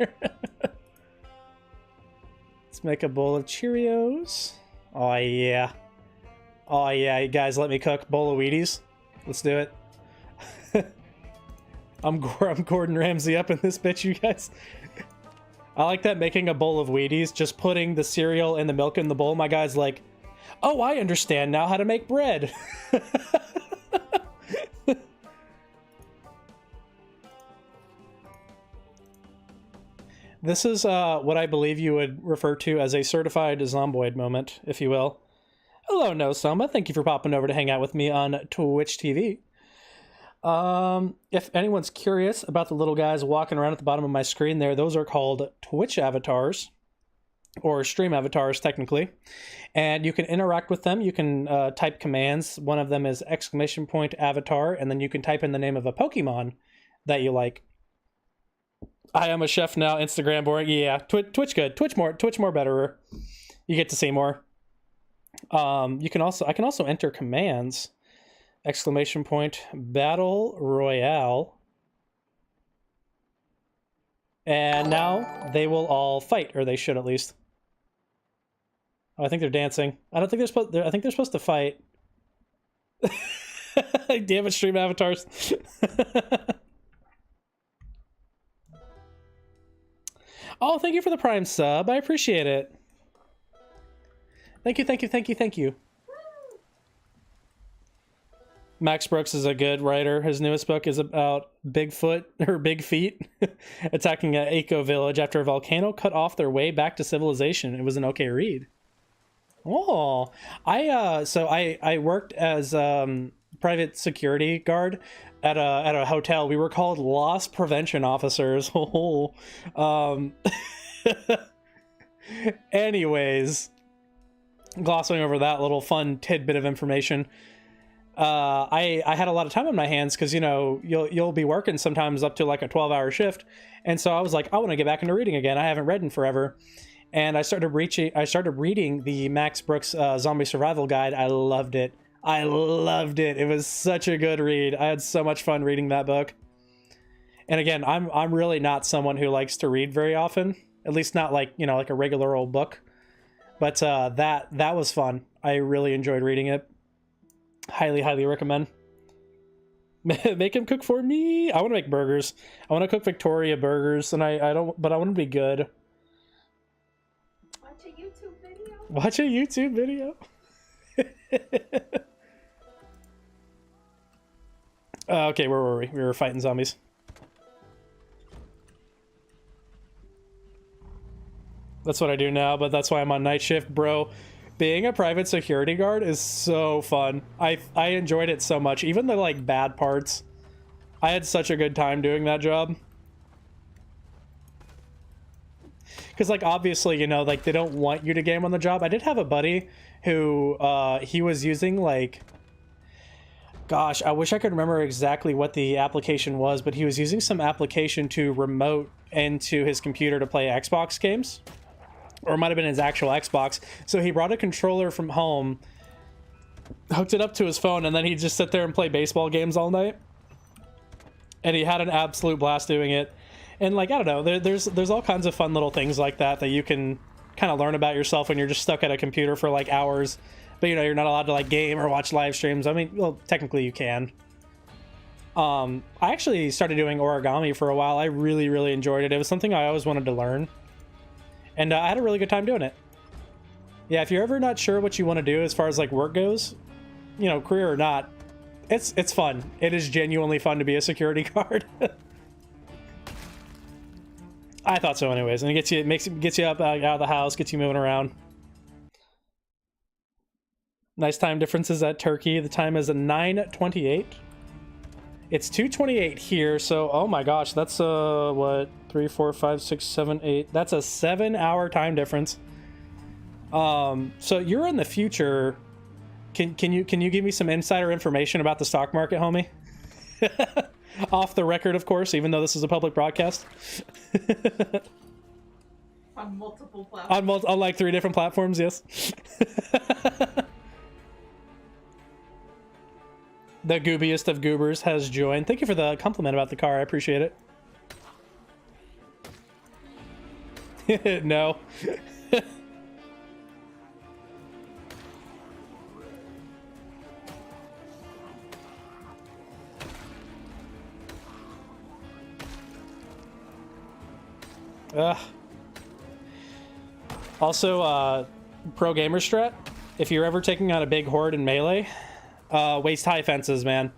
Let's make a bowl of Cheerios. Oh yeah. Oh yeah, you guys let me cook bowl of Wheaties. Let's do it. I'm Gordon Ramsay up in this bitch, you guys. I like that, making a bowl of Wheaties, just putting the cereal and the milk in the bowl. My guy's like, oh, I understand now how to make bread. This is what I believe you would refer to as a certified Zomboid moment, if you will. Hello, No Soma. Thank you for popping over to hang out with me on Twitch TV. If anyone's curious about the little guys walking around at the bottom of my screen there, those are called Twitch avatars, or stream avatars technically, and you can interact with them. You can type commands. One of them is !avatar, and then you can type in the name of a Pokemon that you like. I am a chef now. Instagram boring. Yeah, Twitch good. Twitch more betterer. You get to see more. I can also enter commands. ! Battle Royale. And now they will all fight, or they should at least. Oh, I think they're dancing. I don't think they're supposed. I think they're supposed to fight. Damn it, stream avatars. Oh, thank you for the Prime sub. I appreciate it. Thank you. Max Brooks is a good writer. His newest book is about Bigfoot, or Big Feet, attacking an eco village after a volcano cut off their way back to civilization. It was an okay read. Oh, I worked as private security guard at a hotel. We were called loss prevention officers. Anyways, glossing over that little fun tidbit of information. I had a lot of time on my hands because, you know, you'll be working sometimes up to like a 12-hour shift, and so I was like, I want to get back into reading again. I haven't read in forever, and I started reading the Max Brooks Zombie Survival Guide. I loved it. It was such a good read. I had so much fun reading that book. And again, I'm really not someone who likes to read very often, at least not like, you know, like a regular old book. But that was fun. I really enjoyed reading it. Highly recommend. Make him cook for me. I want to make burgers. I want to cook Victoria burgers, and I want them to be good. Watch a YouTube video. Okay, where were we? We were fighting zombies. That's what I do now, but that's why I'm on night shift, bro. Being a private security guard is so fun. I enjoyed it so much. Even the like bad parts. I had such a good time doing that job. Because like obviously, you know, like they don't want you to game on the job. I did have a buddy who he was using like, gosh, I wish I could remember exactly what the application was, but he was using some application to remote into his computer to play Xbox games. Or it might have been his actual Xbox. So he brought a controller from home, hooked it up to his phone, and then he'd just sit there and play baseball games all night. And he had an absolute blast doing it. And like, I don't know, there's all kinds of fun little things like that you can kind of learn about yourself when you're just stuck at a computer for like hours. But you know, you're not allowed to like game or watch live streams. I mean, well, technically you can. I actually started doing origami for a while. I really enjoyed it. It was something I always wanted to learn. And I had a really good time doing it. Yeah, if you're ever not sure what you want to do as far as like work goes, you know, career or not, it's fun. It is genuinely fun to be a security guard. I thought so anyways. And it gets you up out of the house, gets you moving around. Nice time differences at Turkey. The time is 9:28. It's 2:28 here, so oh my gosh, that's what, 3, 4, 5, 6, 7, 8. That's a 7-hour time difference. So you're in the future. Can you give me some insider information about the stock market, homie? Off the record, of course, even though this is a public broadcast. On multiple platforms. On like 3 different platforms, yes. The goobiest of goobers has joined. Thank you for the compliment about the car. I appreciate it. No. Ugh. Also, pro gamer strat, if you're ever taking on a big horde in melee, waste high fences, man.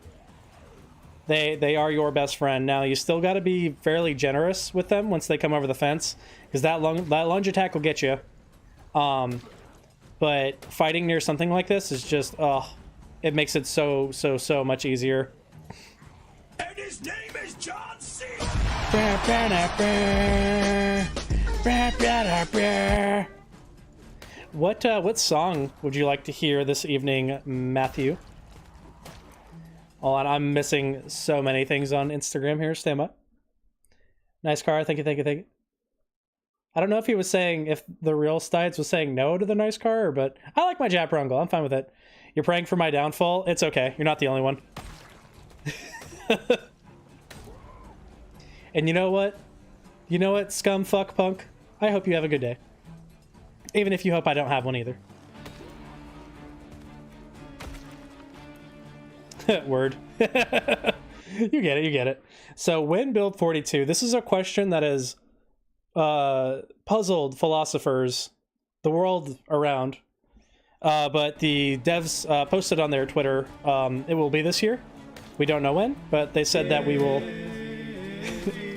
They are your best friend. Now, you still got to be fairly generous with them once they come over the fence, because that lunge attack will get you. But fighting near something like this is just, it makes it so much easier. And his name is John C. What song would you like to hear this evening, Matthew? Hold on, I'm missing so many things on Instagram here. Stand by. Nice car. Thank you, thank you, thank you. I don't know if he was saying, if the real Stites was saying no to the nice car, but I like my Jap Rungle. I'm fine with it. You're praying for my downfall? It's okay. You're not the only one. And you know what? You know what, scum fuck punk? I hope you have a good day. Even if you hope I don't have one either. Word. You get it, you get it. So when build 42, this is a question that has puzzled philosophers the world around. But the devs posted on their Twitter, it will be this year. We don't know when, but they said that we will.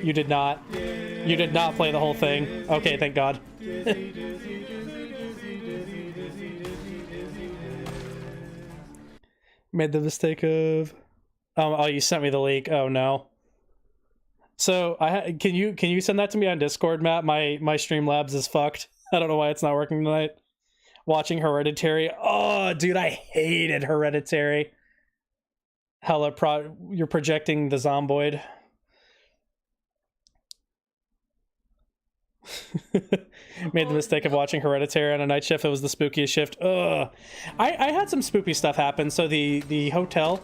You did not play the whole thing. Okay, thank God. Made the mistake of... Oh, you sent me the link. Oh no. So can you send that to me on Discord, Matt? My Streamlabs is fucked. I don't know why it's not working tonight. Watching Hereditary. Oh, dude, I hated Hereditary. Hella you're projecting the Zomboid. Made the mistake of watching Hereditary on a night shift. It was the spookiest shift. Ugh. I had some spooky stuff happen. So the hotel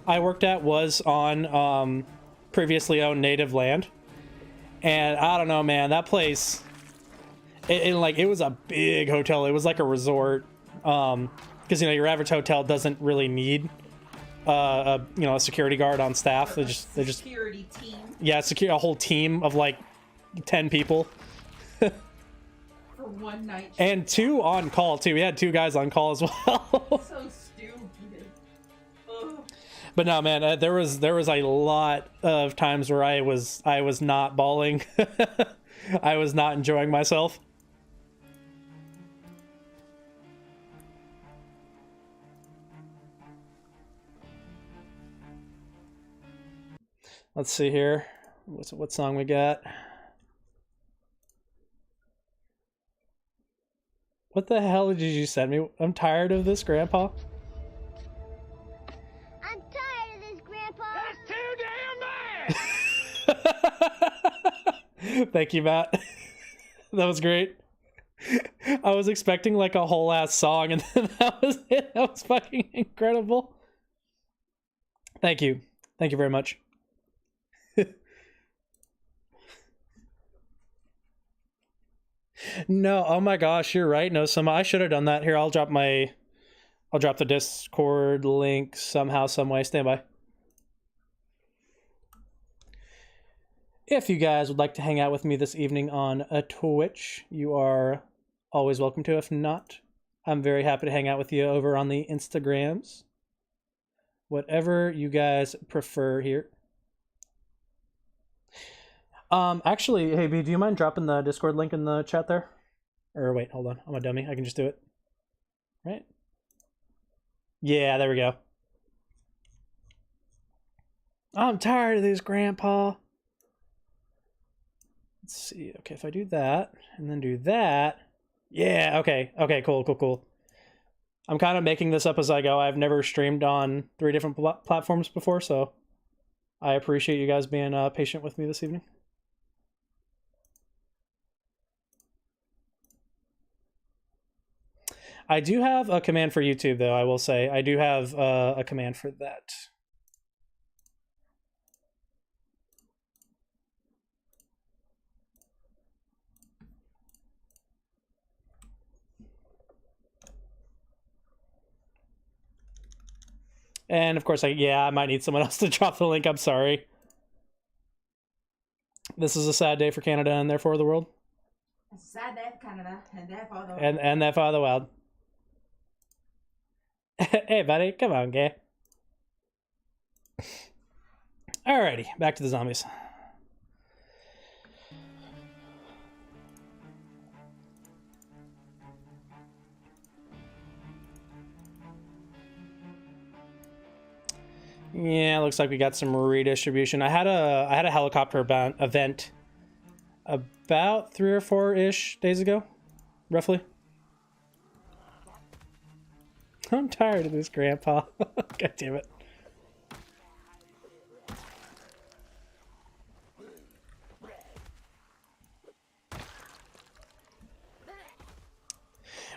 I worked at was on previously owned native land, and I don't know, man, that place, it was a big hotel. It was like a resort, because your average hotel doesn't really need a security guard on staff. They just security team. Yeah, a whole team of like 10 people. For one night. And 2 on call too. We had 2 guys on call as well. So stupid. Ugh. But no, man, there was a lot of times where I was not bawling. I was not enjoying myself. Let's see here. What song we got? What the hell did you send me? I'm tired of this, Grandpa. I'm tired of this, Grandpa. That's too damn bad. Thank you, Matt. That was great. I was expecting like a whole ass song, and then that was it. That was fucking incredible. Thank you. Thank you very much. No, oh my gosh, you're right. No, I should have done that. Here, I'll drop the Discord link somehow, some way. Stand by. If you guys would like to hang out with me this evening on a Twitch, you are always welcome to. If not, I'm very happy to hang out with you over on the Instagrams. Whatever you guys prefer here. Actually, hey B, do you mind dropping the Discord link in the chat there? Or wait, hold on. I'm a dummy. I can just do it. Right? Yeah, there we go. I'm tired of this, Grandpa. Let's see. Okay, if I do that and then do that. Yeah, okay. Okay, cool. I'm kind of making this up as I go. I've never streamed on 3 different platforms before, so I appreciate you guys being patient with me this evening. I do have a command for YouTube, though, I will say. I do have a command for that. And, of course, I might need someone else to drop the link. I'm sorry. This is a sad day for Canada and therefore the world. Sad that Canada and that father. And that Father Wild. Hey, buddy, come on, gay. Alrighty, back to the zombies. Yeah, looks like we got some redistribution. I had a helicopter event about 3 or 4-ish days ago, roughly. I'm tired of this, Grandpa. God damn it.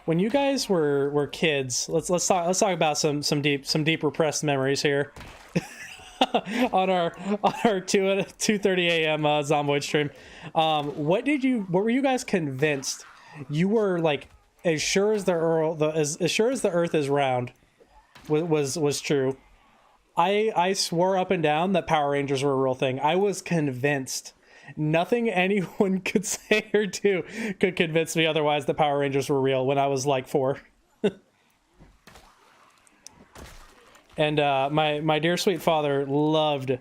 When you guys were kids, let's talk about some deep repressed memories here. on our 2:30 a.m. Zomboid stream. What were you guys convinced you were like as sure as as sure as the earth is round was true? I swore up and down that Power Rangers were a real thing. I was convinced. Nothing anyone could say or do could convince me otherwise that Power Rangers were real when I was like 4. And my dear sweet father loved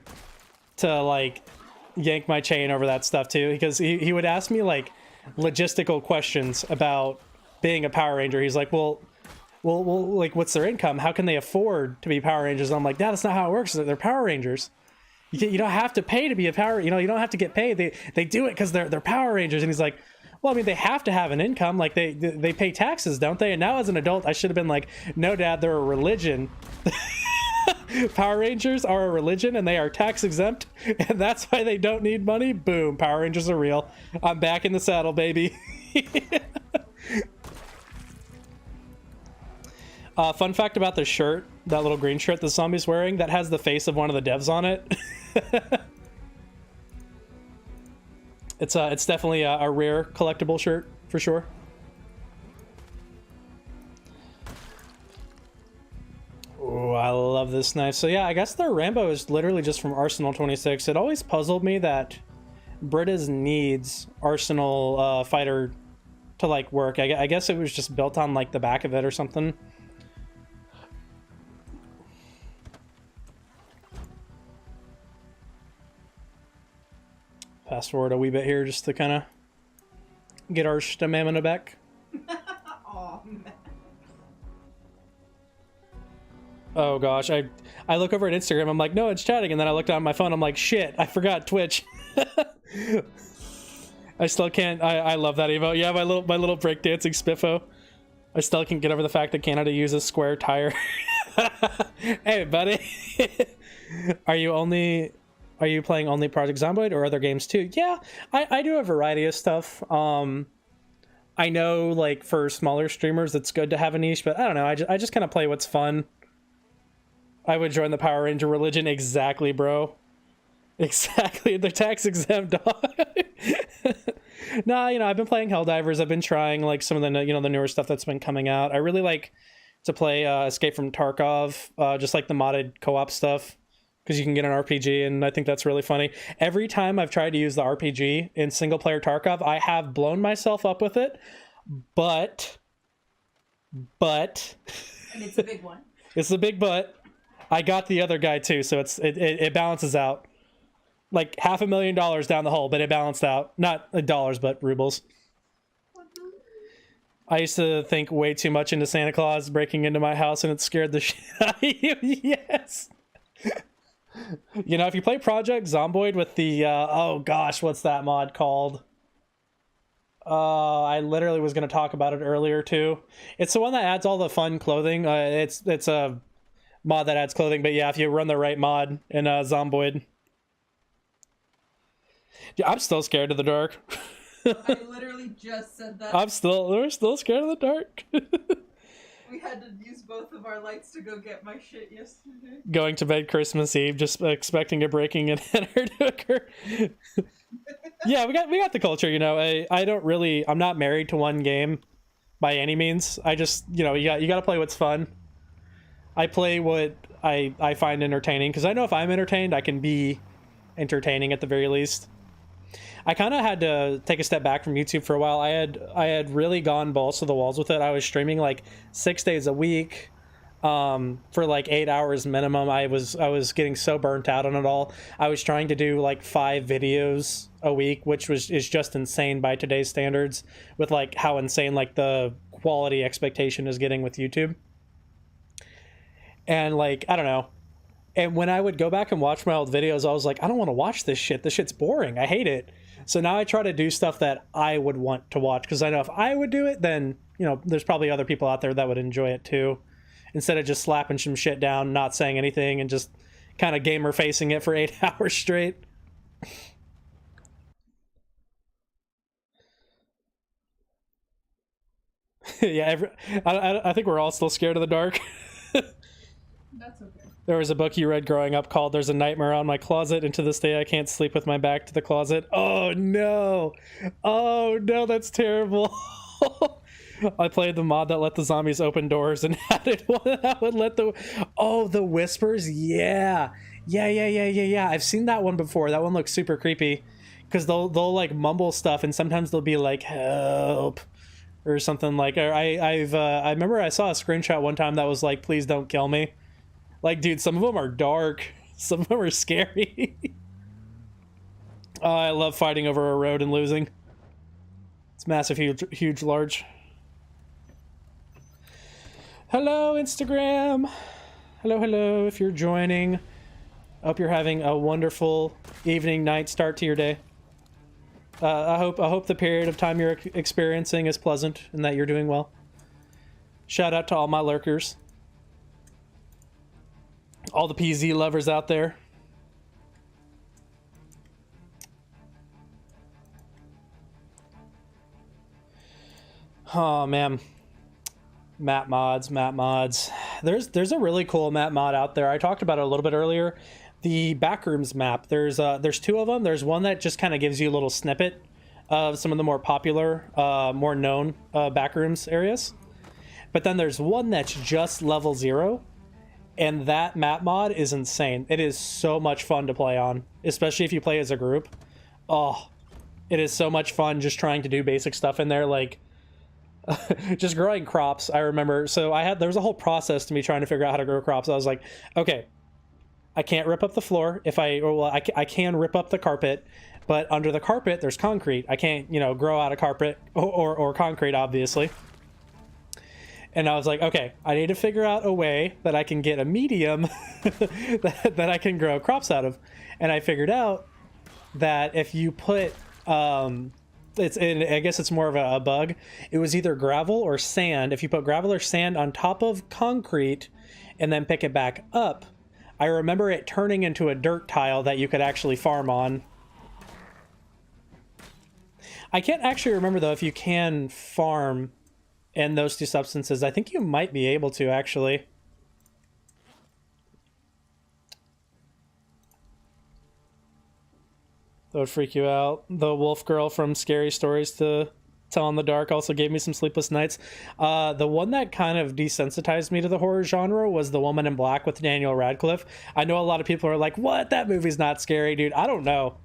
to like yank my chain over that stuff too, because he would ask me like logistical questions about being a Power Ranger. He's like, well, like, what's their income? How can they afford to be Power Rangers? And I'm like, Dad, that's not how it works. They're Power Rangers. You don't have to pay to be a Power. You don't have to get paid. They do it because they're Power Rangers. And he's like, well, I mean, they have to have an income. Like they pay taxes, don't they? And now as an adult, I should have been like, no, Dad, they're a religion. Power Rangers are a religion and they are tax exempt, and that's why they don't need money. Boom, Power Rangers are real. I'm back in the saddle, baby. Fun fact about the shirt, that little green shirt the zombie's wearing, that has the face of one of the devs on it. It's definitely a rare collectible shirt for sure. Oh, I love this knife. So yeah, I guess their Rambo is literally just from Arsenal 26. It always puzzled me that Britas needs Arsenal fighter to like work. I guess it was just built on like the back of it or something. Fast forward a wee bit here just to kind of get our stamina back. Oh, man. Oh gosh, I look over at Instagram, I'm like, no, it's chatting, and then I looked on my phone, I'm like, shit, I forgot Twitch. I still can't. I love that emote. Yeah, my little breakdancing spiffo. I still can't get over the fact that Canada uses square tire. Hey, buddy. Are you playing only Project Zomboid or other games too? Yeah, I do a variety of stuff. I know, like, for smaller streamers, it's good to have a niche, but I don't know. I just kind of play what's fun. I would join the Power Ranger religion. Exactly, bro. Exactly. They're tax exempt, dog. Nah, I've been playing Helldivers. I've been trying, like, some of the, the newer stuff that's been coming out. I really like to play Escape from Tarkov, just like the modded co-op stuff, because you can get an RPG, and I think that's really funny. Every time I've tried to use the RPG in single-player Tarkov, I have blown myself up with it, but... And it's a big one. It's a big but. I got the other guy too, so it balances out. Like $500,000 down the hole, but it balanced out. Not dollars, but rubles. I used to think way too much into Santa Claus breaking into my house, and it scared the shit out of you. Yes. If you play Project Zomboid with the oh gosh, what's that mod called? I literally was going to talk about it earlier too. It's the one that adds all the fun clothing. It's a mod that adds clothing, but yeah, if you run the right mod in Zomboid. Yeah, I'm still scared of the dark. I literally just said that. We're still scared of the dark. We had to use both of our lights to go get my shit yesterday. Going to bed Christmas Eve, just expecting a breaking and enter to occur. Yeah, we got the culture, I'm not married to one game by any means. I just, you got to play what's fun. I play what I find entertaining, because I know if I'm entertained, I can be entertaining at the very least. I kind of had to take a step back from YouTube for a while. I had really gone balls to the walls with it. I was streaming like 6 days a week, for like 8 hours minimum. I was getting so burnt out on it all. I was trying to do like 5 videos a week, which is just insane by today's standards, with like how insane like the quality expectation is getting with YouTube. And like, I don't know. And when I would go back and watch my old videos, I was like, I don't want to watch this shit. This shit's boring. I hate it. So now I try to do stuff that I would want to watch, because I know if I would do it, then, you know, there's probably other people out there that would enjoy it too. Instead of just slapping some shit down, not saying anything, and just kind of gamer facing it for 8 hours straight. Yeah, I think we're all still scared of the dark. That's okay. There was a book you read growing up called There's a Nightmare on My Closet, and to this day I can't sleep with my back to the closet. Oh no. Oh no, that's terrible. I played the mod that let the zombies open doors and added one that would let the... Oh, the whispers? Yeah. Yeah. I've seen that one before. That one looks super creepy. Because they'll like mumble stuff, and sometimes they'll be like, help. Or something like... I remember I saw a screenshot one time that was like, please don't kill me. Like, dude, some of them are dark. Some of them are scary. Oh, I love fighting over a road and losing. It's massive, huge, large. Hello, Instagram. Hello, if you're joining. I hope you're having a wonderful evening, night start to your day. I hope the period of time you're experiencing is pleasant and that you're doing well. Shout out to all my lurkers. All the PZ lovers out there. Oh man, map mods. There's a really cool map mod out there. I talked about it a little bit earlier. The Backrooms map. There's 2 of them. There's one that just kind of gives you a little snippet of some of the more popular, more known Backrooms areas. But then there's one that's just level 0, and that map mod is insane. It is so much fun to play on, especially if you play as a group. Oh, it is so much fun just trying to do basic stuff in there, like just growing crops. I remember, so there was a whole process to me trying to figure out how to grow crops. I was like, okay, I can't rip up the floor. I can rip up the carpet, but under the carpet there's concrete. I can't, grow out of carpet or concrete, obviously. And I was like, okay, I need to figure out a way that I can get a medium that I can grow crops out of. And I figured out that if you put I guess it's more of a bug. It was either gravel or sand. If you put gravel or sand on top of concrete and then pick it back up, I remember it turning into a dirt tile that you could actually farm on. I can't actually remember, though, if you can farm in those 2 substances. I think you might be able to, actually. That would freak you out. The wolf girl from Scary Stories to Tell in the Dark also gave me some sleepless nights. The one that kind of desensitized me to the horror genre was The Woman in Black with Daniel Radcliffe. I know a lot of people are like, what? That movie's not scary, dude. I don't know.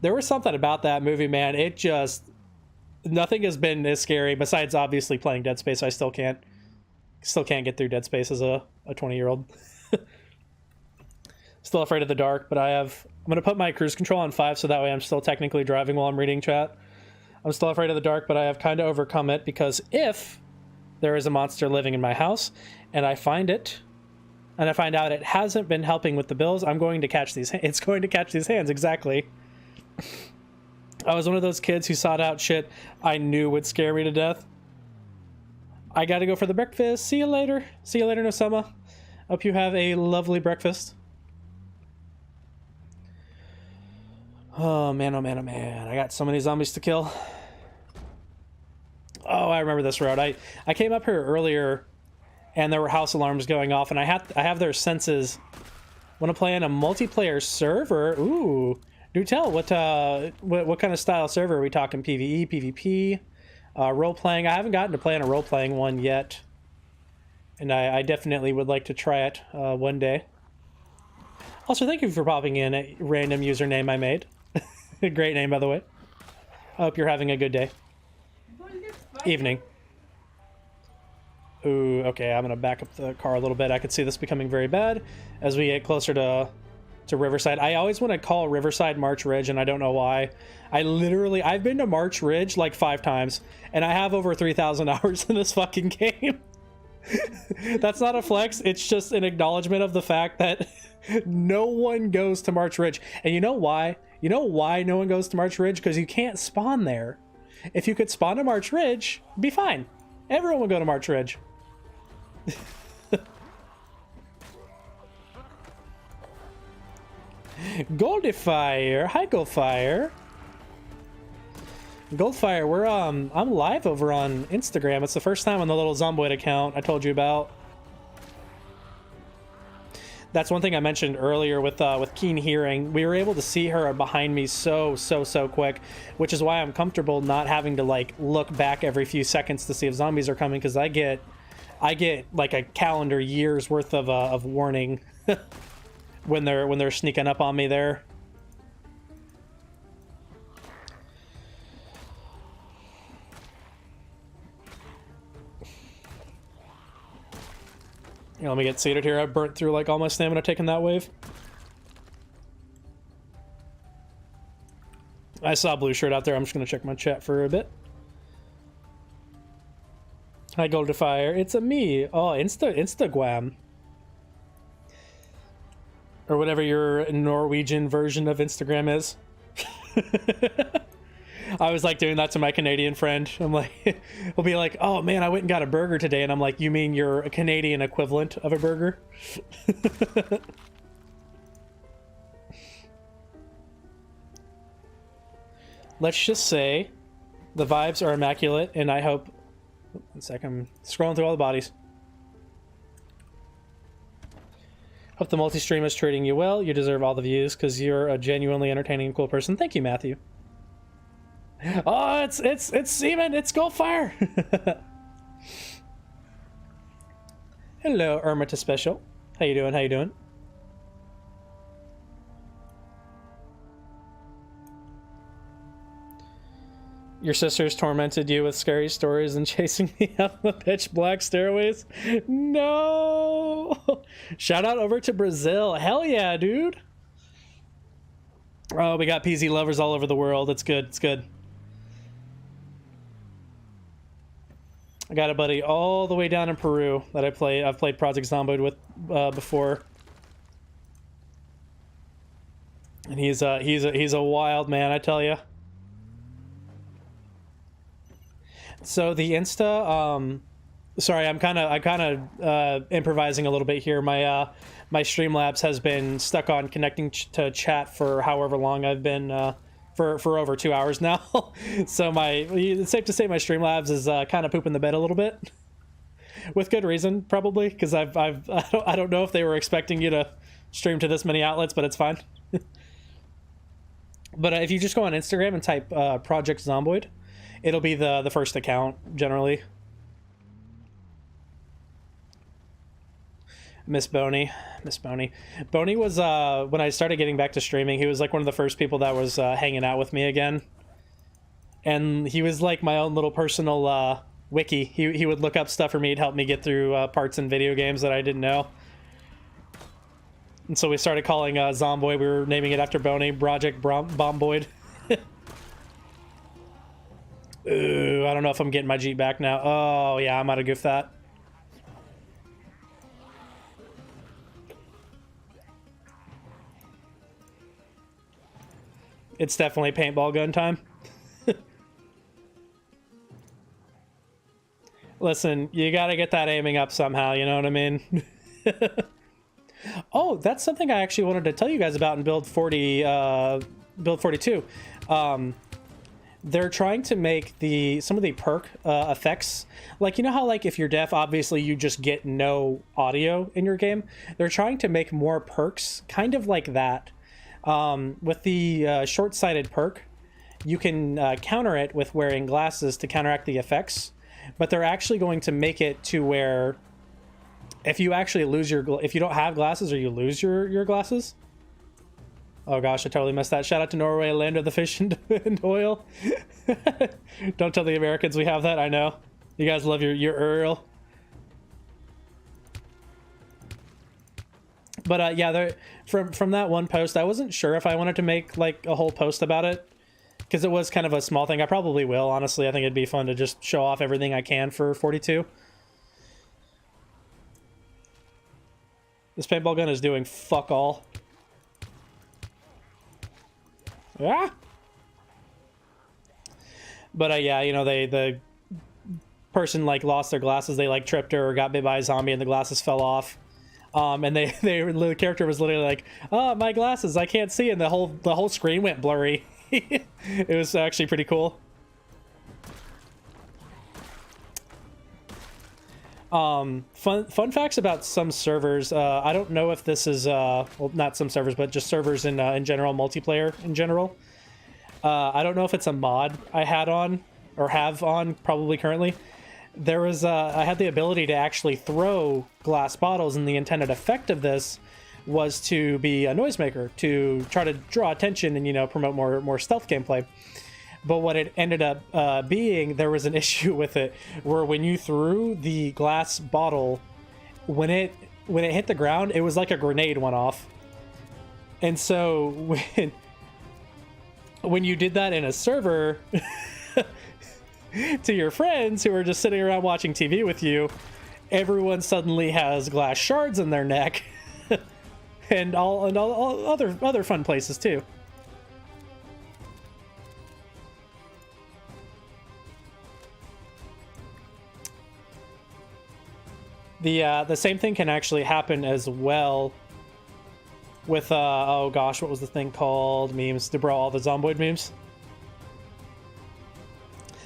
There was something about that movie, man. It just... Nothing has been as scary, besides obviously playing Dead Space. I still can't get through Dead Space as a 20-year-old. Still afraid of the dark, but I'm going to put my cruise control on 5 so that way I'm still technically driving while I'm reading chat. I'm still afraid of the dark, but I have kind of overcome it, because if there is a monster living in my house and I find it, and I find out it hasn't been helping with the bills, I'm going to catch these. It's going to catch these hands, exactly. I was one of those kids who sought out shit I knew would scare me to death. I gotta go for the breakfast. See you later. See you later, Nosama. Hope you have a lovely breakfast. Oh man, oh man, oh man. I got so many zombies to kill. Oh, I remember this road. I came up here earlier and there were house alarms going off, and I have their senses. Want to play in a multiplayer server? Ooh. Do tell, what kind of style server are we talking? PvE, PvP, role-playing? I haven't gotten to play in a role-playing one yet, and I definitely would like to try it one day. Also, thank you for popping in a random username I made. Great name, by the way. I hope you're having a good day. Evening. Ooh, okay, I'm gonna back up the car a little bit. I could see this becoming very bad as we get closer to Riverside. I always want to call Riverside March Ridge, and I don't know why. I've been to March Ridge like 5 times, and I have over 3,000 hours in this fucking game. That's not a flex, it's just an acknowledgement of the fact that no one goes to March Ridge. And you know why? You know why no one goes to March Ridge? Because you can't spawn there. If you could spawn to March Ridge, it'd be fine. Everyone would go to March Ridge. Goldifier, hi Goldfire. Goldfire, we're I'm live over on Instagram. It's the first time on the little Zomboid account I told you about. That's one thing I mentioned earlier with Keen Hearing. We were able to see her behind me so quick, which is why I'm comfortable not having to like look back every few seconds to see if zombies are coming, because I get like a calendar year's worth of warning when they're sneaking up on me there. Here, let me get seated here. I burnt through like all my stamina taking that wave. I saw a blue shirt out there. I'm just gonna check my chat for a bit. Hi Goldifier, it's a me. Oh, Instagram. Or whatever your Norwegian version of Instagram is. I was like doing that to my Canadian friend. I'm like, we'll be like, oh man, I went and got a burger today. And I'm like, you mean you're a Canadian equivalent of a burger? Let's just say the vibes are immaculate, and I hope... One sec, I'm scrolling through all the bodies. Hope the multi-stream is treating you well. You deserve all the views because you're a genuinely entertaining and cool person. Thank you, Matthew. Oh, it's Seaman, it's Goldfire. Hello, Irma to Special. How you doing? How you doing? Your sisters tormented you with scary stories and chasing me up the pitch black stairways? No! Shout out over to Brazil. Hell yeah, dude. Oh, we got PZ lovers all over the world. It's good. It's good. I got a buddy all the way down in Peru that I've played Project Zomboid with before. And he's a wild man, I tell you. So the Insta, sorry, I'm kind of improvising a little bit here. My Streamlabs has been stuck on connecting to chat for however long I've been for over 2 hours now. So it's safe to say my Streamlabs is kind of pooping the bed a little bit, with good reason probably, because I don't know if they were expecting you to stream to this many outlets, but it's fine. But if you just go on Instagram and type Project Zomboid, it'll be the first account generally. Miss Boney. Boney was, when I started getting back to streaming, he was like one of the first people that was hanging out with me again. And he was like my own little personal wiki. He would look up stuff for me, he'd help me get through parts in video games that I didn't know. And so we started calling Zomboid, we were naming it after Boney, Project Bomboid. Ooh, I don't know if I'm getting my Jeep back now. Oh, yeah, I might have goofed that. It's definitely paintball gun time. Listen, you gotta get that aiming up somehow, you know what I mean? Oh, that's something I actually wanted to tell you guys about in Build 42. They're trying to make some of the perk effects, like, you know how like if you're deaf, obviously you just get no audio in your game. They're trying to make more perks kind of like that. With the short-sighted perk, you can counter it with wearing glasses to counteract the effects, but they're actually going to make it to where if you actually if you don't have glasses or you lose your glasses, Oh gosh, I totally missed that. Shout out to Norway, land of the fish and oil. Don't tell the Americans we have that. I know you guys love your Earl. But yeah, there, from that one post, I wasn't sure if I wanted to make like a whole post about it, because it was kind of a small thing. I probably will, honestly. I think it'd be fun to just show off everything I can for 42. This paintball gun is doing fuck all. Ah! But yeah, you know, the person like lost their glasses. They like tripped her or got bit by a zombie and the glasses fell off. And the character was literally like, "Oh, my glasses, I can't see," and the whole screen went blurry. It was actually pretty cool. Fun facts about some servers. I don't know if this is well, not some servers, but just servers in general, multiplayer in general. I don't know if it's a mod I had on or have on probably currently. There was I had the ability to actually throw glass bottles, and the intended effect of this was to be a noisemaker, to try to draw attention and, you know, promote more stealth gameplay. But what it ended up being, there was an issue with it where when you threw the glass bottle, when it hit the ground, it was like a grenade went off. And so when you did that in a server to your friends who are just sitting around watching TV with you, everyone suddenly has glass shards in their neck. and all other fun places too. The same thing can actually happen as well with oh gosh, what was the thing called? Memes. To bro, all the Zomboid memes.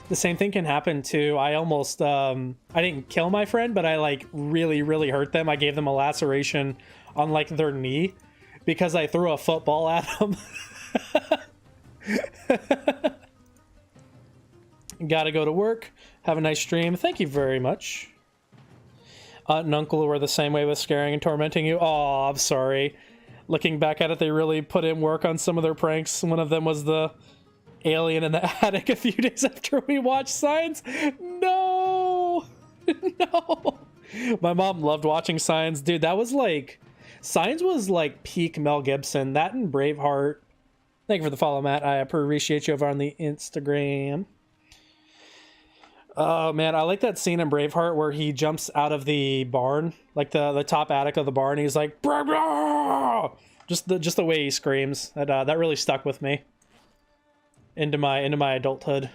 The same thing can happen too. I almost I didn't kill my friend, but I like really hurt them. I gave them a laceration on like their knee because I threw a football at them. Gotta go to work. Have a nice stream. Thank you very much. Aunt and uncle were the same way with scaring and tormenting you. Oh, I'm sorry. Looking back at it, they really put in work on some of their pranks. One of them was the alien in the attic a few days after we watched Signs. No! No! My mom loved watching Signs. Dude, that was like... Signs was like peak Mel Gibson. That and Braveheart. Thank you for the follow, Matt. I appreciate you over on the Instagram. Oh man, I like that scene in Braveheart where he jumps out of the barn, like the top attic of the barn. And he's like, "Brah, brah!" just the way he screams. That really stuck with me into my adulthood.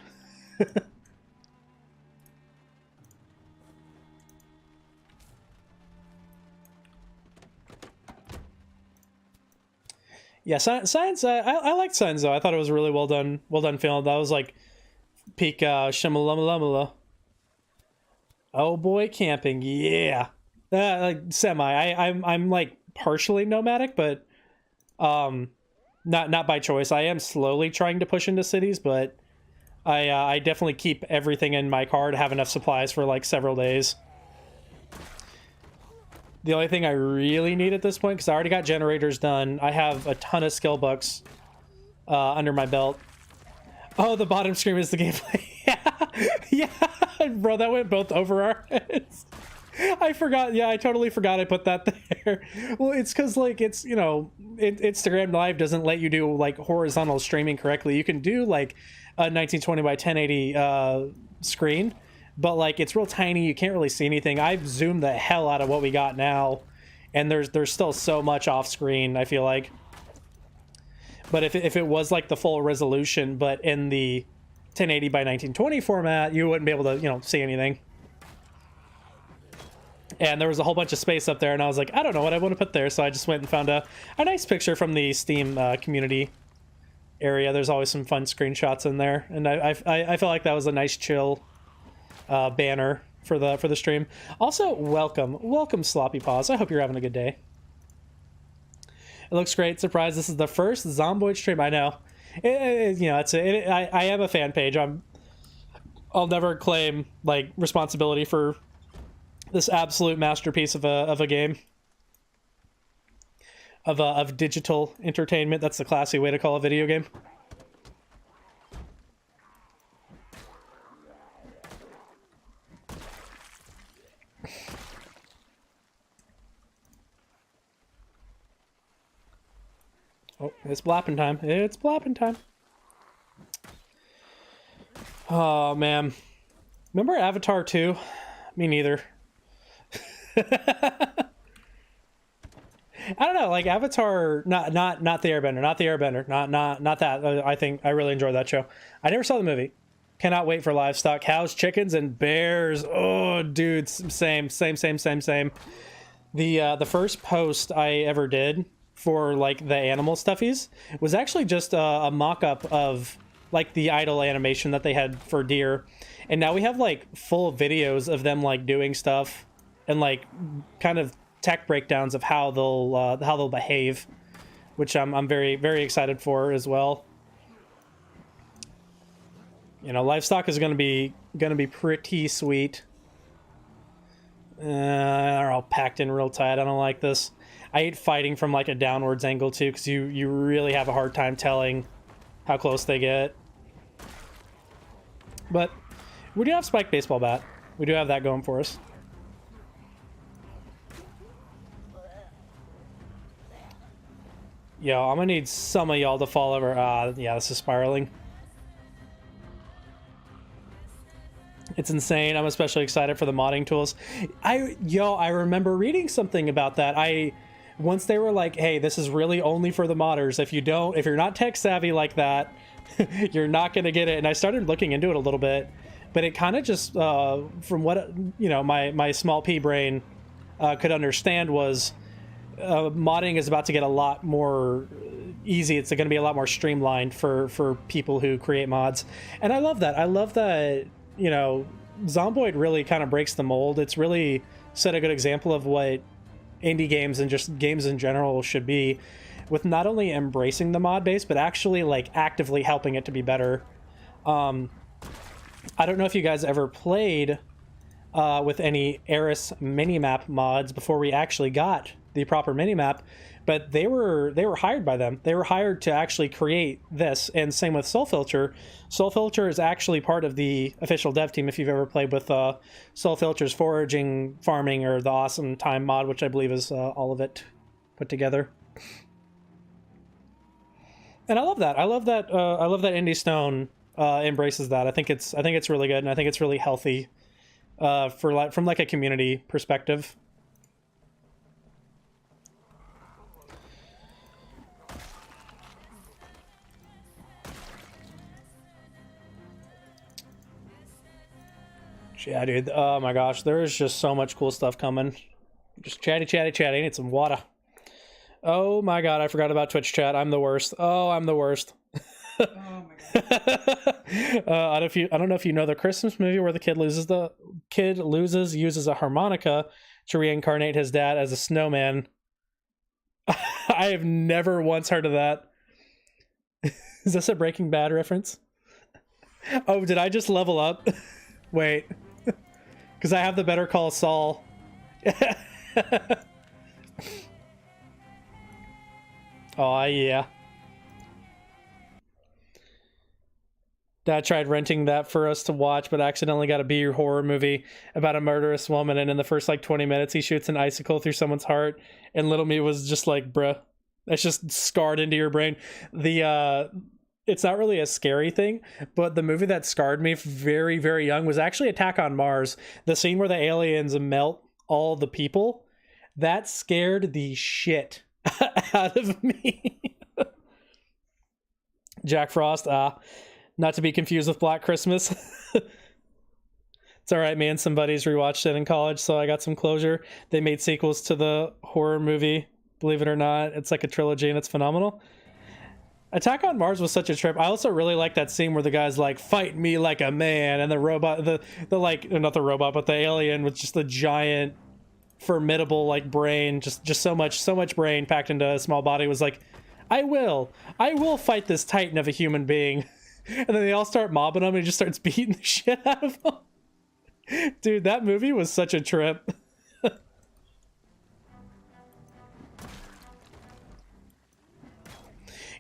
Yeah, Science. I liked Science though. I thought it was a really well done film. That was like peak Shimalamalama. Oh boy, camping, yeah. Like semi. I'm like partially nomadic, but not by choice. I am slowly trying to push into cities, but I definitely keep everything in my car to have enough supplies for like several days. The only thing I really need at this point, because I already got generators done, I have a ton of skill books under my belt. Oh, the bottom screen is the gameplay. Yeah, bro, that went both over our heads. I forgot. Yeah, I totally forgot I put that there. Well, it's because like it's, you know, Instagram Live doesn't let you do like horizontal streaming correctly. You can do like a 1920 by 1080 screen, but like it's real tiny. You can't really see anything. I've zoomed the hell out of what we got now, and there's still so much off screen, I feel like. But if it was like the full resolution, but in the 1080 by 1920 format, you wouldn't be able to, you know, see anything. And there was a whole bunch of space up there, and I was like, I don't know what I want to put there, so I just went and found a nice picture from the Steam community area. There's always some fun screenshots in there, and I felt like that was a nice chill banner for the stream. Also, welcome Sloppy Paws. I hope you're having a good day. It looks great. Surprise! This is the first Zomboid stream. I know. You know, I am a fan page. I'll never claim like responsibility for this absolute masterpiece of a game. of digital entertainment. That's the classy way to call a video game. Oh, it's blapping time. It's blapping time. Oh, man. Remember Avatar 2? Me neither. I don't know, like Avatar, not the Airbender, not that. I think I really enjoyed that show. I never saw the movie. Cannot wait for livestock, cows, chickens, and bears. Oh, dude, same. The first post I ever did for like the animal stuffies was actually just a mock-up of like the idle animation that they had for deer, and now we have like full videos of them like doing stuff and like kind of tech breakdowns of how they'll behave, which I'm very, very excited for as well. You know, livestock is gonna be pretty sweet. They're all packed in real tight. I don't like this. I hate fighting from like a downwards angle too, because you really have a hard time telling how close they get. But we do have spiked baseball bat. We do have that going for us. Yo, I'm gonna need some of y'all to fall over. Yeah, this is spiraling. It's insane. I'm especially excited for the modding tools. I remember reading something about that. Once they were like, hey, this is really only for the modders. If you're not tech savvy like that, you're not gonna get it. And I started looking into it a little bit, but it kind of just, from what, you know, my small pea brain could understand was, modding is about to get a lot more easy. It's going to be a lot more streamlined for people who create mods. And I love that. I love that, you know, Zomboid really kind of breaks the mold. It's really set a good example of what indie games and just games in general should be, with not only embracing the mod base, but actually like actively helping it to be better. I don't know if you guys ever played with any Eris minimap mods before we actually got the proper minimap, but they were hired by them. They were hired to actually create this, and same with Soul Filter. Soul Filter is actually part of the official dev team. If you've ever played with Soul Filter's foraging, farming, or the Awesome Time mod, which I believe is all of it put together. And I love that. I love that Indie Stone embraces that. I think it's really good, and I think it's really healthy from like a community perspective. Yeah, dude. Oh my gosh, there is just so much cool stuff coming. Just chatty. I need some water. Oh my god, I forgot about Twitch chat. I'm the worst. Oh, I'm the worst. Oh my god. I don't know if you know the Christmas movie where the kid uses a harmonica to reincarnate his dad as a snowman. I have never once heard of that. Is this a Breaking Bad reference? Oh, did I just level up? Wait. Because I have the Better Call Saul. Oh, yeah. Dad tried renting that for us to watch, but accidentally got a B horror movie about a murderous woman, and in the first like 20 minutes he shoots an icicle through someone's heart, and little me was just like, bruh, that's just scarred into your brain. It's not really a scary thing, but the movie that scarred me very, very young was actually Attack on Mars. The scene where the aliens melt all the people, that scared the shit out of me. Jack Frost, not to be confused with Black Christmas. It's all right, man. Some buddies rewatched it in college, so I got some closure. They made sequels to the horror movie, believe it or not. It's like a trilogy, and it's phenomenal. Attack on Mars was such a trip. I also really like that scene where the guy's like, fight me like a man, and the robot, the like, not the robot, but the alien with just the giant, formidable like brain, just so much brain packed into a small body, was like, I will fight this titan of a human being. And then they all start mobbing him, and he just starts beating the shit out of them. Dude, that movie was such a trip.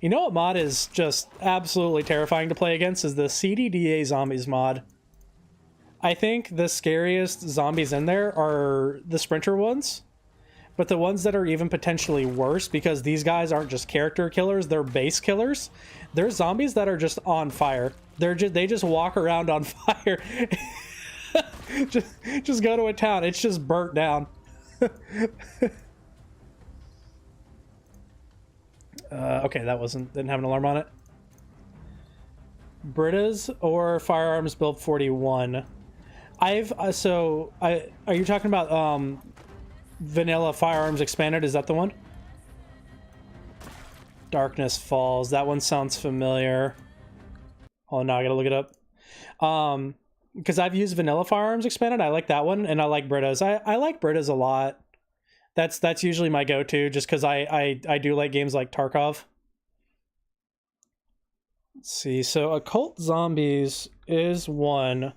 You know what mod is just absolutely terrifying to play against is the CDDA zombies mod. I think the scariest zombies in there are the sprinter ones, but the ones that are even potentially worse, because these guys aren't just character killers, they're base killers. They're zombies that are just on fire. They just walk around on fire. just go to a town, it's just burnt down. Okay, that didn't have an alarm on it. Britas or firearms build 41. Are you talking about vanilla firearms expanded? Is that the one? Darkness Falls. That one sounds familiar. Oh, now I gotta look it up. Because I've used vanilla firearms expanded. I like that one, and I like Britas. I like Britas a lot. That's usually my go-to, just because I do like games like Tarkov. Let's see. So Occult Zombies is one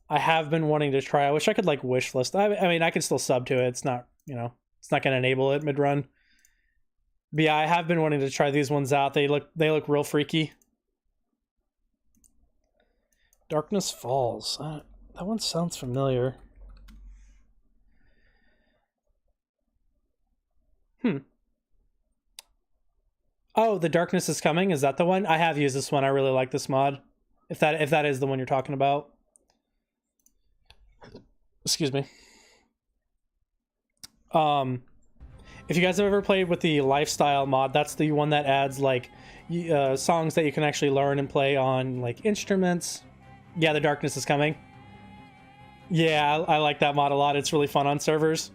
I have been wanting to try. I wish I could like wish list. I mean, I can still sub to it. It's not, it's not going to enable it mid run. But yeah, I have been wanting to try these ones out. They look real freaky. Darkness Falls. That one sounds familiar. Oh, The Darkness is Coming. Is that the one? I have used this one. I really like this mod. If that is the one you're talking about. Excuse me. If you guys have ever played with the lifestyle mod, that's the one that adds like songs that you can actually learn and play on like instruments. Yeah, The Darkness is Coming. Yeah, I like that mod a lot. It's really fun on servers.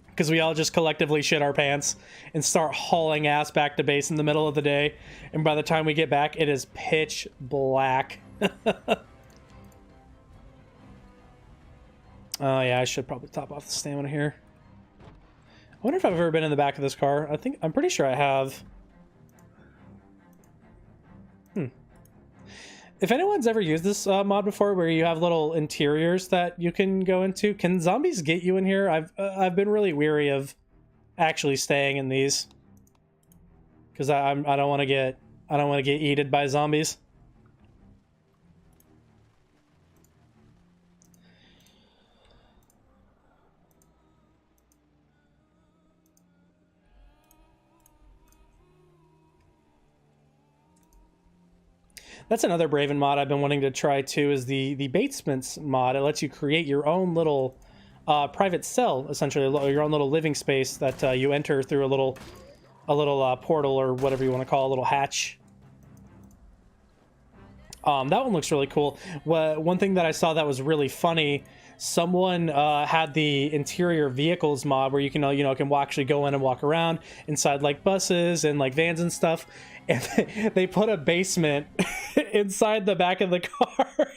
Because we all just collectively shit our pants and start hauling ass back to base in the middle of the day. And by the time we get back, it is pitch black. Oh yeah, I should probably top off the stamina here. I wonder if I've ever been in the back of this car. I'm pretty sure I have. If anyone's ever used this mod before, where you have little interiors that you can go into, can zombies get you in here? I've been really weary of actually staying in these because I don't want to get eaten by zombies. That's another Braven mod I've been wanting to try too, is the Basements mod. It lets you create your own little private cell, essentially, your own little living space that you enter through a little portal or whatever you want to call a little hatch. That one looks really cool. One thing that I saw that was really funny, someone had the interior vehicles mod where you can actually go in and walk around inside like buses and like vans and stuff, and they put a basement inside the back of the car.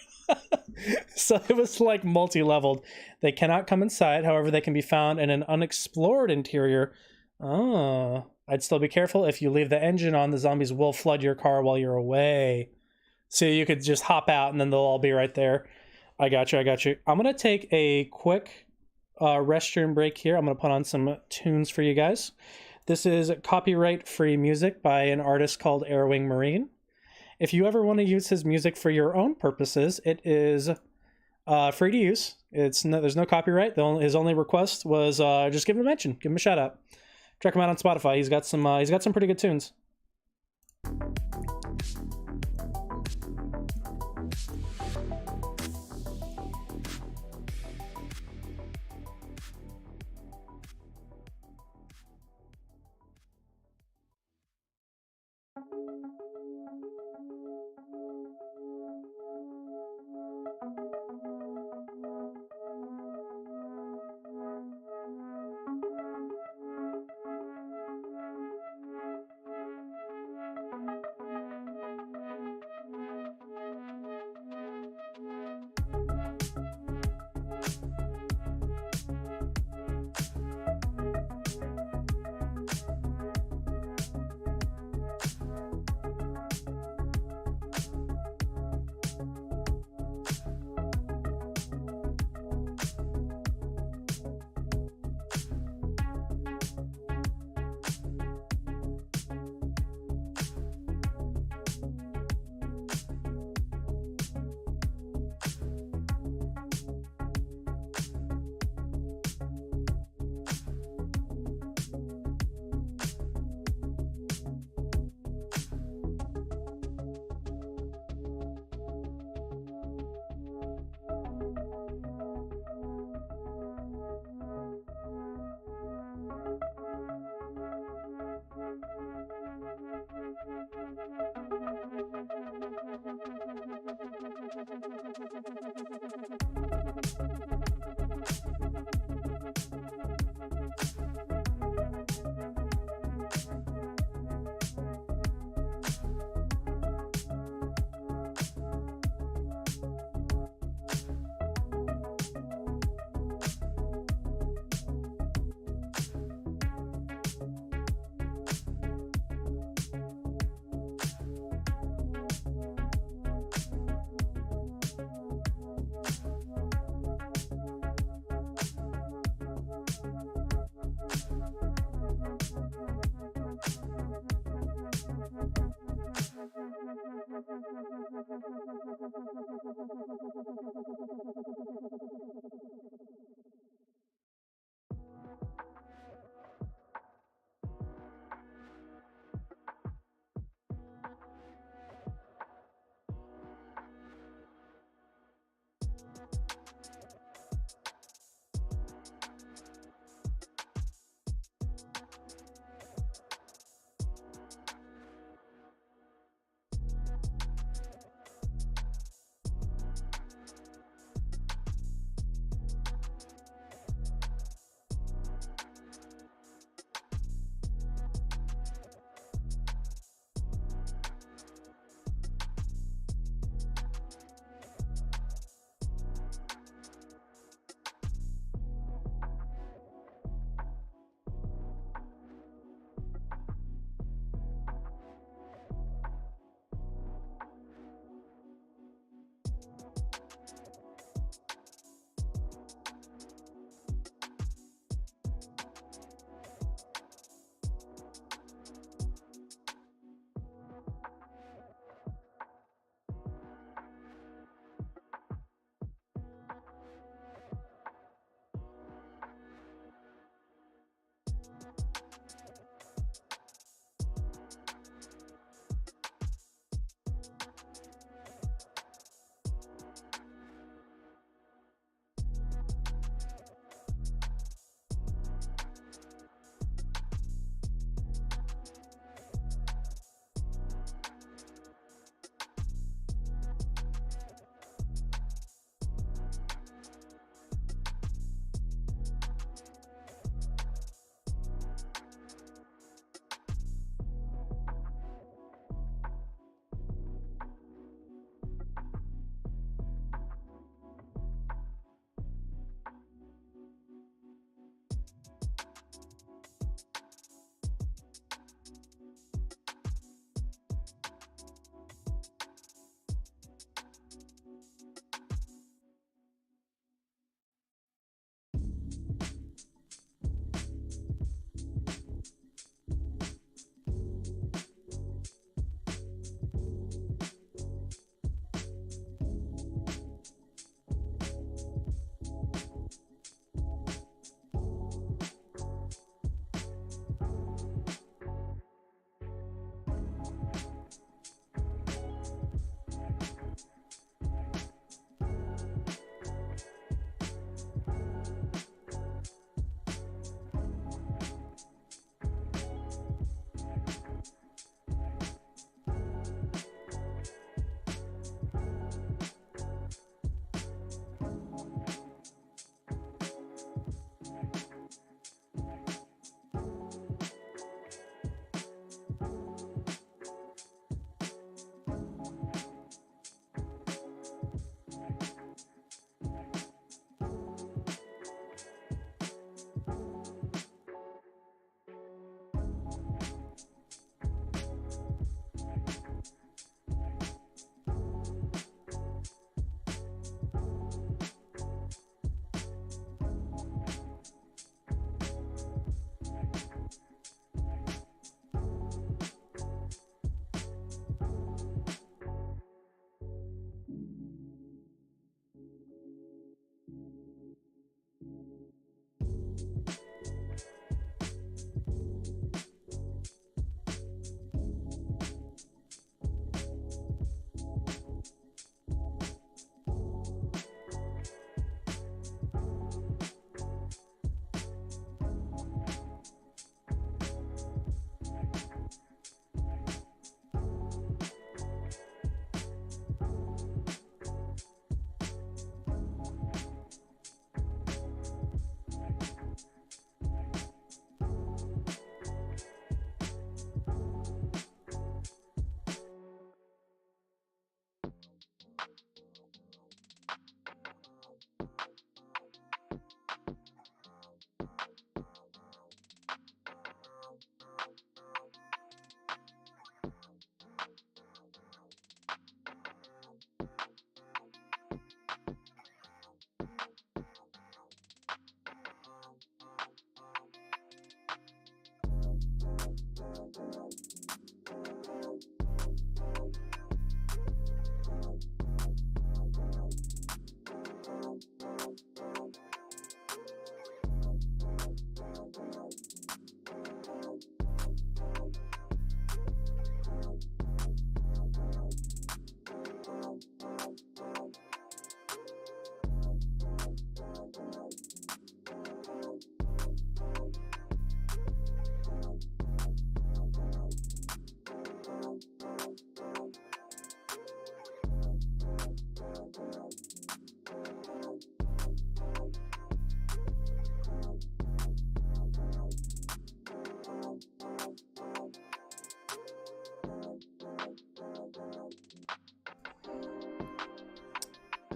So it was like multi-leveled. They cannot come inside, however they can be found in an unexplored interior. Oh, I'd still be careful. If you leave the engine on, the zombies will flood your car while you're away. So you could just hop out and then they'll all be right there. I got you. I'm going to take a quick restroom break here. I'm going to put on some tunes for you guys. This is copyright-free music by an artist called Airwing Marine. If you ever want to use his music for your own purposes, it is free to use. There's no copyright. His only request was just give him a mention, give him a shout out. Check him out on Spotify. He's got some pretty good tunes.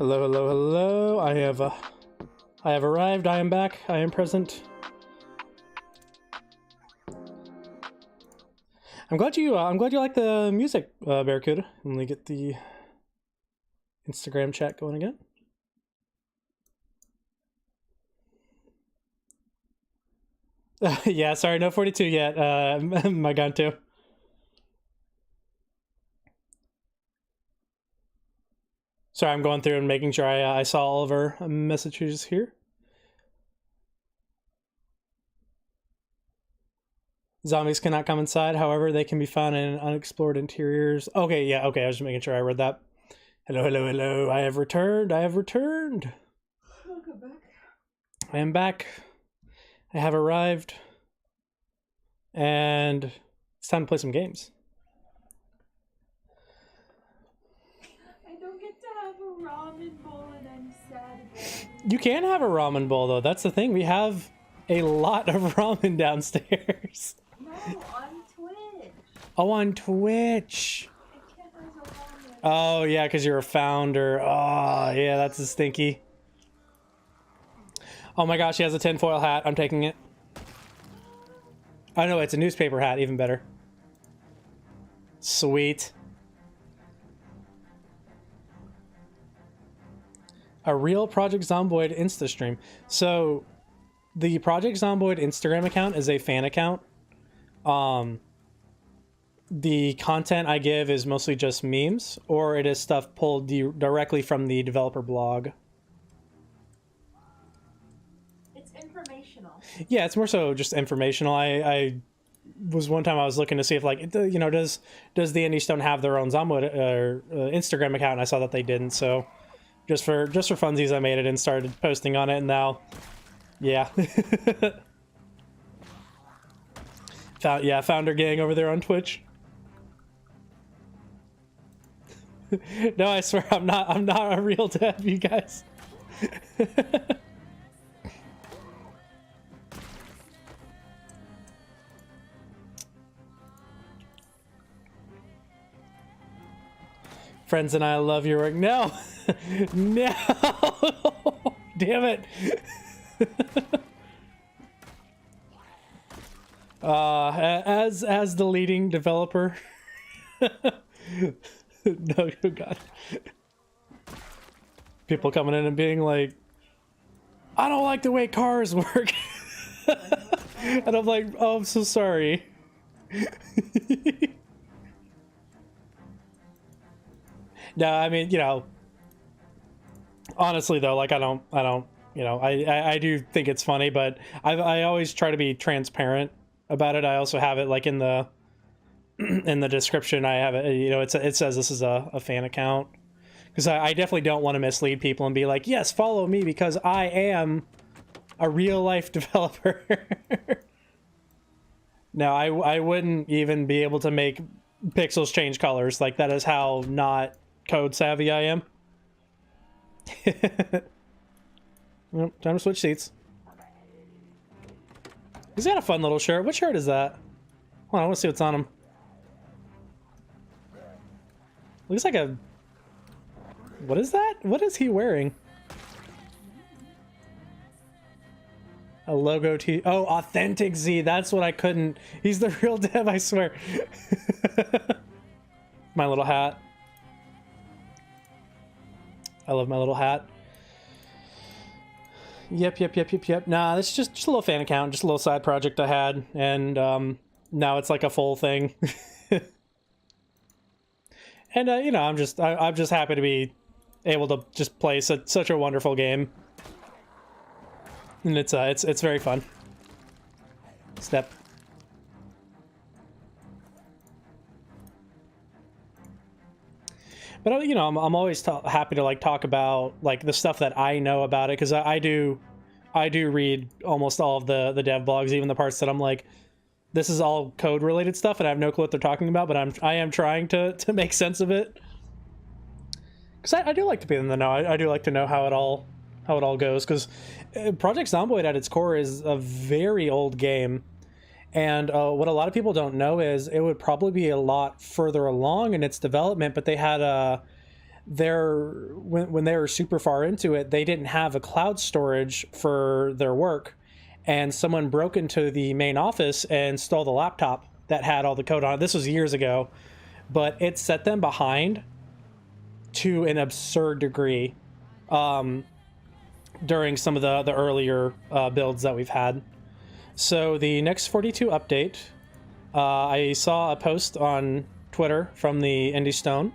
Hello, hello, hello. I have arrived. I am back. I am present. I'm glad you like the music, Barracuda. Let me get the Instagram chat going again. Yeah, sorry, no 42 yet. My gun too. Sorry, I'm going through and making sure I saw all of our messages here. Zombies cannot come inside, however, they can be found in unexplored interiors. Okay, yeah, okay, I was just making sure I read that. Hello, hello, hello. I have returned. I have returned. Welcome back. I am back. I have arrived. And it's time to play some games. I don't get to have a ramen bowl and I'm sad about it. You can have a ramen bowl, though. That's the thing. We have a lot of ramen downstairs. No, on Twitch. Oh, on Twitch. I can't have a ramen. Oh, yeah, because you're a founder. Oh, yeah, that's a stinky. Oh my gosh, he has a tinfoil hat. I'm taking it. Oh, no, it's a newspaper hat. Even better. Sweet. A real Project Zomboid Insta stream. So, the Project Zomboid Instagram account is a fan account. The content I give is mostly just memes, or it is stuff pulled directly from the developer blog. It's informational. Yeah, it's more so just informational. I was one time I was looking to see if, like, you know, does the Indie Stone have their own Zomboid Instagram account, and I saw that they didn't. So just for funsies, I made it and started posting on it, and now, yeah. Founder gang over there on Twitch. No, I swear I'm not a real dev, you guys. Friends and I love your work. No, no, damn it. As the leading developer. No, oh God. People coming in and being like, I don't like the way cars work. And I'm like, oh, I'm so sorry. No, I mean, you know, honestly though, like I don't, you know, I do think it's funny, but I always try to be transparent about it. I also have it like in the description. I have it, you know, it says this is a fan account, because I definitely don't want to mislead people and be like, yes, follow me because I am a real life developer. No, I wouldn't even be able to make pixels change colors. Like, that is how not code savvy I am. Well, time to switch seats. He's got a fun little shirt. What shirt is that? Hold on, I want to see what's on him. Looks like a... What is that? What is he wearing? A logo T... Oh, Authentic Z. That's what I couldn't... He's the real dev, I swear. My little hat. I love my little hat. Yep. Nah, this is just a little fan account. Just a little side project I had. And now it's like a full thing. And, you know, I'm just happy to be able to just play such a wonderful game. And it's very fun. Step. But, you know, I'm always happy to, like, talk about, like, the stuff that I know about it, because I do read almost all of the dev blogs, even the parts that I'm like, this is all code related stuff and I have no clue what they're talking about, but I am trying to make sense of it. Because I do like to be in the know. I do like to know how it all goes, because Project Zomboid at its core is a very old game. And what a lot of people don't know is it would probably be a lot further along in its development, but they had when they were super far into it, they didn't have a cloud storage for their work, and someone broke into the main office and stole the laptop that had all the code on it. This was years ago, but it set them behind to an absurd degree during some of the earlier builds that we've had. So the next 42 update, I saw a post on Twitter from the Indie Stone.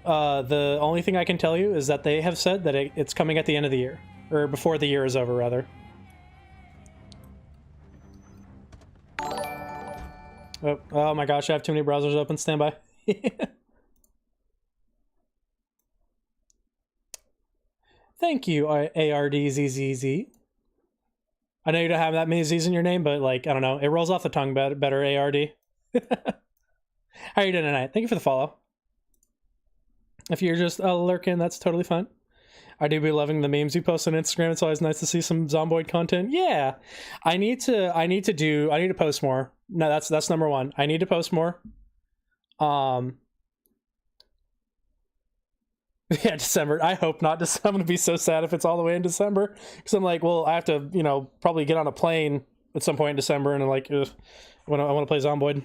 The only thing I can tell you is that they have said that it's coming at the end of the year, or before the year is over, rather. Oh my gosh, I have too many browsers open. Stand by. Thank you, ARDZZZ. I know you don't have that many Z's in your name, but like, I don't know, it rolls off the tongue better, ARD. How are you doing tonight? Thank you for the follow. If you're just lurking, that's totally fine. I do be loving the memes you post on Instagram. It's always nice to see some Zomboid content. Yeah, I need to post more. No, that's number one. I need to post more. Yeah, December. I hope not. I'm gonna be so sad if it's all the way in December, because I'm like, well, I have to, probably get on a plane at some point in December, and I'm like, ugh, I want to play Zomboid.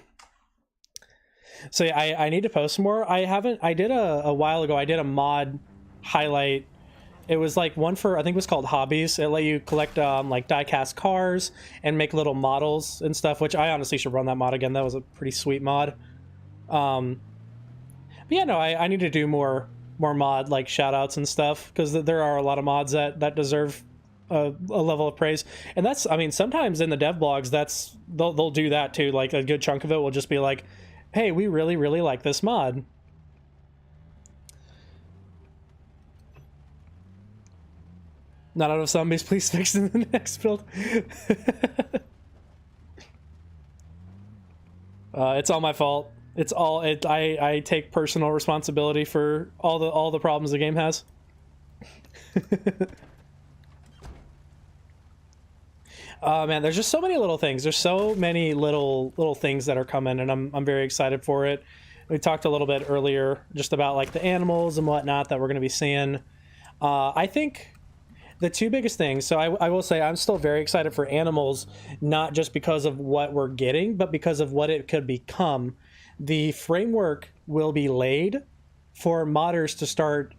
So yeah, I need to post more. I did a while ago. I did a mod highlight. It was like one for, I think it was called Hobbies. It let you collect like die-cast cars and make little models and stuff, which I honestly should run that mod again. That was a pretty sweet mod. But yeah, no, I need to do more mod like shout outs and stuff, because there are a lot of mods that deserve a level of praise. And that's, I mean, sometimes in the dev blogs, they'll do that too. Like a good chunk of it will just be like, hey, we really, really like this mod. Not out of zombies, please fix in the next build. It's all my fault. I take personal responsibility for all the problems the game has. Man, there's just so many little things. There's so many little things that are coming, and I'm very excited for it. We talked a little bit earlier just about like the animals and whatnot that we're going to be seeing. I think the two biggest things, so I will say I'm still very excited for animals, not just because of what we're getting, but because of what it could become. The framework will be laid for modders to start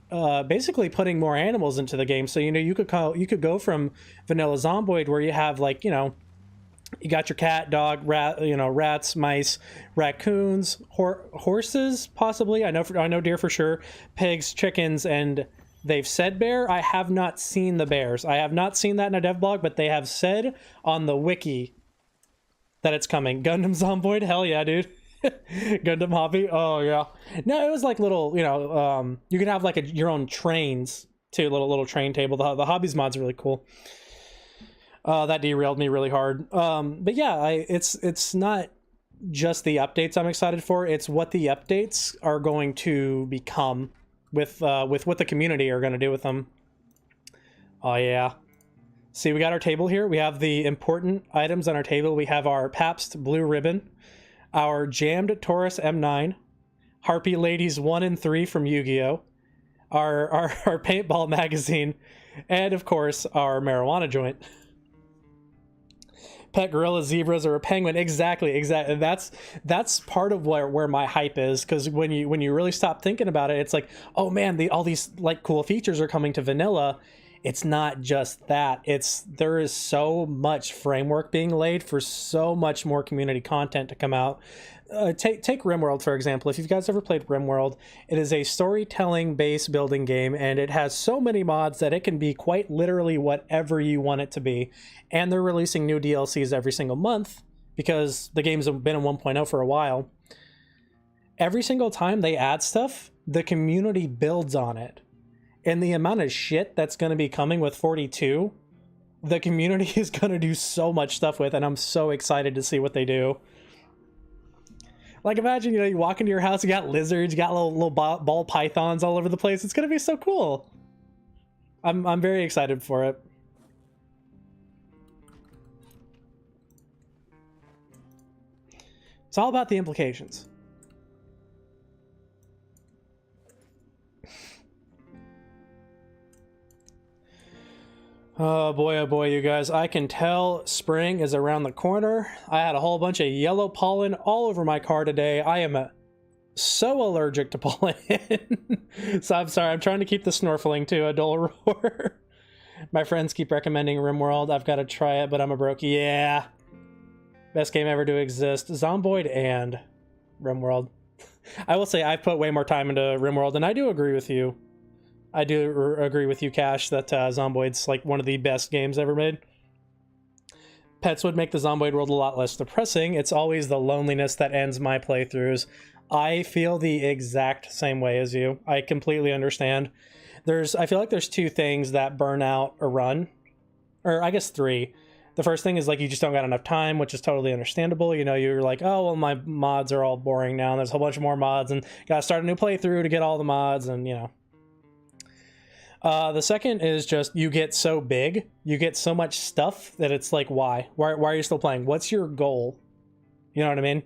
basically putting more animals into the game. So, you could go from vanilla Zomboid, where you have like, you got your cat, dog, rat, rats, mice, raccoons, horses, possibly. I know deer for sure, pigs, chickens, and they've said bear. I have not seen the bears. I have not seen that in a dev blog, but they have said on the wiki that it's coming. Gundam Zomboid, hell yeah, dude. Gundam Hobby, oh yeah. No, it was like little, you could have like your own trains too, little train table. The Hobbies mod's really cool. That derailed me really hard. But yeah, it's not just the updates I'm excited for. It's what the updates are going to become with what the community are going to do with them. Oh yeah. See, we got our table here. We have the important items on our table. We have our Pabst Blue Ribbon, our jammed Taurus M9, Harpy Ladies 1 and 3 from Yu-Gi-Oh!, our paintball magazine, and of course our marijuana joint. Pet gorilla, zebras, or a penguin. Exactly. That's part of where my hype is, because when you really stop thinking about it, it's like, oh man, all these like cool features are coming to vanilla. It's not just that. There is so much framework being laid for so much more community content to come out. Take RimWorld, for example. If you guys ever played RimWorld, it is a storytelling based building game, and it has so many mods that it can be quite literally whatever you want it to be. And they're releasing new DLCs every single month, because the game's been in 1.0 for a while. Every single time they add stuff, the community builds on it. And the amount of shit that's going to be coming with 42, the community is going to do so much stuff with, and I'm so excited to see what they do. Like, imagine, you walk into your house, you got lizards, you got little ball pythons all over the place. It's going to be so cool. I'm very excited for it. It's all about the implications. Oh boy, you guys. I can tell spring is around the corner. I had a whole bunch of yellow pollen all over my car today. I am so allergic to pollen. So I'm sorry, I'm trying to keep the snorkeling to a dull roar. My friends keep recommending RimWorld. I've got to try it, but I'm a broke. Yeah. Best game ever to exist. Zomboid and RimWorld. I will say I've put way more time into RimWorld, and I do agree with you. I do agree with you, Cash, that Zomboid's like one of the best games ever made. Pets would make the Zomboid world a lot less depressing. It's always the loneliness that ends my playthroughs. I feel the exact same way as you. I completely understand. I feel like there's two things that burn out a run. Or I guess three. The first thing is like you just don't got enough time, which is totally understandable. You know, you're like, oh, well, my mods are all boring now, and there's a whole bunch of more mods, and gotta start a new playthrough to get all the mods, and you know. The second is just you get so big, you get so much stuff that it's like, why? Why are you still playing? What's your goal? You know what I mean?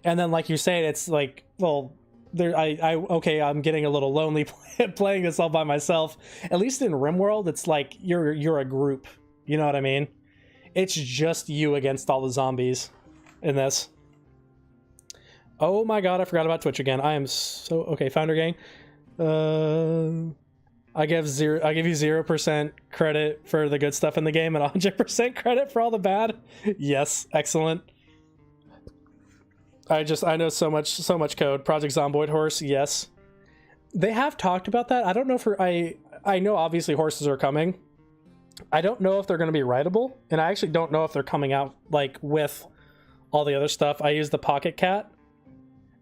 And then, like you say, it's like, well, okay, I'm getting a little lonely playing this all by myself. At least in RimWorld, it's like you're a group. You know what I mean? It's just you against all the zombies in this. Oh my god, I forgot about Twitch again. I am so okay. Founder gang. I give you 0% credit for the good stuff in the game and 100% credit for all the bad. Yes, excellent. I know so much code. Project Zomboid horse, yes. They have talked about that. I don't know I know obviously horses are coming. I don't know if they're going to be rideable, and I actually don't know if they're coming out like with all the other stuff. I use the Pocket Cat.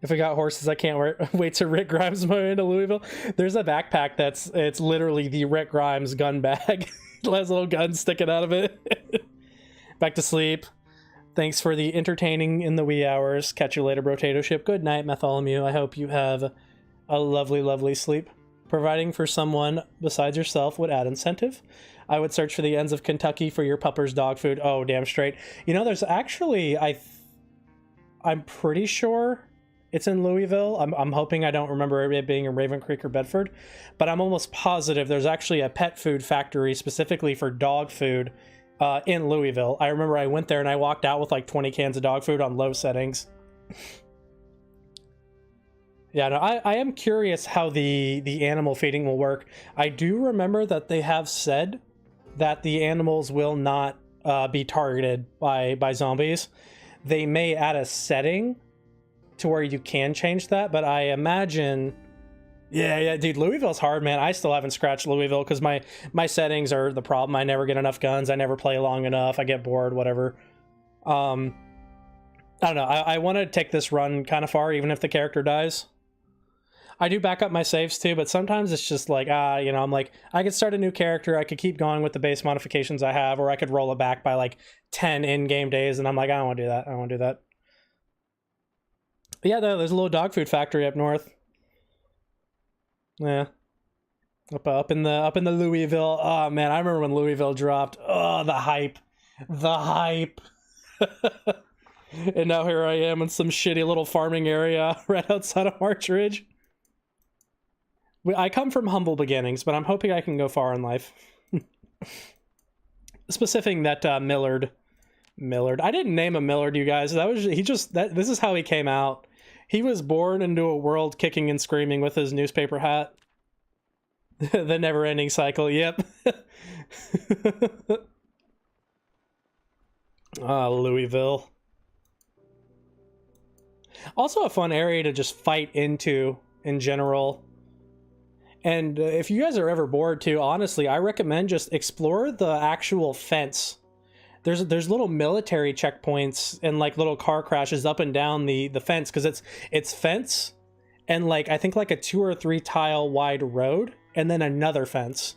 If we got horses, I can't wait to Rick Grimes move into Louisville. There's a backpack it's literally the Rick Grimes gun bag. It has a little gun sticking out of it. Back to sleep. Thanks for the entertaining in the wee hours. Catch you later, Brotato Ship. Good night, Bartholomew. I hope you have a lovely, lovely sleep. Providing for someone besides yourself would add incentive. I would search for the ends of Kentucky for your pupper's dog food. Oh, damn straight. You know, there's actually, I'm pretty sure it's in Louisville. I'm hoping I don't remember it being in Raven Creek or Bedford, but I'm almost positive there's actually a pet food factory specifically for dog food in Louisville. I remember I went there and I walked out with like 20 cans of dog food on low settings. Yeah, no, I am curious how the animal feeding will work. I do remember that they have said that the animals will not be targeted by zombies. They may add a setting to where you can change that, but I imagine... Yeah, dude, Louisville's hard, man. I still haven't scratched Louisville because my settings are the problem. I never get enough guns. I never play long enough. I get bored, whatever. I don't know. I want to take this run kind of far, even if the character dies. I do back up my saves too, but sometimes it's just like, you know, I'm like, I could start a new character. I could keep going with the base modifications I have, or I could roll it back by like 10 in-game days, and I'm like, I don't want to do that. I don't want to do that. But yeah, there's a little dog food factory up north. Yeah. Up in the Louisville. Oh man, I remember when Louisville dropped. Oh, the hype. The hype. And now here I am in some shitty little farming area right outside of March Ridge. I come from humble beginnings, but I'm hoping I can go far in life. Specifying that Millard. I didn't name him Millard, you guys. This is how he came out. He was born into a world kicking and screaming with his newspaper hat. The never-ending cycle, yep. Louisville. Also a fun area to just fight into in general. And if you guys are ever bored too, honestly, I recommend just explore the actual fence. There's little military checkpoints and like little car crashes up and down the fence, because it's fence and like I think like a 2 or 3 tile wide road and then another fence.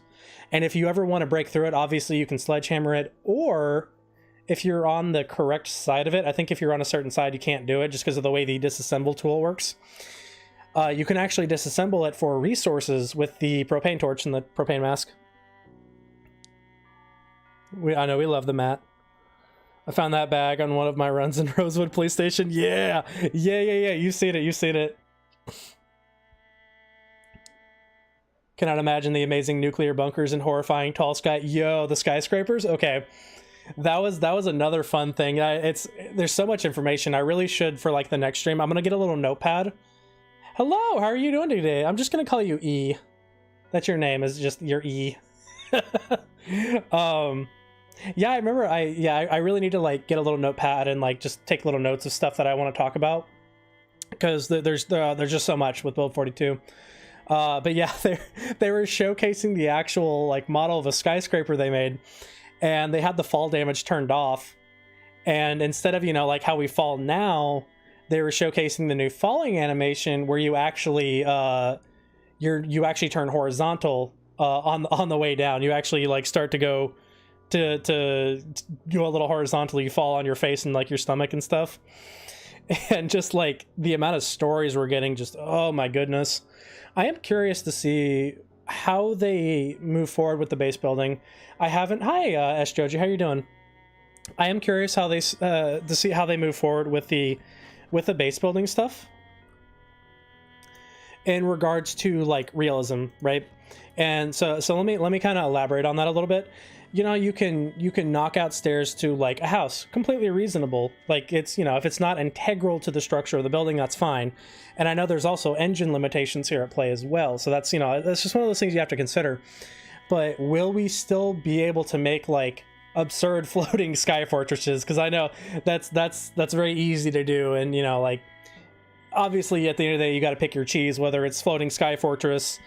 And if you ever want to break through it, obviously you can sledgehammer it, or if you're on the correct side of it, I think if you're on a certain side you can't do it just because of the way the disassemble tool works. You can actually disassemble it for resources with the propane torch and the propane mask. I know we love the mat. I found that bag on one of my runs in Rosewood Police Station. Yeah. You've seen it. Cannot imagine the amazing nuclear bunkers and horrifying tall sky. Yo, the skyscrapers. Okay, that was another fun thing. There's so much information. I really should, for like the next stream, I'm gonna get a little notepad. Hello, how are you doing today? I'm just gonna call you E. That's your name, is just your E. Yeah, I remember. I really need to like get a little notepad and like just take little notes of stuff that I want to talk about, because there's just so much with Build 42. But yeah, they were showcasing the actual like model of a skyscraper they made, and they had the fall damage turned off, and instead of, you know, like how we fall now, they were showcasing the new falling animation where you actually you actually turn horizontal on the way down. You actually like start to go to go a little horizontally. You fall on your face and like your stomach and stuff. And just like the amount of stories we're getting, just, oh my goodness. I am curious to see how they move forward with the base building. I haven't. Hi, S Joji, how you doing? I am curious how they to see how they move forward with the base building stuff in regards to like realism, right? And so let me kind of elaborate on that a little bit. You know, you can knock out stairs to like a house, completely reasonable. Like, it's, you know, if it's not integral to the structure of the building, that's fine. And I know there's also engine limitations here at play as well, so that's, you know, that's just one of those things you have to consider. But will we still be able to make like absurd floating sky fortresses? Because I know that's very easy to do, and, you know, like, obviously at the end of the day you got to pick your cheese, whether it's floating sky fortress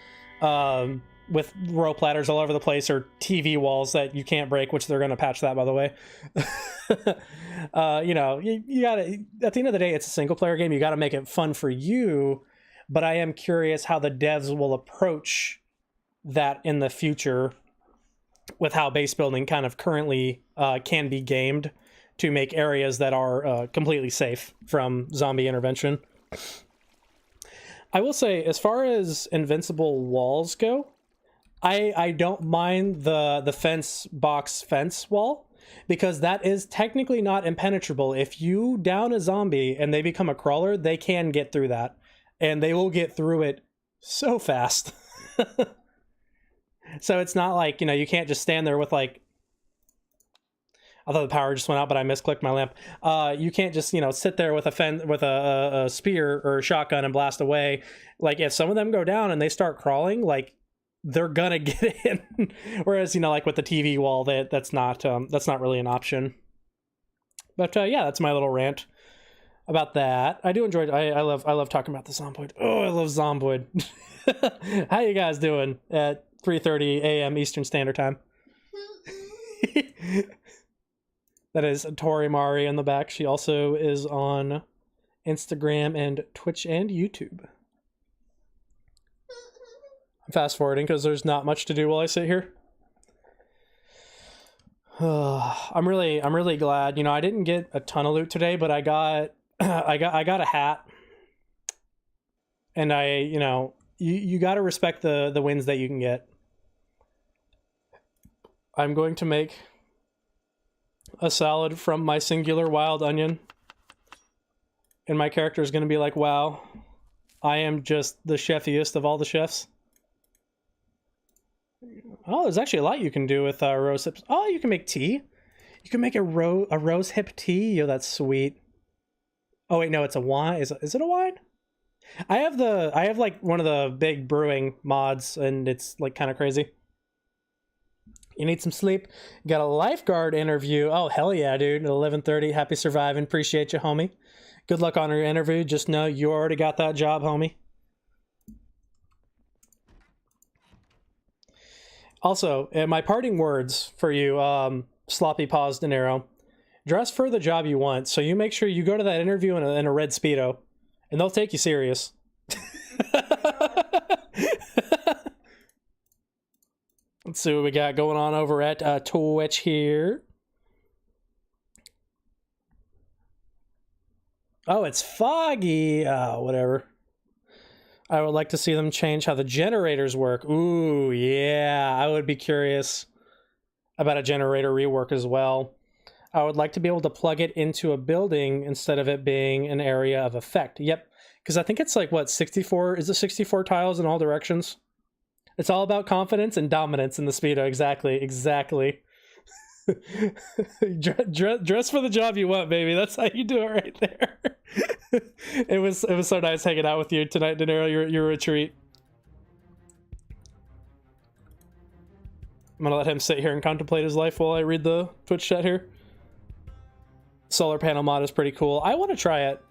with rope ladders all over the place, or TV walls that you can't break, which they're going to patch that, by the way. You know, you gotta, at the end of the day, it's a single player game. You got to make it fun for you. But I am curious how the devs will approach that in the future, with how base building kind of currently can be gamed to make areas that are completely safe from zombie intervention. I will say, as far as invincible walls go, I don't mind the fence wall, because that is technically not impenetrable. If you down a zombie and they become a crawler, they can get through that, and they will get through it so fast. So it's not like, you know, you can't just stand there with like, I thought the power just went out, but I misclicked my lamp. You can't just, you know, sit there with a spear or a shotgun and blast away. Like, if some of them go down and they start crawling, like, they're gonna get in. Whereas, you know, like with the TV wall, that's not really an option. But yeah, that's my little rant about that. I do enjoy. I love talking about the Zomboid. Oh, I love Zomboid. How you guys doing at 3:30 a.m. Eastern Standard Time? That is Tori Mari in the back. She also is on Instagram and Twitch and YouTube. I'm fast forwarding because there's not much to do while I sit here. I'm really glad. You know, I didn't get a ton of loot today, but I got I got a hat. And you know, you got to respect the wins that you can get. I'm going to make a salad from my singular wild onion, and my character is going to be like, wow, I am just the chefiest of all the chefs. Oh, there's actually a lot you can do with rose hips. Oh, you can make tea. You can make a rose hip tea. Yo, that's sweet. Oh wait, no, it's a wine. Is it a wine? I have like one of the big brewing mods, and it's like kind of crazy. You need some sleep. You got a lifeguard interview. Oh, hell yeah, dude. At 11:30. Happy surviving. Appreciate you, homie. Good luck on your interview. Just know you already got that job, homie. Also, my parting words for you, Sloppy Paws De Niro. Dress for the job you want, so you make sure you go to that interview in a red Speedo, and they'll take you serious. Let's see what we got going on over at Twitch here. Oh, it's foggy. Oh, whatever. I would like to see them change how the generators work. Ooh, yeah. I would be curious about a generator rework as well. I would like to be able to plug it into a building instead of it being an area of effect. Yep. Because I think it's like, what, 64? Is it 64 tiles in all directions? It's all about confidence and dominance in the Speedo. Exactly. Dress for the job you want, baby. That's how you do it right there. It was so nice hanging out with you tonight, De Niro. Your retreat. I'm gonna let him sit here and contemplate his life while I read the Twitch chat here. Solar panel mod is pretty cool. I want to try it.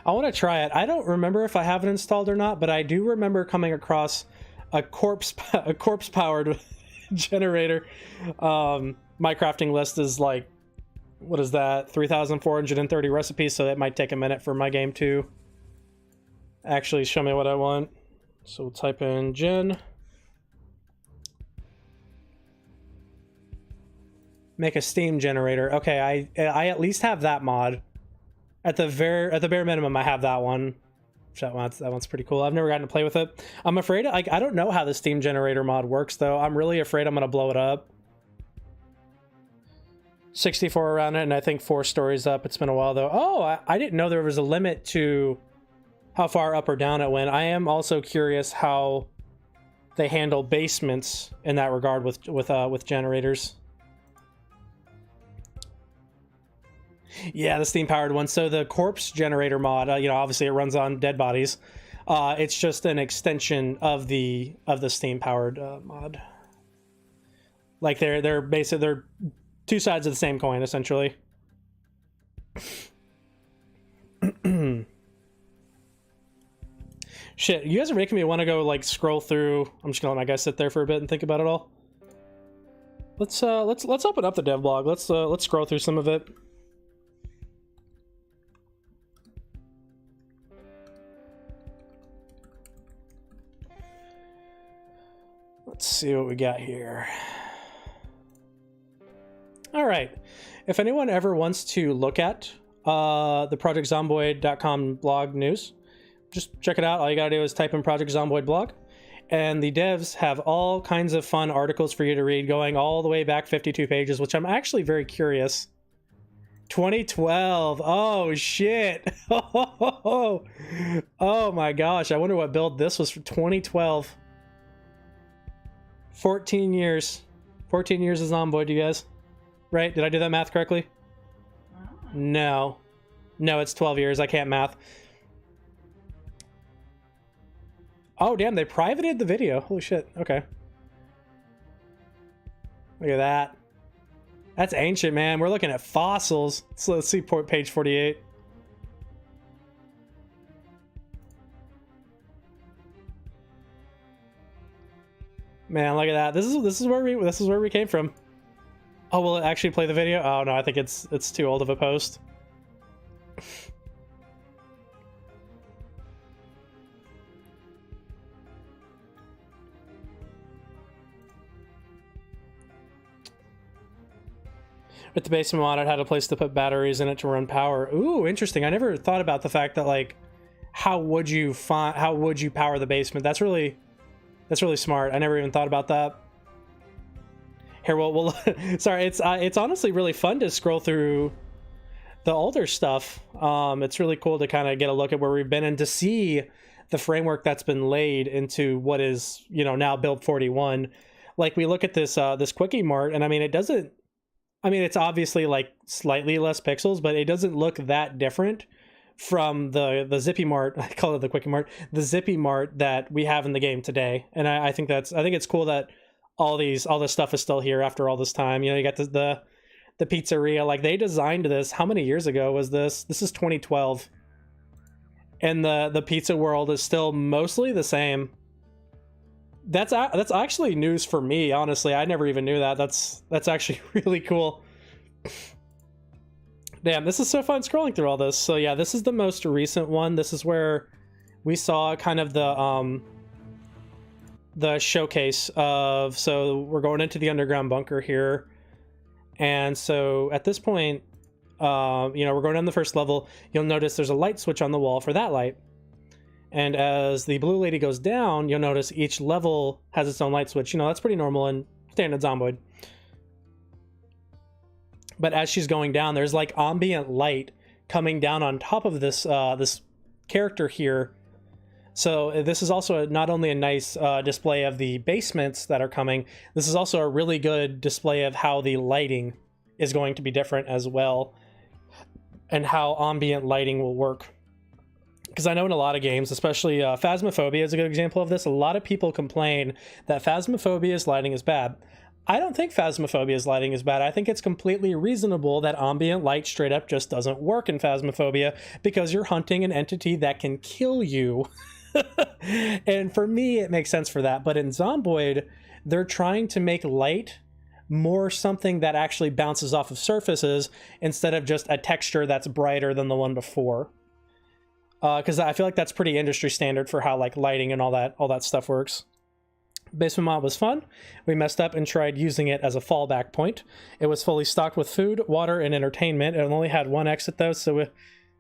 I don't remember if I have it installed or not, but I do remember coming across a corpse powered generator. My crafting list is like, what is that? 3,430 recipes, so it might take a minute for my game to actually show me what I want. So we'll type in gen. Make a steam generator. Okay, I at least have that mod. At the bare minimum, I have that one. That one's pretty cool. I've never gotten to play with it. I'm afraid, like, I don't know how the steam generator mod works though. I'm really afraid I'm gonna blow it up. 64 around it, and I think 4 stories up. It's been a while though. Oh, I didn't know there was a limit to how far up or down it went. I am also curious how they handle basements in that regard with generators. Yeah, the steam powered one. So the corpse generator mod, you know, obviously it runs on dead bodies. It's just an extension of the steam powered mod. Like they're basically, they're two sides of the same coin essentially. Shit, you guys are making me want to go like scroll through. I'm just gonna let my guys sit there for a bit and think about it all. Let's open up the dev blog. Let's scroll through some of it. Let's see what we got here. All right. If anyone ever wants to look at the projectzomboid.com blog news, just check it out. All you gotta do is type in Project Zomboid blog, and the devs have all kinds of fun articles for you to read, going all the way back 52 pages, which I'm actually very curious. 2012. Oh shit. Oh my gosh. I wonder what build this was for 2012. 14 years. 14 years of Zomboid, you guys. Right? Did I do that math correctly? No. No, it's 12 years. I can't math. Oh, damn. They privated the video. Holy shit. Okay. Look at that. That's ancient, man. We're looking at fossils. So let's see page 48. Man, look at that. This is where we came from. Oh, will it actually play the video? Oh no, I think it's too old of a post. With the basement mod, I'd had a place to put batteries in it to run power. Ooh, interesting. I never thought about the fact that, like, how would you power the basement? That's really smart. I never even thought about that. Here, we'll sorry, it's honestly really fun to scroll through the older stuff. It's really cool to kind of get a look at where we've been and to see the framework that's been laid into what is, you know, now build 41. Like, we look at this this quickie mart, and I mean, it's obviously like slightly less pixels, but it doesn't look that different from the Zippy Mart. I call it the Quickie Mart, the Zippy Mart that we have in the game today. And I think it's cool that all this stuff is still here after all this time. You know, you got the pizzeria. Like, they designed this. How many years ago was this? This is 2012, and the pizza world is still mostly the same. That's actually news for me, honestly. I never even knew that. That's actually really cool. Damn, this is so fun scrolling through all this. So yeah, this is the most recent one. This is where we saw kind of the showcase of, so we're going into the underground bunker here. And so at this point, you know, we're going down the first level. You'll notice there's a light switch on the wall for that light. And as the blue lady goes down, you'll notice each level has its own light switch. You know, that's pretty normal in standard Zomboid. But as she's going down, there's like ambient light coming down on top of this this character here. So this is also not only a nice display of the basements that are coming, this is also a really good display of how the lighting is going to be different as well, and how ambient lighting will work. Because I know in a lot of games, especially Phasmophobia is a good example of this, a lot of people complain that Phasmophobia's lighting is bad. I don't think Phasmophobia's lighting is bad. I think it's completely reasonable that ambient light straight up just doesn't work in Phasmophobia, because you're hunting an entity that can kill you. And for me, it makes sense for that. But in Zomboid, they're trying to make light more something that actually bounces off of surfaces instead of just a texture that's brighter than the one before. Because I feel like that's pretty industry standard for how like lighting and all that stuff works. Basement Mob was fun. We messed up and tried using it as a fallback point. It was fully stocked with food, water, and entertainment. It only had one exit though, so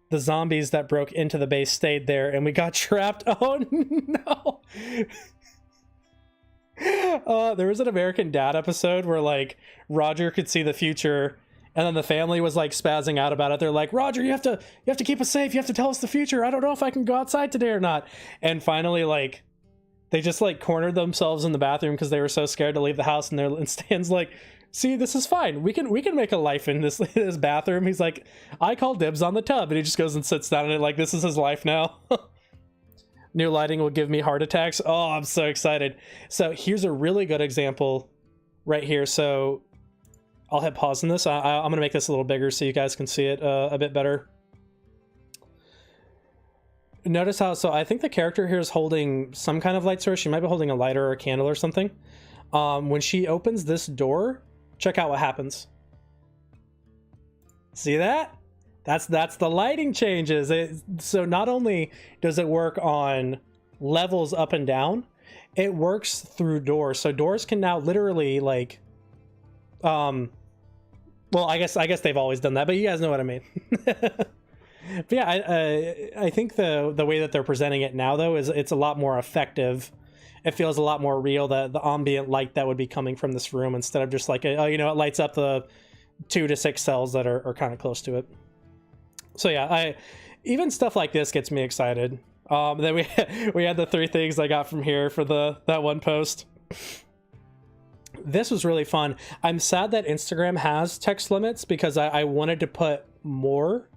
the zombies that broke into the base stayed there, and we got trapped. Oh no! There was an American Dad episode where like Roger could see the future. And then the family was like spazzing out about it. They're like, Roger, you have to keep us safe. You have to tell us the future. I don't know if I can go outside today or not. And finally, like, they just like cornered themselves in the bathroom because they were so scared to leave the house. And Stan's like, see, this is fine. We can make a life in this bathroom. He's like, I call dibs on the tub. And he just goes and sits down in it like this is his life now. New lighting will give me heart attacks. Oh, I'm so excited. So here's a really good example right here. So I'll hit pause on this. I'm going to make this a little bigger so you guys can see it a bit better. Notice how, so I think the character here is holding some kind of light source. She might be holding a lighter or a candle or something. When she opens this door, check out what happens. See that? That's the lighting changes. So not only does it work on levels up and down, it works through doors. So doors can now literally like, well, I guess they've always done that, but you guys know what I mean. But yeah, I think the way that they're presenting it now, though, is it's a lot more effective. It feels a lot more real, the ambient light that would be coming from this room, instead of just like, it lights up the 2 to 6 cells that are kind of close to it. So yeah, even stuff like this gets me excited. Then we had the 3 things I got from here for that one post. This was really fun. I'm sad that Instagram has text limits because I wanted to put more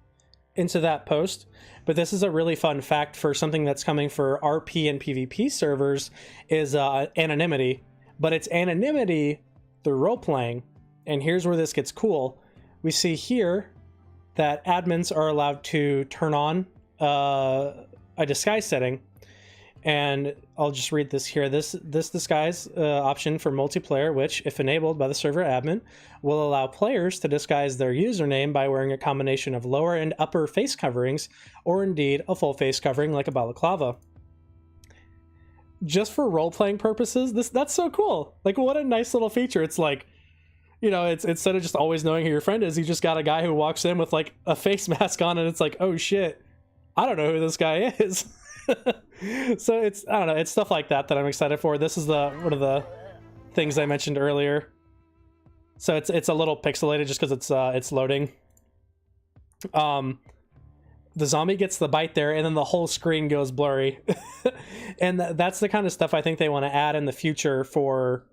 into that post, but this is a really fun fact for something that's coming for RP and PvP servers is anonymity, but it's anonymity through role-playing. And here's where this gets cool. We see here that admins are allowed to turn on a disguise setting. And I'll just read this here. This disguise option for multiplayer, which, if enabled by the server admin, will allow players to disguise their username by wearing a combination of lower and upper face coverings, or indeed a full face covering like a balaclava. Just for role-playing purposes, that's so cool. Like, what a nice little feature. It's like, it's instead of just always knowing who your friend is, you just got a guy who walks in with like a face mask on, and it's like, oh shit, I don't know who this guy is. So I don't know, it's stuff like that I'm excited for. This is one of the things I mentioned earlier. So it's a little pixelated just because it's loading. The zombie gets the bite there, and then the whole screen goes blurry. And that's the kind of stuff I think they want to add in the future for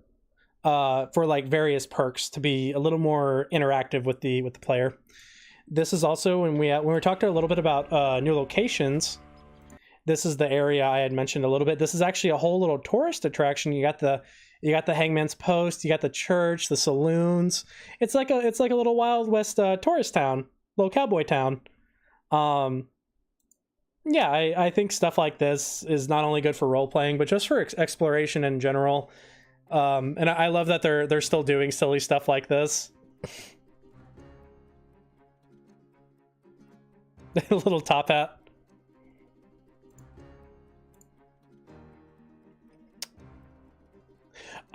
like various perks to be a little more interactive with the player. This is also when we talked a little bit about new locations. This is the area I had mentioned a little bit. This is actually a whole little tourist attraction. You got the Hangman's Post, you got the church, the saloons. It's like a little Wild West tourist town, little cowboy town. Yeah, I think stuff like this is not only good for role playing, but just for exploration in general. And I love that they're still doing silly stuff like this. Little top hat.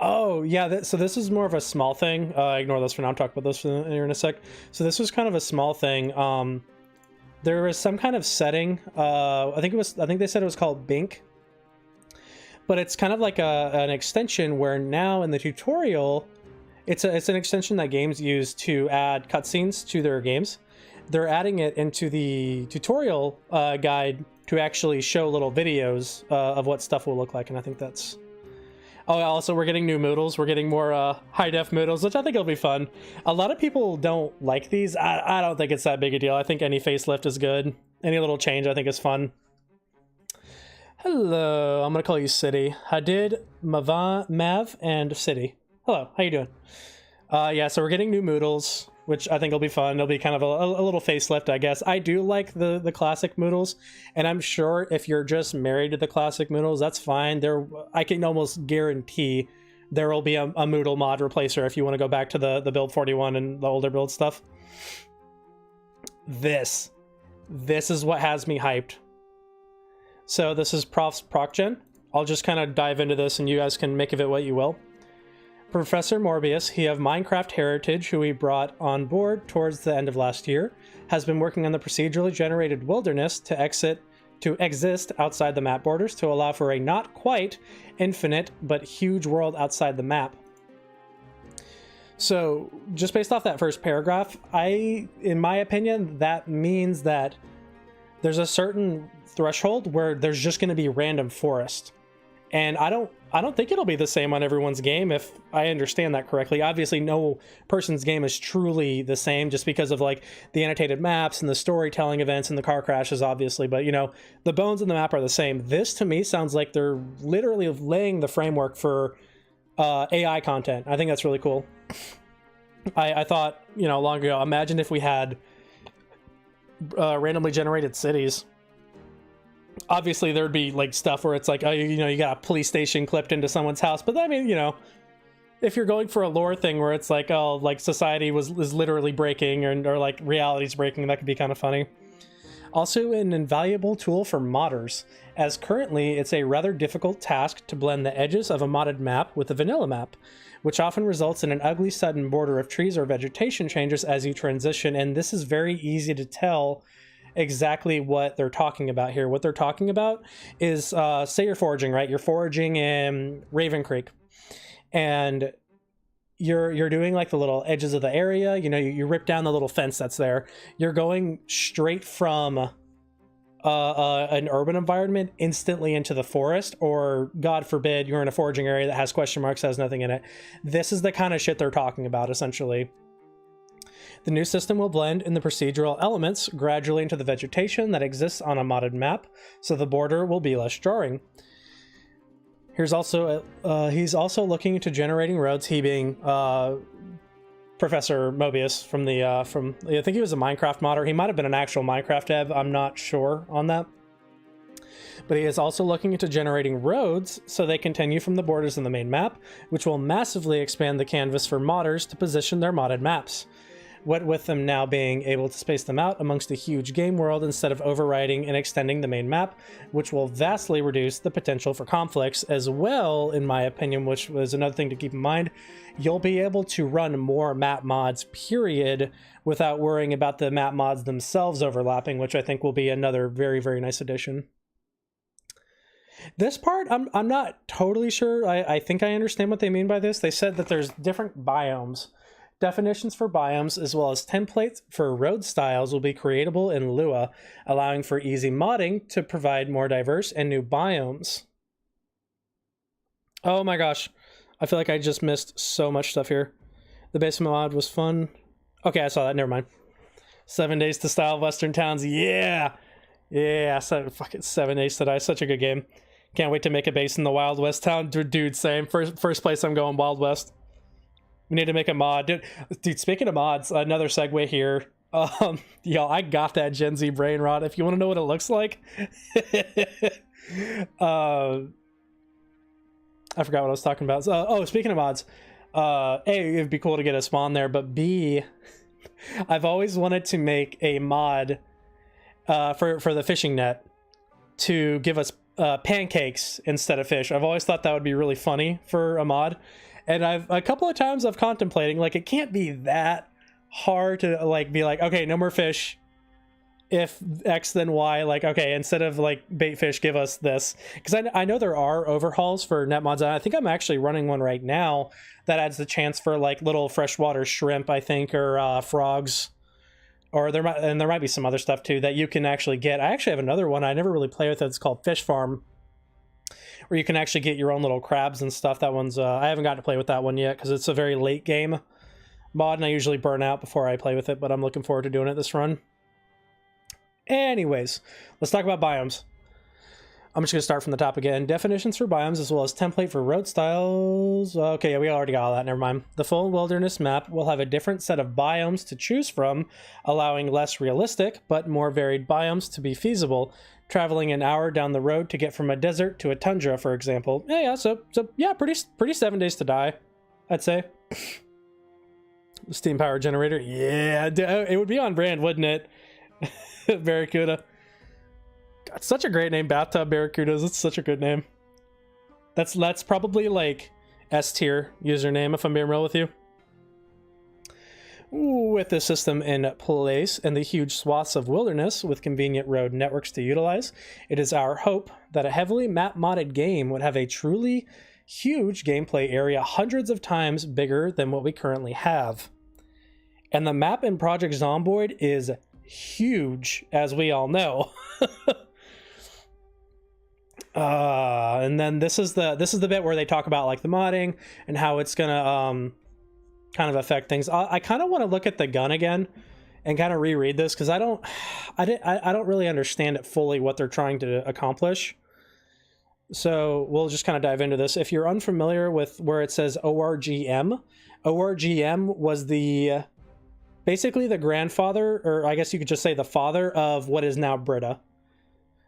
Oh, yeah, so this is more of a small thing. Ignore this for now. I'll talk about this here in a sec. So this was kind of a small thing. There was some kind of setting. I think they said it was called Bink. But it's kind of like an extension where now in the tutorial, it's an extension that games use to add cutscenes to their games. They're adding it into the tutorial guide to actually show little videos of what stuff will look like, and I think that's... Oh, also, we're getting new Moodles. We're getting more high-def Moodles, which I think will be fun. A lot of people don't like these. I don't think it's that big a deal. I think any facelift is good. Any little change I think is fun. Hello, I'm gonna call you City. Hadid, Mav, and City. Hello, how you doing? Yeah, so we're getting new Moodles, which I think will be fun. It'll be kind of a little facelift, I guess. I do like the classic Moodles, and I'm sure if you're just married to the classic Moodles, that's fine. I can almost guarantee there will be a Moodle mod replacer if you want to go back to the build 41 and the older build stuff. This is what has me hyped. So this is Prof's ProcGen. I'll just kind of dive into this and you guys can make of it what you will. Professor Morbius, he of Minecraft heritage, who we brought on board towards the end of last year, has been working on the procedurally generated wilderness to exist outside the map borders to allow for a not quite infinite but huge world outside the map. So just based off that first paragraph, in my opinion, that means that there's a certain threshold where there's just going to be random forest. And I don't think it'll be the same on everyone's game, if I understand that correctly. Obviously, no person's game is truly the same just because of like the annotated maps and the storytelling events and the car crashes, obviously. But, you know, the bones in the map are the same. This, to me, sounds like they're literally laying the framework for AI content. I think that's really cool. I thought, you know, long ago, imagine if we had randomly generated cities. Obviously there'd be like stuff where it's like, oh, you know, you got a police station clipped into someone's house, but I mean, you know, if you're going for a lore thing where it's like, oh, like society is literally breaking or like reality's breaking, that could be kind of funny. Also an invaluable tool for modders, as currently it's a rather difficult task to blend the edges of a modded map with a vanilla map, which often results in an ugly sudden border of trees or vegetation changes as you transition, and this is very easy to tell exactly what they're talking about here. What they're talking about is, say you're foraging, right? You're foraging in Raven Creek, and you're doing like the little edges of the area. You know, you rip down the little fence that's there. You're going straight from an urban environment instantly into the forest, or God forbid you're in a foraging area that has question marks, has nothing in it. This is the kind of shit they're talking about, essentially. The new system will blend in the procedural elements gradually into the vegetation that exists on a modded map, so the border will be less jarring. Here's also he's also looking into generating roads. He being Professor Mobius from I think he was a Minecraft modder. He might have been an actual Minecraft dev. I'm not sure on that. But he is also looking into generating roads so they continue from the borders in the main map, which will massively expand the canvas for modders to position their modded maps. What with them now being able to space them out amongst a huge game world instead of overriding and extending the main map, which will vastly reduce the potential for conflicts as well, in my opinion, which was another thing to keep in mind. You'll be able to run more map mods, period, without worrying about the map mods themselves overlapping, which I think will be another very, very nice addition. This part, I'm not totally sure. I think I understand what they mean by this. They said that there's different biomes. Definitions for biomes as well as templates for road styles will be creatable in Lua, allowing for easy modding to provide more diverse and new biomes. Oh my gosh, I feel like I just missed so much stuff here. The basement mod was fun. Okay, I saw that, never mind. 7 Days to Style Western Towns, yeah! Yeah, fucking 7 Days to Die, such a good game. Can't wait to make a base in the Wild West town. Dude, same. First place I'm going, Wild West. We need to make a mod. Dude, speaking of mods, another segue here. Yo, I got that Gen Z brain rot. If you want to know what it looks like. I forgot what I was talking about. Speaking of mods. A, it'd be cool to get a spawn there, but B, I've always wanted to make a mod for the fishing net to give us pancakes instead of fish. I've always thought that would be really funny for a mod. And a couple of times I've contemplating, like, it can't be that hard to, like, be like, okay, no more fish. If X, then Y. Like, okay, instead of, like, bait fish, give us this. Because I know there are overhauls for net mods. And I think I'm actually running one right now that adds the chance for, like, little freshwater shrimp, I think, or frogs. or there might be some other stuff too that you can actually get. I actually have another one I never really play with. It's called Fish Farm, where you can actually get your own little crabs and stuff. That one's I haven't gotten to play with that one yet because it's a very late game mod, and I usually burn out before I play with it. But I'm looking forward to doing it this run. Anyways, let's talk about biomes. I'm just going to start from the top again. Definitions for biomes as well as template for road styles. Okay, yeah, we already got all that. Never mind. The full wilderness map will have a different set of biomes to choose from, allowing less realistic but more varied biomes to be feasible. Traveling an hour down the road to get from a desert to a tundra, for example. So pretty 7 days to die, I'd say. Steam power generator. Yeah, it would be on brand, wouldn't it? Barracuda. God, such a great name, Bathtub Barracudas. It's such a good name. That's probably like S tier username if I'm being real with you. With the system in place and the huge swaths of wilderness with convenient road networks to utilize, it is our hope that a heavily map modded game would have a truly huge gameplay area, hundreds of times bigger than what we currently have. And the map in Project Zomboid is huge, as we all know. And then this is the bit where they talk about like the modding and how it's gonna kind of affect things. I kind of want to look at the gun again and kind of reread this because I don't really understand it fully what they're trying to accomplish. So we'll just kind of dive into this. If you're unfamiliar with where it says ORGM was basically the grandfather, or I guess you could just say the father of what is now Brita.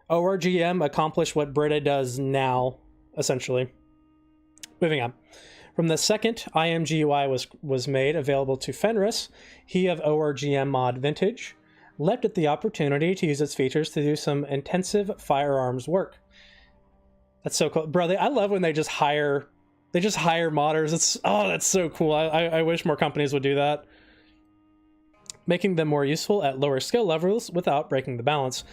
ORGM accomplished what Brita does now, essentially. Moving on. From the second IMGUI was made available to Fenris, he of ORGM mod Vintage leapt at the opportunity to use its features to do some intensive firearms work. That's so cool. Bro, I love when they just hire modders. That's so cool. I wish more companies would do that. Making them more useful at lower skill levels without breaking the balance.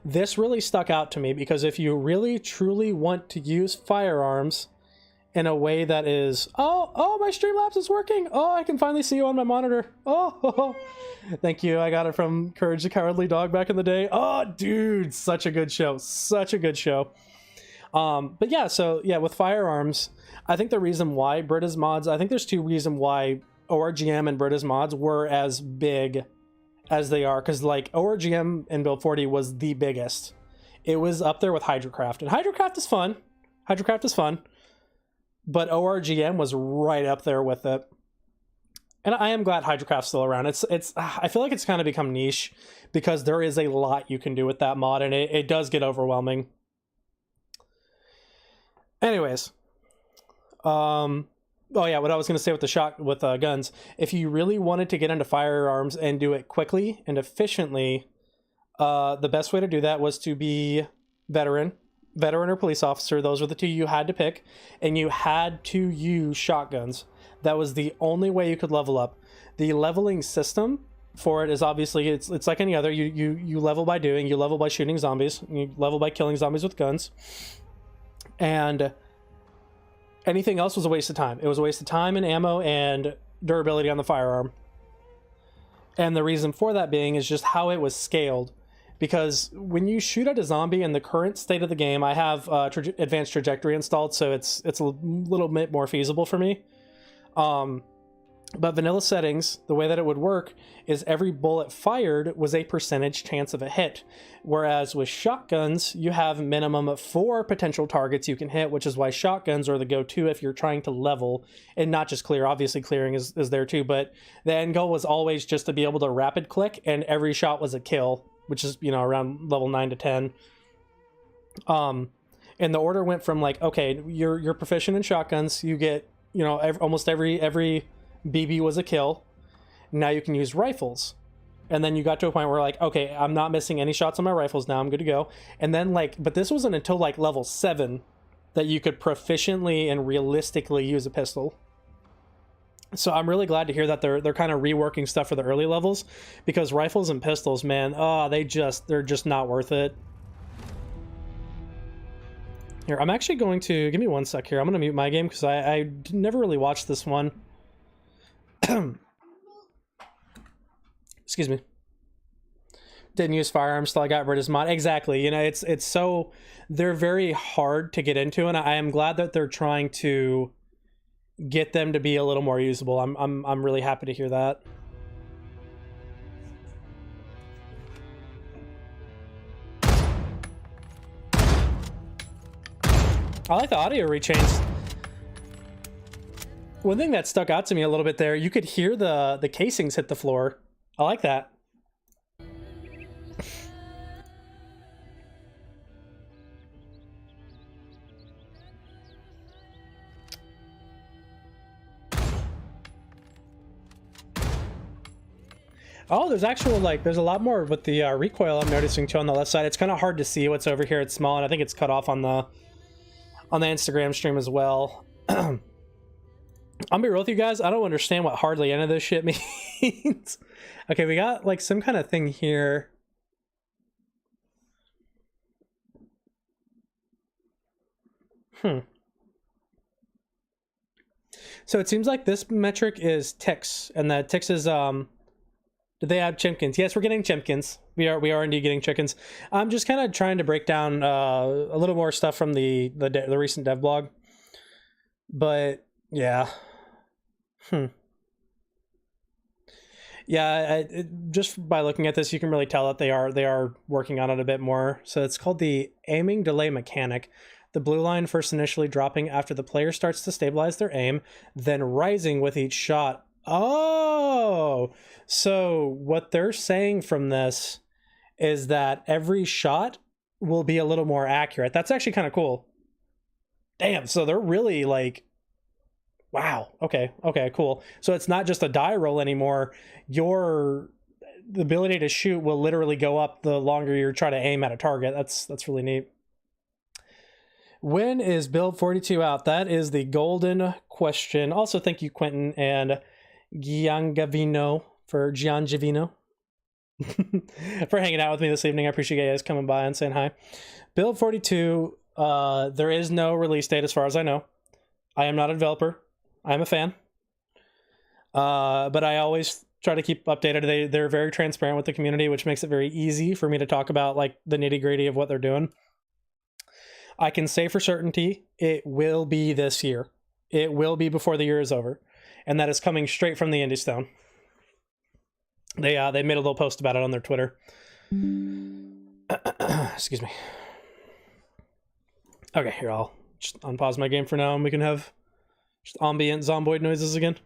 This really stuck out to me because if you really truly want to use firearms in a way that is, oh, my Streamlabs is working. Oh, I can finally see you on my monitor. Oh, thank you. I got it from Courage the Cowardly Dog back in the day. Oh, dude, such a good show. Such a good show. But yeah, so yeah, with firearms, I think the reason why Brita's mods, I think there's two reasons why ORGM and Brita's mods were as big as they are, because like ORGM in Build 40 was the biggest. It was up there with Hydrocraft, and Hydrocraft is fun. But ORGM was right up there with it. And I am glad Hydrocraft's still around. It's I feel like it's kind of become niche because there is a lot you can do with that mod, and it does get overwhelming. Anyways, oh yeah, what I was going to say with guns, if you really wanted to get into firearms and do it quickly and efficiently, the best way to do that was to be veteran or police officer. Those were the two you had to pick, and you had to use shotguns. That was the only way you could level up. The leveling system for it is obviously, it's like any other. You level by shooting zombies, you level by killing zombies with guns, and anything else was a waste of time. It was a waste of time and ammo and durability on the firearm. And the reason for that being is just how it was scaled. Because when you shoot at a zombie in the current state of the game, I have advanced trajectory installed, so it's a little bit more feasible for me. But vanilla settings, the way that it would work is every bullet fired was a percentage chance of a hit. Whereas with shotguns, you have minimum of 4 potential targets you can hit, which is why shotguns are the go-to if you're trying to level and not just clear. Obviously clearing is there too, but the end goal was always just to be able to rapid click, and every shot was a kill, which is, around level 9 to 10. And the order went from like, okay, you're proficient in shotguns, you get, almost every BB was a kill. Now you can use rifles. And then you got to a point where like, okay, I'm not missing any shots on my rifles now, I'm good to go. And then but this wasn't until like level 7 that you could proficiently and realistically use a pistol. So I'm really glad to hear that they're kind of reworking stuff for the early levels, because rifles and pistols, man, they're just not worth it. Here, I'm actually going to, give me one sec here. I'm going to mute my game because I never really watched this one. Excuse me. Didn't use firearms till I got rid of his mod. Exactly. You know, it's so, they're very hard to get into, and I am glad that they're trying to get them to be a little more usable. I'm really happy to hear that. I like the audio rechains. One thing that stuck out to me a little bit there, you could hear the casings hit the floor. I like that. Oh, there's actual, like, there's a lot more with the recoil I'm noticing too on the left side. It's kind of hard to see what's over here. It's small, and I think it's cut off on the Instagram stream as well. I'll be real with you guys. I don't understand what hardly any of this shit means. Okay, we got like some kind of thing here. So it seems like this metric is ticks, and that ticks is did they have chimkins? Yes, we're getting chimkins. We are indeed getting chickens. I'm just kind of trying to break down a little more stuff from the recent dev blog. But yeah. Yeah, just by looking at this, you can really tell that they are working on it a bit more. So it's called the aiming delay mechanic. The blue line first initially dropping after the player starts to stabilize their aim, then rising with each shot. Oh, so what they're saying from this is that every shot will be a little more accurate. That's actually kind of cool. Damn, so they're really like, wow. Okay, cool. So it's not just a die roll anymore. The ability to shoot will literally go up the longer you try to aim at a target. That's really neat. When is build 42 out? That is the golden question. Also, thank you, Quentin and Giangavino for hanging out with me this evening. I appreciate you guys coming by and saying hi. Build 42, there is no release date as far as I know. I am not a developer. I'm a fan. But I always try to keep updated. They're very transparent with the community, which makes it very easy for me to talk about like the nitty-gritty of what they're doing. I can say for certainty it will be this year. It will be before the year is over. And that is coming straight from the Indie Stone. They made a little post about it on their Twitter. Excuse me. Okay, here, I'll just unpause my game for now and we can have just ambient Zomboid noises again.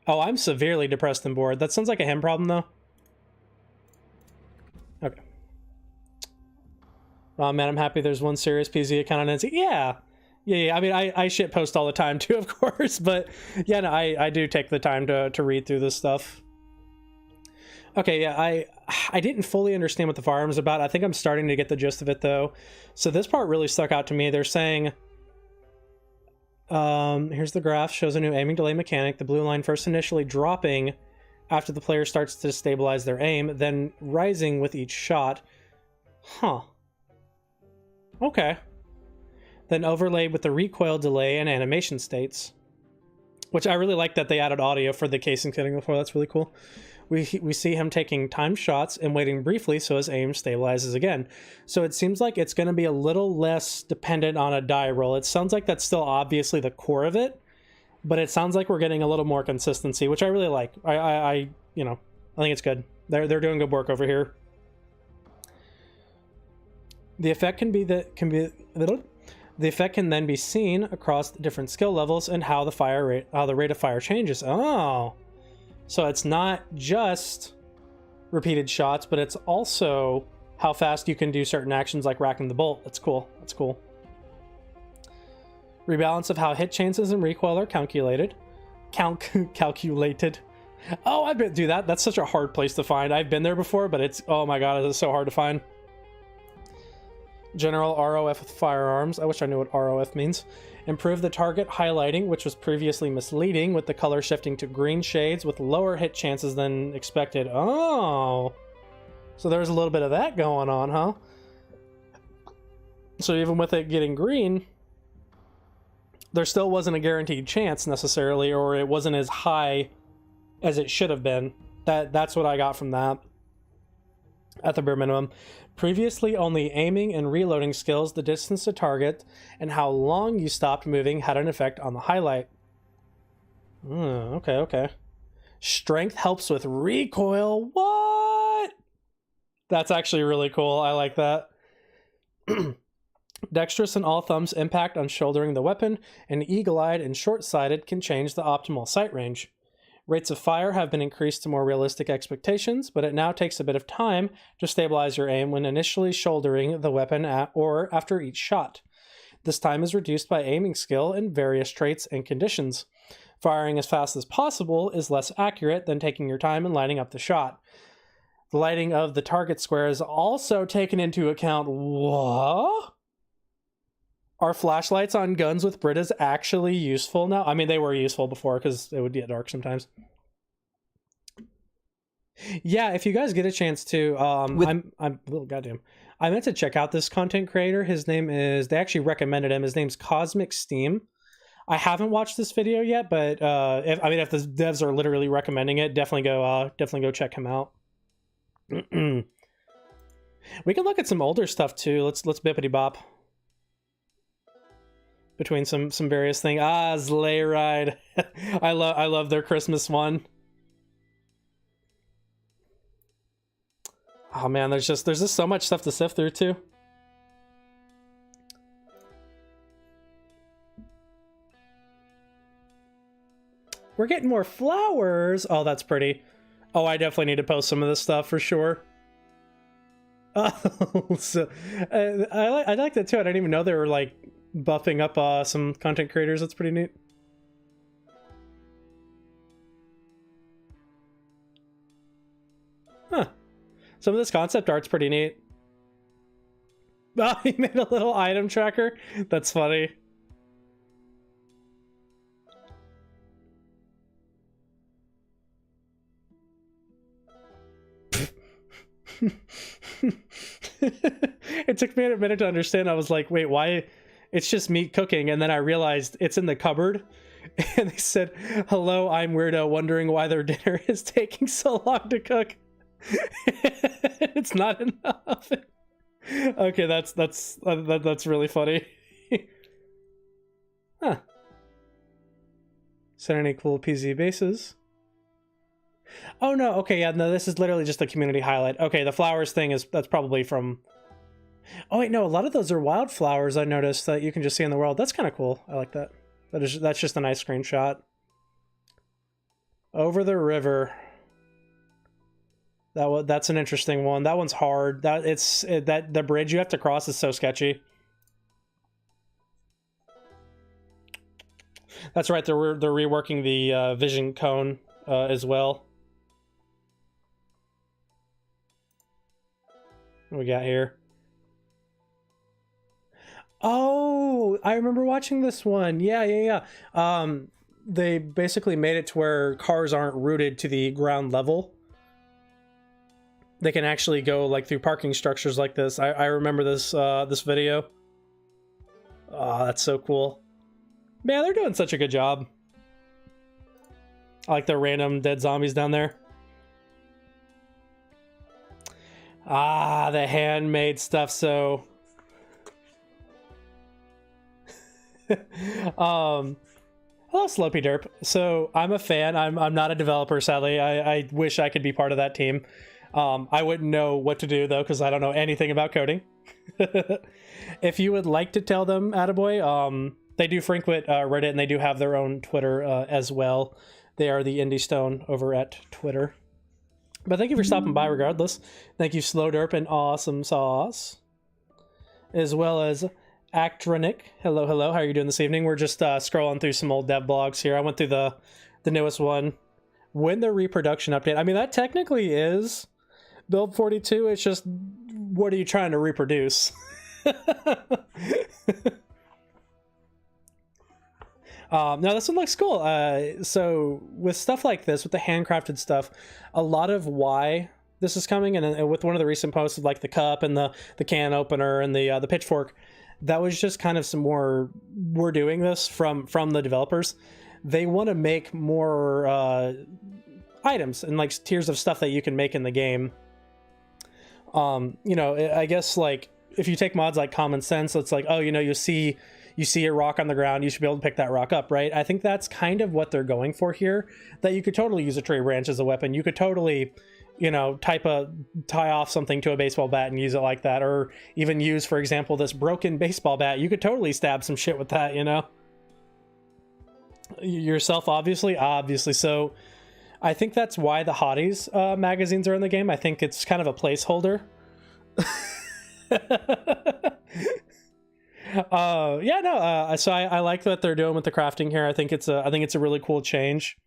Oh, I'm severely depressed and bored. That sounds like a him problem, though. Okay. Oh, man, I'm happy there's one serious PZ account on Nancy. Yeah. I mean, I shit post all the time, too, of course. But, yeah, no, I do take the time to read through this stuff. Okay, yeah, I didn't fully understand what the firearm is about. I think I'm starting to get the gist of it, though. So this part really stuck out to me. They're saying... here's the graph, shows a new aiming delay mechanic. The blue line first initially dropping after the player starts to stabilize their aim, then rising with each shot. Huh. Okay. Then overlaid with the recoil delay and animation states. Which I really like that they added audio for the casing setting before. That's really cool. We see him taking timed shots and waiting briefly so his aim stabilizes again. So it seems like it's going to be a little less dependent on a die roll. It sounds like that's still obviously the core of it, but it sounds like we're getting a little more consistency, which I really like. I think it's good. They're doing good work over here. The effect the effect can then be seen across different skill levels and how the rate of fire changes. Oh. So it's not just repeated shots, but it's also how fast you can do certain actions like racking the bolt. That's cool. That's cool. Rebalance of how hit chances and recoil are calculated. Calculated. Oh, I bet do that. That's such a hard place to find. I've been there before, but it's, oh my god, it's so hard to find. General ROF with firearms. I wish I knew what ROF means. Improve the target highlighting, which was previously misleading, with the color shifting to green shades with lower hit chances than expected. Oh, so there's a little bit of that going on, huh? So even with it getting green, there still wasn't a guaranteed chance necessarily, or it wasn't as high as it should have been. That's what I got from that. at the bare minimum. Previously, only aiming and reloading skills, the distance to target, and how long you stopped moving had an effect on the highlight. Okay. Strength helps with recoil. What? That's actually really cool. I like that. Dexterous and all thumbs impact on shouldering the weapon, and eagle-eyed and short-sighted can change the optimal sight range. Rates of fire have been increased to more realistic expectations, but it now takes a bit of time to stabilize your aim when initially shouldering the weapon or after each shot. This time is reduced by aiming skill and various traits and conditions. Firing as fast as possible is less accurate than taking your time and lighting up the shot. The lighting of the target square is also taken into account. What? Are flashlights on guns with Britas actually useful now? I mean, they were useful before because it would get dark sometimes. Yeah, if you guys get a chance to, I'm oh, goddamn. I meant to check out this content creator. His name is, they actually recommended him. His name's Cosmic Steam. I haven't watched this video yet, but if the devs are literally recommending it, definitely go check him out. We can look at some older stuff too. Let's bippity bop between some various things. Sleigh Ride. I love their Christmas one. Oh man, there's just so much stuff to sift through too. We're getting more flowers. Oh, that's pretty. Oh, I definitely need to post some of this stuff for sure. Oh, so I like that too. I didn't even know they were like buffing up some content creators. That's pretty neat. Huh. Some of this concept art's pretty neat. Oh, he made a little item tracker. That's funny. It took me a minute to understand. I was like, wait, why? It's just me cooking. And then I realized it's in the cupboard. And they said, hello, I'm Weirdo, wondering why their dinner is taking so long to cook. It's not in the oven. Okay, that's really funny. Huh. Set any cool PZ bases? Oh no, okay, yeah, no, this is literally just a community highlight. Okay, the flowers thing that's probably from... Oh wait, no, a lot of those are wildflowers I noticed that you can just see in the world. That's kind of cool. I like that. That's just a nice screenshot. Over the river. That's an interesting one. That one's hard. The bridge you have to cross is so sketchy. That's right. They're reworking the vision cone as well. What we got here? Oh, I remember watching this one. Yeah. They basically made it to where cars aren't rooted to the ground level. They can actually go like through parking structures like this. I remember this this video. Oh, that's so cool. Man, they're doing such a good job. I like the random dead zombies down there. The handmade stuff. So hello, Slopey Derp. So I'm a fan. I'm not a developer, sadly. I wish I could be part of that team. I wouldn't know what to do though, because I don't know anything about coding. If you would like to tell them, attaboy, they do frequent Reddit, and they do have their own Twitter as well. They are the Indie Stone over at Twitter. But thank you for stopping by regardless. Thank you, Slow Derp and Awesome Sauce. As well as Actronic. Hello. How are you doing this evening? We're just scrolling through some old dev blogs here. I went through the newest one. When the reproduction update. I mean, that technically is Build 42. It's just, what are you trying to reproduce? No, this one looks cool. So with stuff like this, with the handcrafted stuff, a lot of why this is coming, and with one of the recent posts of like the cup and the can opener and the pitchfork, that was just kind of some more, we're doing this from the developers. They want to make more items and like tiers of stuff that you can make in the game. You know, I guess like if you take mods like Common Sense, it's like, oh, you know, you see a rock on the ground, you should be able to pick that rock up, right? I think that's kind of what they're going for here, that you could totally use a tree branch as a weapon. You could totally, you know, tie off something to a baseball bat and use it like that, or even use, for example, this broken baseball bat. You could totally stab some shit with that, you know? Yourself, obviously. So I think that's why the Hotties magazines are in the game. I think it's kind of a placeholder. So I like what they're doing with the crafting here. I think it's a really cool change.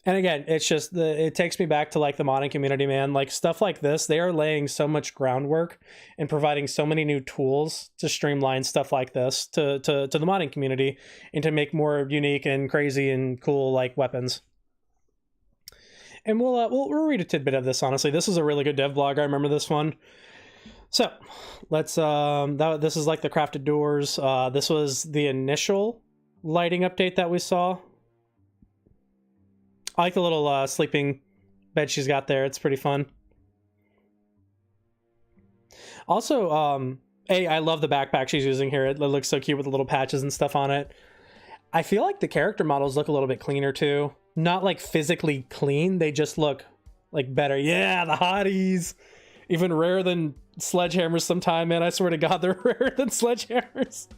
And again, it's just it takes me back to like the modding community, man. Like stuff like this, they are laying so much groundwork and providing so many new tools to streamline stuff like this to the modding community and to make more unique and crazy and cool like weapons. And we'll read a tidbit of this. Honestly, this is a really good dev blog. I remember this one. So let's this is like the crafted doors. This was the initial lighting update that we saw. I like the little sleeping bed she's got there. It's pretty fun. Also, I love the backpack she's using here. It looks so cute with the little patches and stuff on it. I feel like the character models look a little bit cleaner too. Not like physically clean, they just look like better. Yeah, the Hotties. Even rarer than sledgehammers sometime, man. I swear to God, they're rarer than sledgehammers.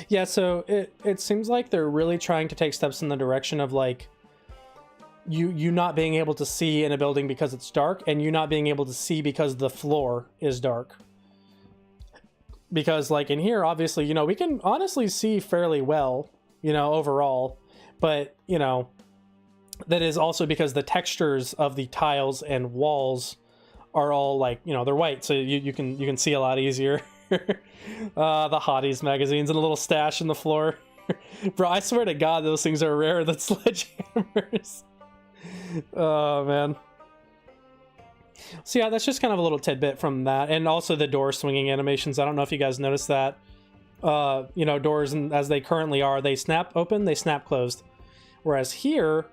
Yeah, so it seems like they're really trying to take steps in the direction of like you not being able to see in a building because it's dark, and you not being able to see because the floor is dark. Because like in here, obviously, you know, we can honestly see fairly well, you know, overall, but you know, that is also because the textures of the tiles and walls are all like, you know, they're white, so you can see a lot easier. The Hotties magazines and a little stash in the floor. Bro, I swear to God, those things are rarer than sledgehammers. Oh, man. So yeah, that's just kind of a little tidbit from that. And also the door swinging animations. I don't know if you guys noticed that. You know, doors, as they currently are, they snap open, they snap closed. Whereas here,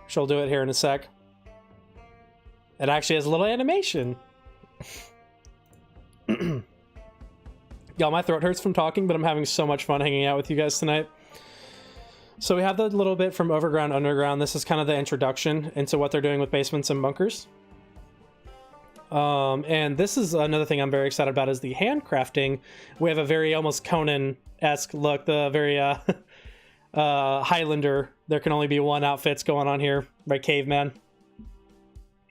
she'll do it here in a sec, it actually has a little animation. Y'all, my throat hurts from talking, but I'm having so much fun hanging out with you guys tonight. So we have the little bit from Overground Underground. This is kind of the introduction into what they're doing with basements and bunkers. And this is another thing I'm very excited about, is the handcrafting. We have a very almost Conan-esque look, the very Highlander. There can only be one outfits going on here, right? Caveman.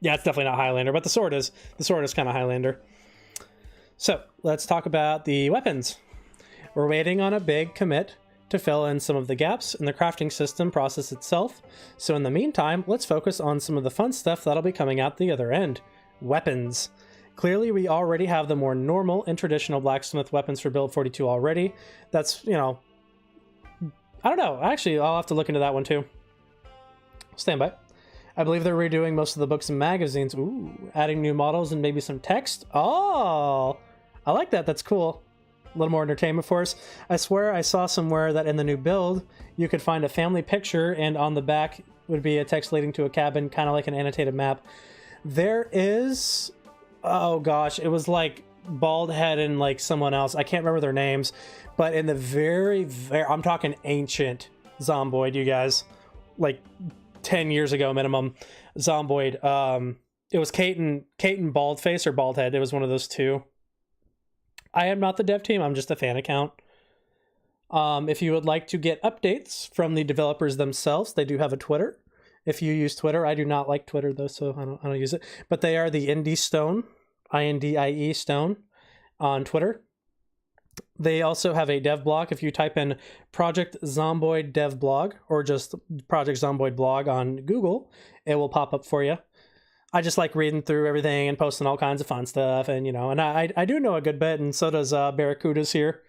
Yeah, it's definitely not Highlander, but the sword is. The sword is kind of Highlander. So let's talk about the weapons. We're waiting on a big commit to fill in some of the gaps in the crafting system process itself. So in the meantime, let's focus on some of the fun stuff that'll be coming out the other end. Weapons. Clearly, we already have the more normal and traditional blacksmith weapons for build 42 already. That's, you know, I don't know. Actually, I'll have to look into that one too. Stand by. I believe they're redoing most of the books and magazines. Ooh, adding new models and maybe some text. Oh, I like that. That's cool. A little more entertainment for us. I swear I saw somewhere that in the new build, you could find a family picture, and on the back would be a text leading to a cabin, kind of like an annotated map. There is, oh gosh, it was like Baldhead and like someone else. I can't remember their names, but in the very, I'm talking ancient Zomboid, you guys, like 10 years ago minimum, Zomboid. It was Kate and Baldface or Baldhead. It was one of those two. I am not the dev team. I'm just a fan account. If you would like to get updates from the developers themselves, they do have a Twitter. If you use Twitter, I do not like Twitter though, so I don't use it. But they are the Indie Stone, INDIE Stone, on Twitter. They also have a dev blog. If you type in Project Zomboid dev blog or just Project Zomboid blog on Google, it will pop up for you. I just like reading through everything and posting all kinds of fun stuff, and you know, and I do know a good bit, and so does Barracuda's here.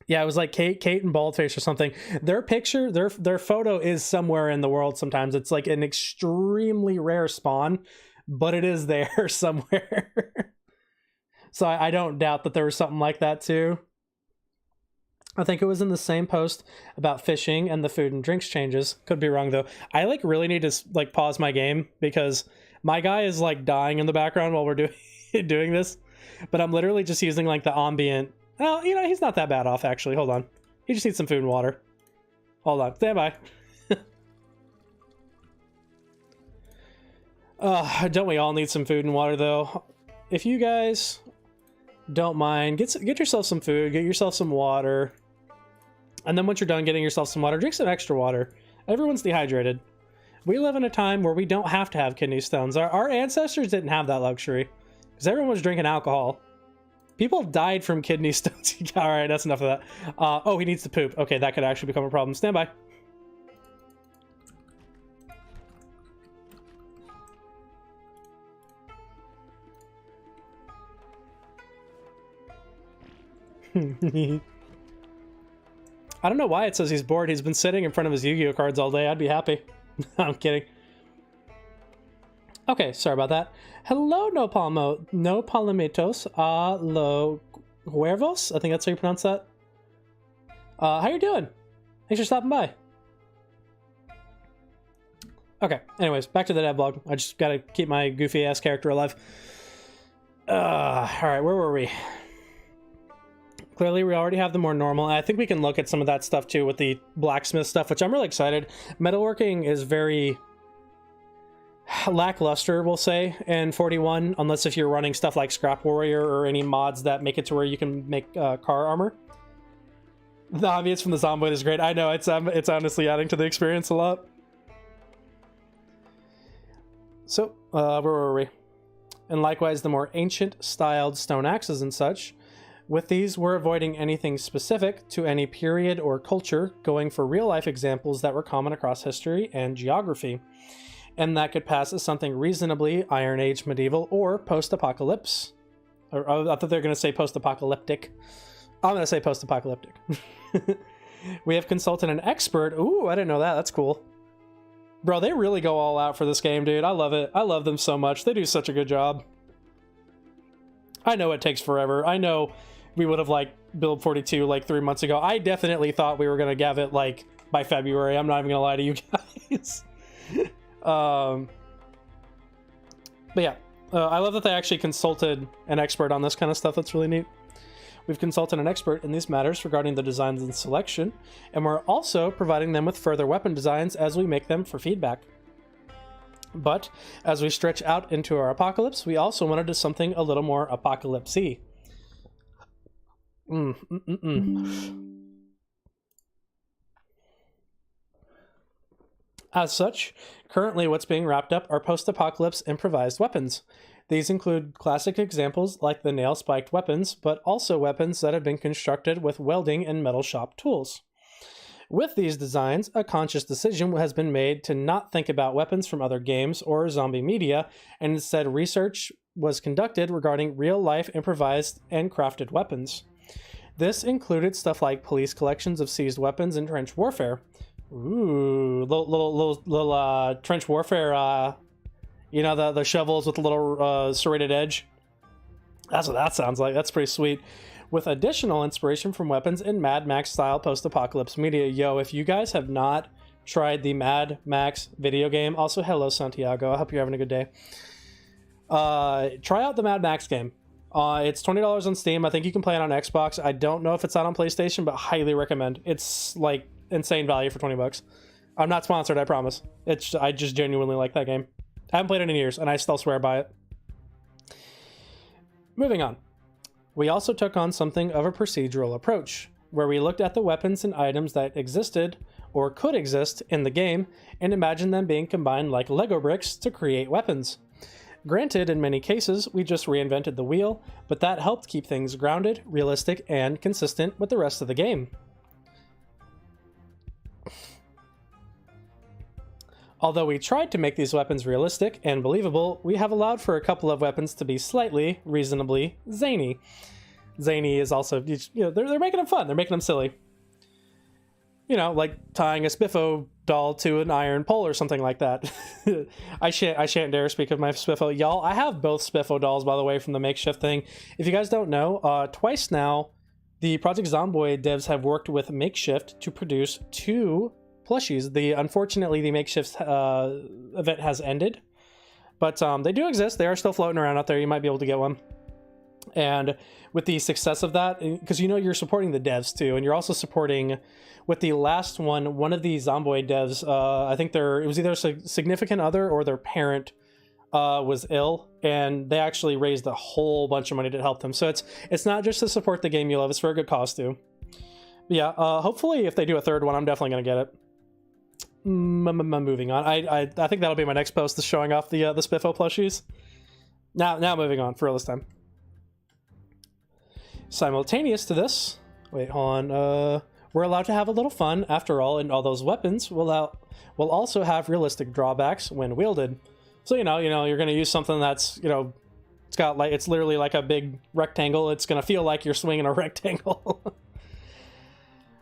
Yeah, it was like Kate and Baldface or something. Their picture, their photo is somewhere in the world sometimes. It's like an extremely rare spawn, but it is there somewhere. So I don't doubt that there was something like that too. I think it was in the same post about fishing and the food and drinks changes. Could be wrong though. I like really need to like pause my game because my guy is like dying in the background while we're doing this. But I'm literally just using like the ambient. Well, you know, he's not that bad off actually. Hold on. He just needs some food and water. Hold on. Stand by. Don't we all need some food and water though? If you guys don't mind, get yourself some food, get yourself some water. And then once you're done getting yourself some water, drink some extra water. Everyone's dehydrated. We live in a time where we don't have to have kidney stones. Our ancestors didn't have that luxury because everyone was drinking alcohol. People died from kidney stones. All right, that's enough of that. Oh, he needs to poop. Okay, that could actually become a problem. Stand by. I don't know why it says he's bored. He's been sitting in front of his Yu-Gi-Oh cards all day. I'd be happy. I'm kidding. Okay, sorry about that. Hello, no palamitos, lo huervos. I think that's how you pronounce that. How you doing? Thanks for stopping by. Okay, anyways, back to the dev vlog. I just gotta keep my goofy ass character alive. Alright, where were we? Clearly, we already have the more normal. I think we can look at some of that stuff too with the blacksmith stuff, which I'm really excited. Metalworking is very lackluster, we'll say, in 41, unless if you're running stuff like Scrap Warrior or any mods that make it to where you can make car armor. The obvious from the Zomboid is great. I know, it's honestly adding to the experience a lot. So, where were we? And likewise, the more ancient styled stone axes and such. With these, we're avoiding anything specific to any period or culture, going for real-life examples that were common across history and geography, and that could pass as something reasonably Iron Age, medieval, or post-apocalypse. Or I thought they were going to say post-apocalyptic. I'm going to say post-apocalyptic. We have consulted an expert. Ooh, I didn't know that. That's cool. Bro, they really go all out for this game, dude. I love it. I love them so much. They do such a good job. I know it takes forever. I know we would have like build 42 like 3 months ago. I definitely thought we were gonna have it like by February. I'm not even gonna lie to you guys. But yeah, I love that they actually consulted an expert on this kind of stuff. That's really neat. We've consulted an expert in these matters regarding the designs and selection, and we're also providing them with further weapon designs as we make them for feedback. But as we stretch out into our apocalypse, we also wanted to do something a little more apocalypse-y. As such, currently what's being wrapped up are post-apocalypse improvised weapons. These include classic examples like the nail-spiked weapons, but also weapons that have been constructed with welding and metal shop tools. With these designs, a conscious decision has been made to not think about weapons from other games or zombie media, and instead research was conducted regarding real-life improvised and crafted weapons. This included stuff like police collections of seized weapons in trench warfare. Ooh, little trench warfare, you know, the shovels with the little serrated edge. That's what that sounds like. That's pretty sweet. With additional inspiration from weapons in Mad Max style post-apocalypse media. Yo, if you guys have not tried the Mad Max video game, also hello Santiago, I hope you're having a good day. Try out the Mad Max game. It's $20 on Steam. I think you can play it on Xbox. I don't know if it's out on PlayStation, but highly recommend. It's like insane value for $20. I'm not sponsored, I promise. I just genuinely like that game. I haven't played it in years, and I still swear by it. Moving on. We also took on something of a procedural approach, where we looked at the weapons and items that existed or could exist in the game and imagined them being combined like Lego bricks to create weapons. Granted, in many cases, we just reinvented the wheel, but that helped keep things grounded, realistic, and consistent with the rest of the game. Although we tried to make these weapons realistic and believable, we have allowed for a couple of weapons to be slightly, reasonably, zany. Zany is also, you know, they're making them fun, they're making them silly. You know, like tying a Spiffo doll to an iron pole or something like that. I shan't dare speak of my Spiffo. Y'all, I have both Spiffo dolls, by the way, from the makeshift thing. If you guys don't know, twice now, the Project Zomboid devs have worked with Makeshift to produce 2 plushies. Unfortunately, the Makeshift event has ended, but they do exist. They are still floating around out there. You might be able to get one. And with the success of that, because you're supporting the devs too, and you're also supporting, with the last one of the Zomboid devs, I think it was either a significant other or their parent was ill, and they actually raised a whole bunch of money to help them. So it's not just to support the game you love, it's for a good cause too. But yeah, hopefully if they do a third one, I'm definitely going to get it. Moving on. I think that'll be my next post, is showing off the Spiffo plushies. Now moving on for this time. Simultaneous to this, wait, hold on, we're allowed to have a little fun after all, and all those weapons will also have realistic drawbacks when wielded. So you're going to use something that's, it's literally like a big rectangle. It's going to feel like you're swinging a rectangle.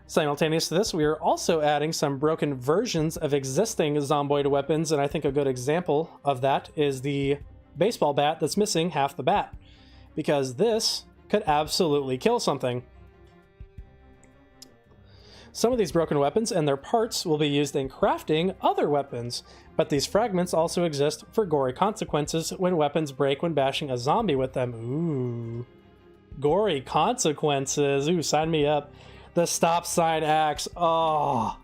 Simultaneous to this, we are also adding some broken versions of existing Zomboid weapons, and I think a good example of that is the baseball bat that's missing half the bat, because this could absolutely kill something. Some of these broken weapons and their parts will be used in crafting other weapons, but these fragments also exist for gory consequences when weapons break when bashing a zombie with them. Ooh. Gory consequences. Ooh, sign me up. The stop sign axe. Oh,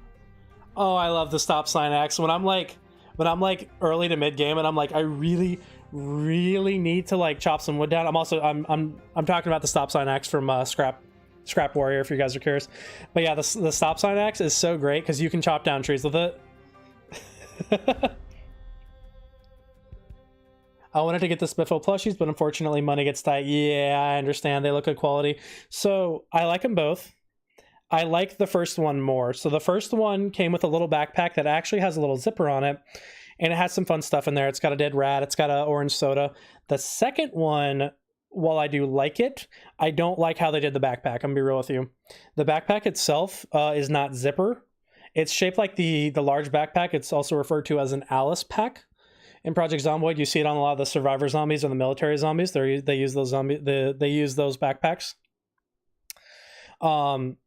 I love the stop sign axe. When I'm like early to mid game and I'm like, I really need to like chop some wood down. I'm talking about the stop sign axe from Scrap Warrior, if you guys are curious. But yeah, the stop sign axe is so great because you can chop down trees with it. I wanted to get the Spiffo plushies, but unfortunately money gets tight. Yeah, I understand. They look good quality. So I like them both. I like the first one more. So the first one came with a little backpack that actually has a little zipper on it, and it has some fun stuff in there. It's got a dead rat. It's got an orange soda. The second one, while I do like it, I don't like how they did the backpack. I'm gonna be real with you. The backpack itself is not zipper. It's shaped like the large backpack. It's also referred to as an Alice pack. In Project Zomboid, you see it on a lot of the survivor zombies and the military zombies. They use those backpacks.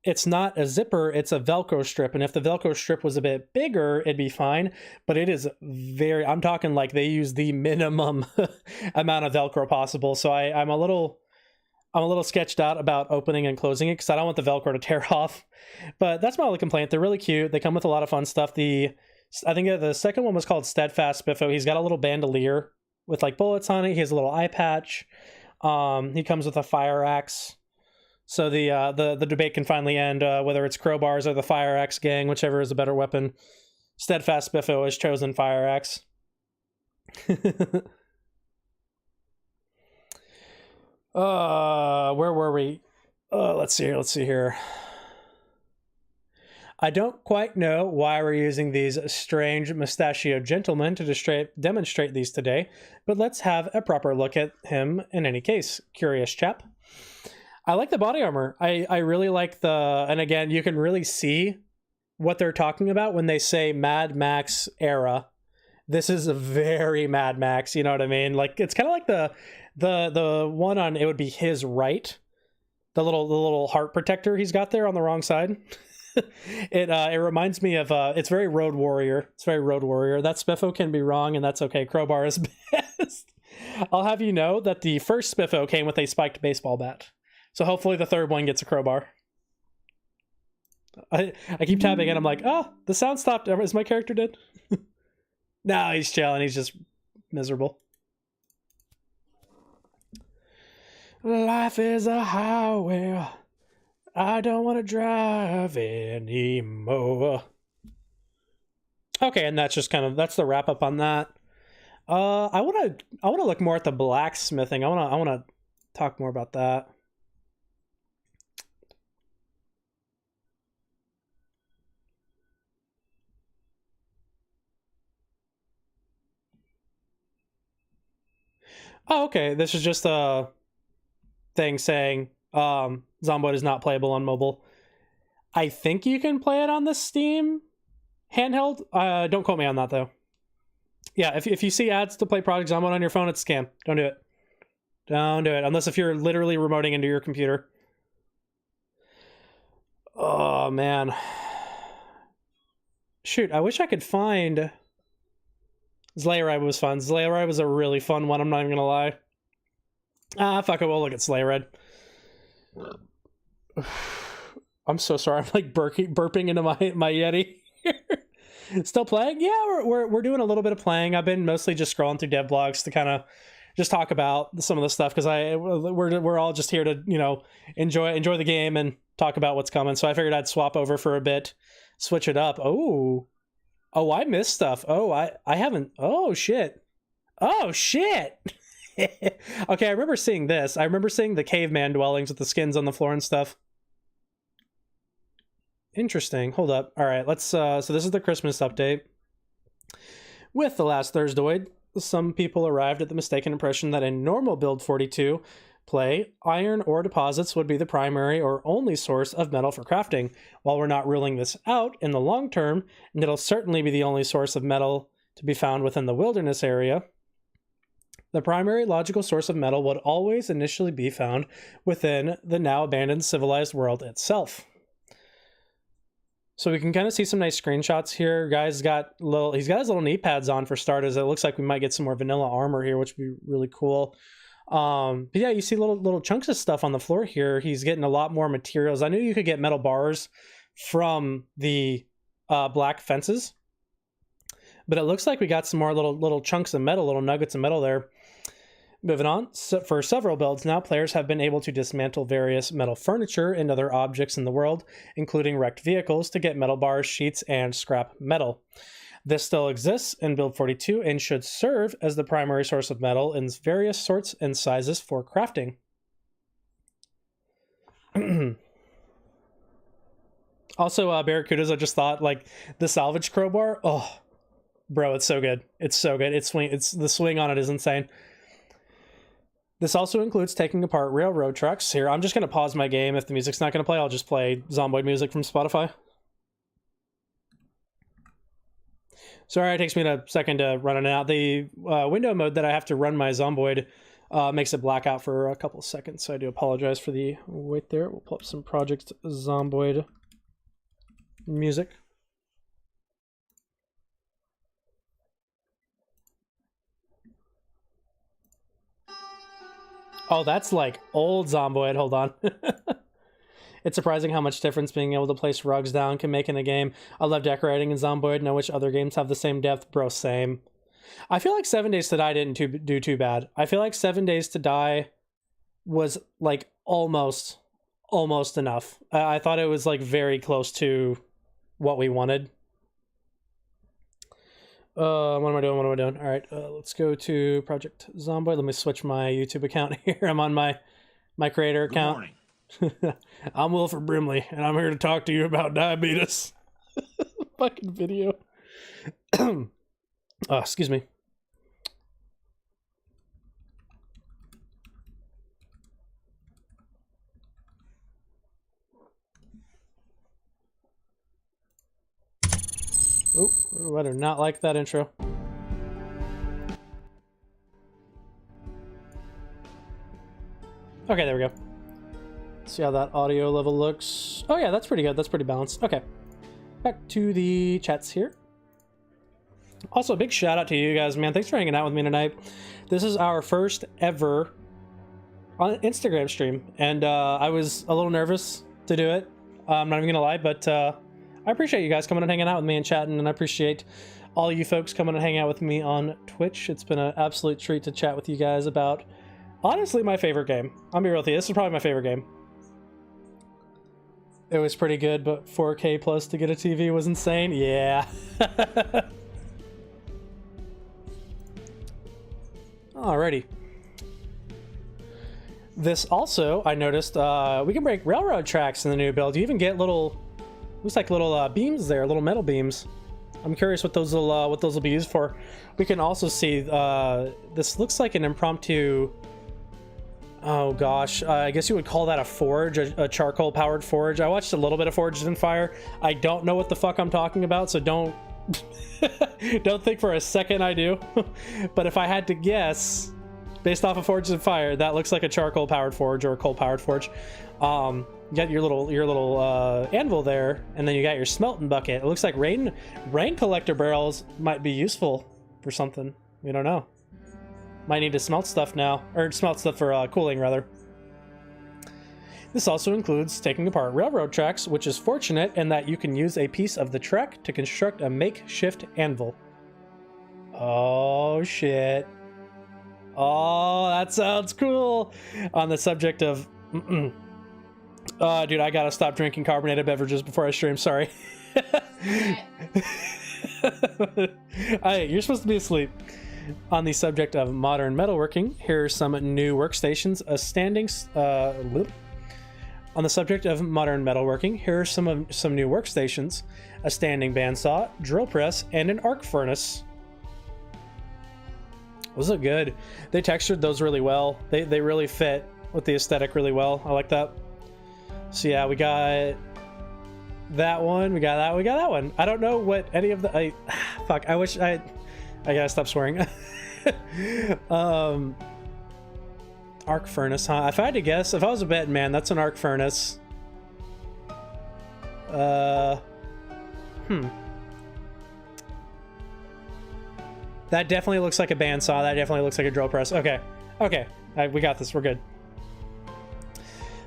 It's not a zipper, it's a Velcro strip, and if the Velcro strip was a bit bigger, it'd be fine, but it is I'm talking like they use the minimum amount of Velcro possible, so I'm a little sketched out about opening and closing it because I don't want the Velcro to tear off. But that's my only complaint. They're really cute. They come with a lot of fun stuff. I think the second one was called Steadfast Spiffo. He's got a little bandolier with like bullets on it. He has a little eye patch. He comes with a fire axe. So the debate can finally end whether it's crowbars or the fire axe gang, whichever is a better weapon. Steadfast Spiffo has chosen fire axe. Where were we? Let's see here. I don't quite know why we're using these strange mustachioed gentlemen to demonstrate these today, but let's have a proper look at him in any case. Curious chap. I like the body armor. I really like and again, you can really see what they're talking about when they say Mad Max era. This is a very Mad Max, you know what I mean? Like, it's kind of like the one on, it would be his right. The little heart protector he's got there on the wrong side. It reminds me of it's very Road Warrior. It's very Road Warrior. That Spiffo can be wrong, and that's okay. Crowbar is best. I'll have you know that the first Spiffo came with a spiked baseball bat. So hopefully the third one gets a crowbar. I keep tapping and I'm like, the sound stopped. Is my character dead? No, he's chilling. He's just miserable. Life is a highway. I don't want to drive anymore. Okay, and that's the wrap up on that. I want to look more at the blacksmithing. I want to talk more about that. Oh, okay. This is just a thing saying Zomboid is not playable on mobile. I think you can play it on the Steam handheld. Don't quote me on that though. Yeah, if you see ads to play Project Zomboid on your phone, it's a scam. Don't do it. Don't do it unless if you're literally remoting into your computer. Oh, man. Shoot, I wish I could find... Sleigh Ride was fun. Sleigh Ride was a really fun one, I'm not even gonna lie. Fuck it, we'll look at Sleigh Ride. I'm so sorry, I'm like burping into my Yeti. Still playing? Yeah, we're doing a little bit of playing. I've been mostly just scrolling through dev blogs to kind of just talk about some of the stuff, because we're all just here to, you know, enjoy the game and talk about what's coming. So I figured I'd swap over for a bit, switch it up. Oh, I missed stuff. Oh, I haven't. Oh shit. Okay, I remember seeing this. I remember seeing the caveman dwellings with the skins on the floor and stuff. Interesting. Hold up. All right, let's so this is the Christmas update. With the last Thursdoid, some people arrived at the mistaken impression that in normal build 42 play, iron ore deposits would be the primary or only source of metal for crafting. While we're not ruling this out in the long term, and it'll certainly be the only source of metal to be found within the wilderness area, the primary logical source of metal would always initially be found within the now abandoned civilized world itself. So we can kind of see some nice screenshots here. Guy's got he's got his little knee pads on for starters. It looks like we might get some more vanilla armor here, which would be really cool. But yeah, you see little chunks of stuff on the floor here. He's getting a lot more materials. I knew you could get metal bars from the black fences, but it looks like we got some more little chunks of metal, little nuggets of metal there. Moving on, so for several builds now, players have been able to dismantle various metal furniture and other objects in the world, including wrecked vehicles, to get metal bars, sheets, and scrap metal. This still exists in build 42 and should serve as the primary source of metal in various sorts and sizes for crafting. Also, Barracudas, I just thought, like, the salvage crowbar, oh, bro, it's so good. It's so good. The swing on it is insane. This also includes taking apart railroad tracks. Here, I'm just going to pause my game. If the music's not going to play, I'll just play Zomboid music from Spotify. Sorry, it takes me a second to run it out. The window mode that I have to run my Zomboid makes it black out for a couple of seconds, so I do apologize for the wait there. We'll pull up some Project Zomboid music. Oh, that's like old Zomboid. Hold on. It's surprising how much difference being able to place rugs down can make in a game. I love decorating in Zomboid, and I wish other games have the same depth. Bro, same. I feel like 7 Days to Die didn't do too bad. I feel like 7 Days to Die was like almost enough. I thought it was like very close to what we wanted. What am I doing? All right, let's go to Project Zomboid. Let me switch my YouTube account here. I'm on my creator account. Good morning. I'm Wilford Brimley, and I'm here to talk to you about diabetes. Fucking video. Excuse me. Oh, I do not like that intro. Okay, there we go. See how that audio level looks. Oh yeah, that's pretty good. That's pretty balanced. Okay, back to the chats here. Also, a big shout out to you guys, man. Thanks for hanging out with me tonight. This is our first ever on Instagram stream, and I was a little nervous to do it. I'm not even gonna lie, but I appreciate you guys coming and hanging out with me and chatting, and I appreciate all you folks coming and hanging out with me on Twitch. It's been an absolute treat to chat with you guys about, honestly, my favorite game. I'll be real with you, this is probably my favorite game. It was pretty good, but 4K plus to get a TV was insane. Yeah. Alrighty. This also, I noticed, we can break railroad tracks in the new build. You even get little... looks like little beams there, little metal beams. I'm curious what those will be used for. We can also see this looks like an impromptu. Oh gosh, I guess you would call that a forge, a charcoal powered forge. I watched a little bit of Forged in Fire. I don't know what the fuck I'm talking about, so don't don't think for a second I do. But if I had to guess, based off of Forged in Fire. That looks like a charcoal powered forge or a coal powered forge. You got your little anvil there, and then you got your smelting bucket. It looks like rain collector barrels might be useful for something. We don't know. Might need to smelt stuff now, or smelt stuff for cooling rather. This also includes taking apart railroad tracks, which is fortunate in that you can use a piece of the track to construct a makeshift anvil. Oh shit. Oh, that sounds cool. On the subject of dude, I gotta stop drinking carbonated beverages before I stream, sorry. Hey, you're supposed to be asleep. On the subject of modern metalworking, here are some new workstations, on the subject of modern metalworking, here are some new workstations, a standing bandsaw, drill press, and an arc furnace. Those look good. They textured those really well. They really fit with the aesthetic really well. I like that. So yeah, we got that one. We got that one. I don't know what any of the... fuck, I wish I gotta stop swearing. Arc furnace, huh? If I had to guess, if I was a betting man, that's an arc furnace. That definitely looks like a bandsaw. That definitely looks like a drill press. Okay. We got this. We're good.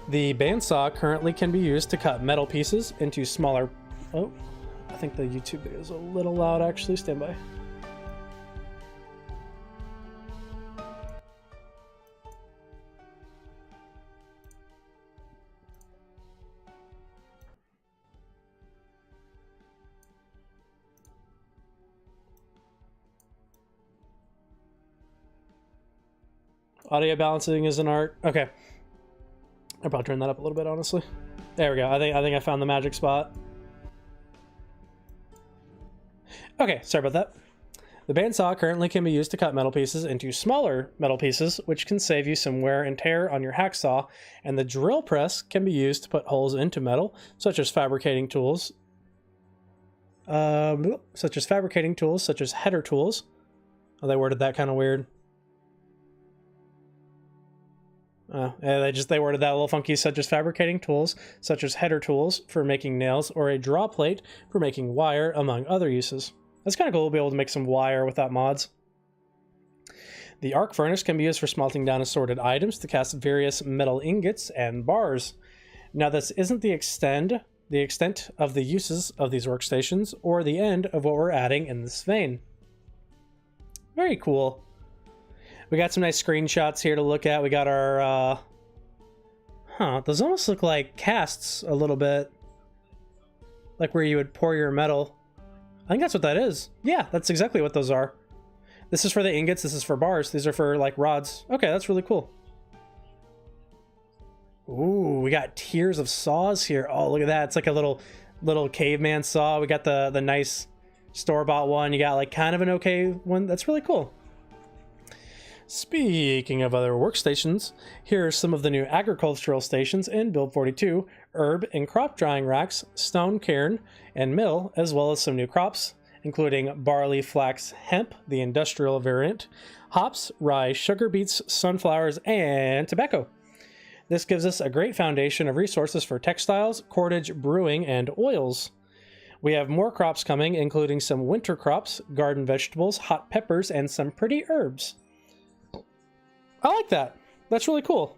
The bandsaw currently can be used to cut metal pieces into smaller... Oh, I think the YouTube video is a little loud, actually. Stand by. Audio balancing is an art. Okay. I'll probably turn that up a little bit, honestly. There we go. I think I found the magic spot. Okay, sorry about that. The bandsaw currently can be used to cut metal pieces into smaller metal pieces, which can save you some wear and tear on your hacksaw, and the drill press can be used to put holes into metal, such as fabricating tools, such as header tools. Oh, they worded that kind of weird. They worded that a little funky, such as fabricating tools, such as header tools for making nails, or a draw plate for making wire, among other uses. That's kind of cool to be able to make some wire without mods. The arc furnace can be used for smelting down assorted items to cast various metal ingots and bars. Now, this isn't the extent of the uses of these workstations, or the end of what we're adding in this vein. Very cool. We got some nice screenshots here to look at. We got our, those almost look like casts a little bit. Like where you would pour your metal. I think that's what that is. Yeah, that's exactly what those are. This is for the ingots, this is for bars. These are for, like, rods. Okay, that's really cool. Ooh, we got tiers of saws here. Oh, look at that. It's like a little caveman saw. We got the nice store-bought one. You got, like, kind of an okay one. That's really cool. Speaking of other workstations, here are some of the new agricultural stations in Build 42, herb and crop drying racks, stone cairn, and mill, as well as some new crops, including barley, flax, hemp, the industrial variant, hops, rye, sugar beets, sunflowers, and tobacco. This gives us a great foundation of resources for textiles, cordage, brewing, and oils. We have more crops coming, including some winter crops, garden vegetables, hot peppers, and some pretty herbs. I like that. That's really cool.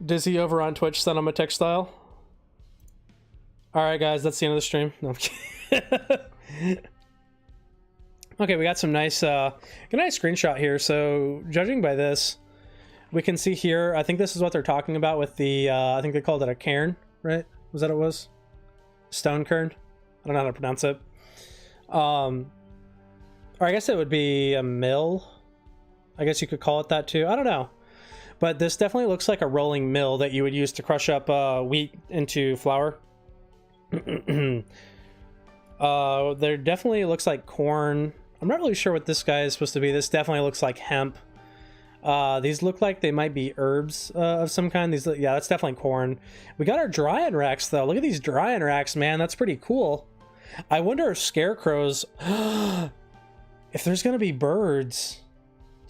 Dizzy over on Twitch sent him a textile. Alright guys, that's the end of the stream. No, I'm kidding. Okay, we got some nice nice screenshot here. So judging by this, we can see here, I think this is what they're talking about with the I think they called it a cairn, right? Was that what it was? Stone cairn? I don't know how to pronounce it. Or I guess it would be a mill. I guess you could call it that too. I don't know. But this definitely looks like a rolling mill that you would use to crush up wheat into flour. There definitely looks like corn. I'm not really sure what this guy is supposed to be. This definitely looks like hemp. These look like they might be herbs of some kind. Yeah, that's definitely corn. We got our drying racks though. Look at these drying racks, man. That's pretty cool. I wonder if scarecrows... if there's gonna be birds...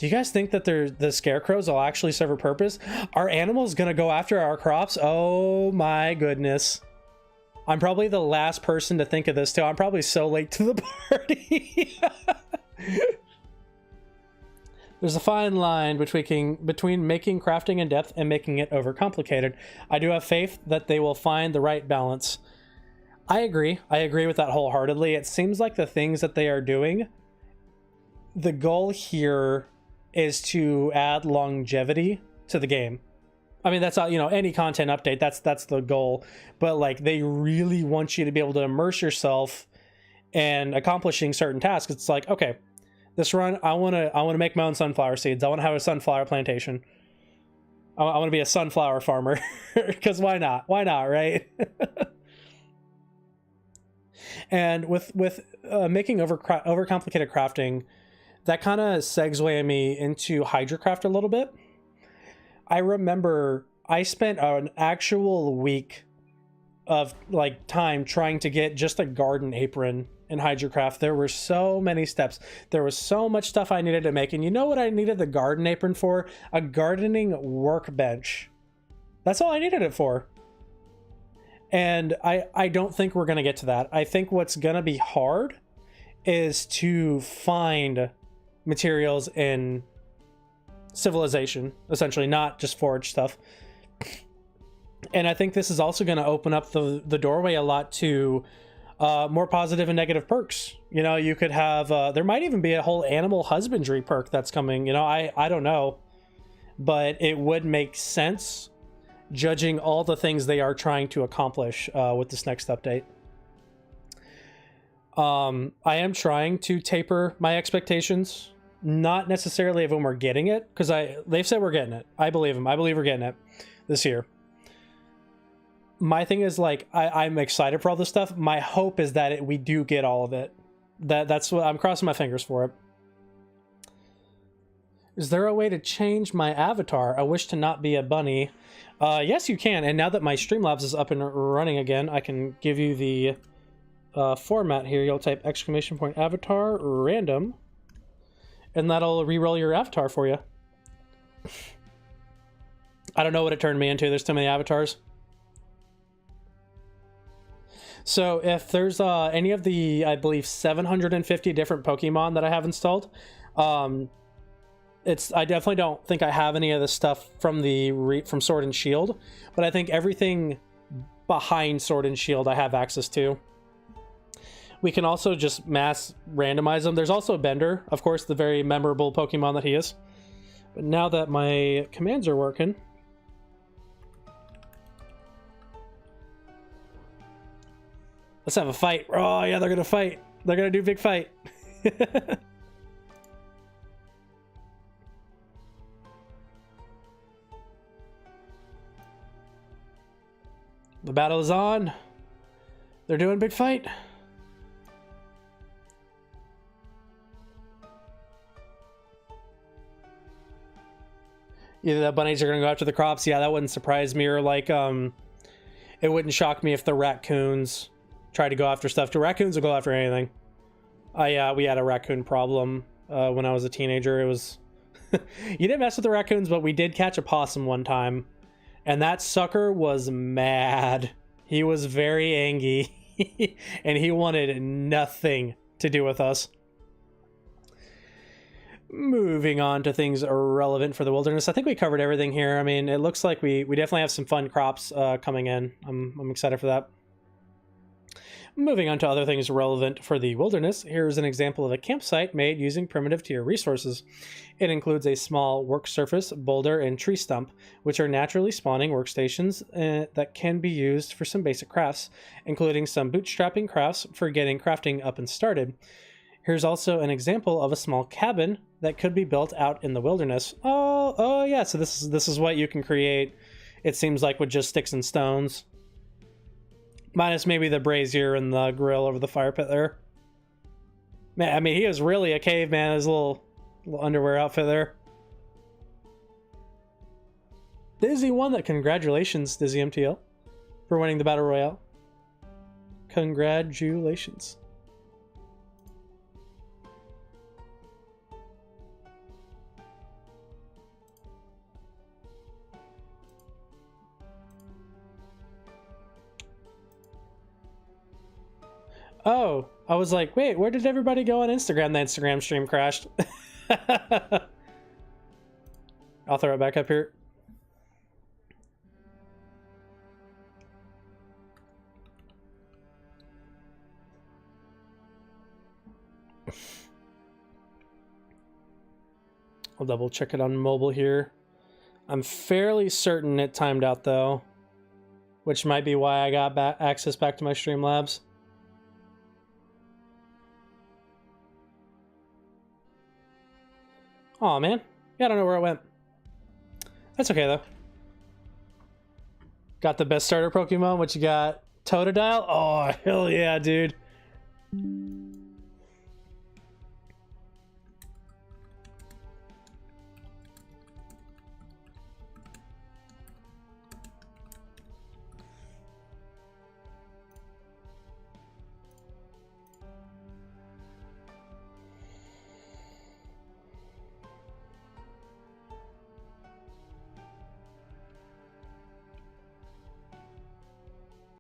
Do you guys think that the scarecrows will actually serve a purpose? Are animals gonna go after our crops? Oh my goodness. I'm probably the last person to think of this too. I'm probably so late to the party. There's a fine line between making crafting in depth and making it overcomplicated. I do have faith that they will find the right balance. I agree. I agree with that wholeheartedly. It seems like the things that they are doing, the goal here is to add longevity to the game. I mean, that's you know, any content update, that's the goal. But like, they really want you to be able to immerse yourself in accomplishing certain tasks. It's like, okay, this run, I want to make my own sunflower seeds. I want to have a sunflower plantation. I want to be a sunflower farmer because why not? Why not, right? And with making overcomplicated crafting, that kind of segues me into Hydrocraft a little bit. I remember I spent an actual week of like time trying to get just a garden apron in Hydrocraft. There were so many steps. There was so much stuff I needed to make. And you know what I needed the garden apron for? A gardening workbench. That's all I needed it for. And I don't think we're going to get to that. I think what's going to be hard is to find materials in Civilization, essentially, not just forage stuff. And I think this is also going to open up the doorway a lot to more positive and negative perks. You know, you could have, there might even be a whole animal husbandry perk that's coming. You know, I don't know. But it would make sense, judging all the things they are trying to accomplish with this next update. I am trying to taper my expectations. Not necessarily of when we're getting it, because they've said we're getting it. I believe them. I believe we're getting it this year. My thing is, like, I'm excited for all this stuff. My hope is that we do get all of it. That's what I'm crossing my fingers for it. Is there a way to change my avatar? I wish to not be a bunny. Yes, you can. And now that my Streamlabs is up and running again, I can give you the format here. You'll type !avatar random. And that'll re-roll your avatar for you. I don't know what it turned me into. There's too many avatars. So if there's any of the, I believe, 750 different Pokemon that I have installed, I definitely don't think I have any of the stuff from from Sword and Shield, but I think everything behind Sword and Shield I have access to. We can also just mass randomize them. There's also Bender, of course, the very memorable Pokemon that he is. But now that my commands are working, let's have a fight. Oh yeah, they're gonna fight. They're gonna do big fight. The battle is on. They're doing big fight. Either the bunnies are going to go after the crops. Yeah, that wouldn't surprise me. Or like, it wouldn't shock me if the raccoons try to go after stuff. The raccoons will go after anything. We had a raccoon problem when I was a teenager. It was you didn't mess with the raccoons, but we did catch a possum one time, and that sucker was mad. He was very angry, and he wanted nothing to do with us. Moving on to things relevant for the wilderness. I think we covered everything here. I mean, it looks like we definitely have some fun crops coming in. I'm excited for that. Moving on to other things relevant for the wilderness, here's an example of a campsite made using primitive tier resources. It includes a small work surface, boulder, and tree stump, which are naturally spawning workstations that can be used for some basic crafts, including some bootstrapping crafts for getting crafting up and started. Here's also an example of a small cabin that could be built out in the wilderness. Oh yeah, so this is what you can create, it seems like, with just sticks and stones. Minus maybe the brazier and the grill over the fire pit there. Man, I mean, he is really a caveman, his little underwear outfit there. Dizzy won that. Congratulations, Dizzy MTL, for winning the Battle Royale. Congratulations. Oh, I was like, wait, where did everybody go on Instagram? The Instagram stream crashed. I'll throw it back up here. I'll double check it on mobile here. I'm fairly certain it timed out though, which might be why I got access back to my Streamlabs. Aw, man. Yeah, I don't know where it went. That's okay, though. Got the best starter Pokemon. What you got? Totodile? Oh, hell yeah, dude.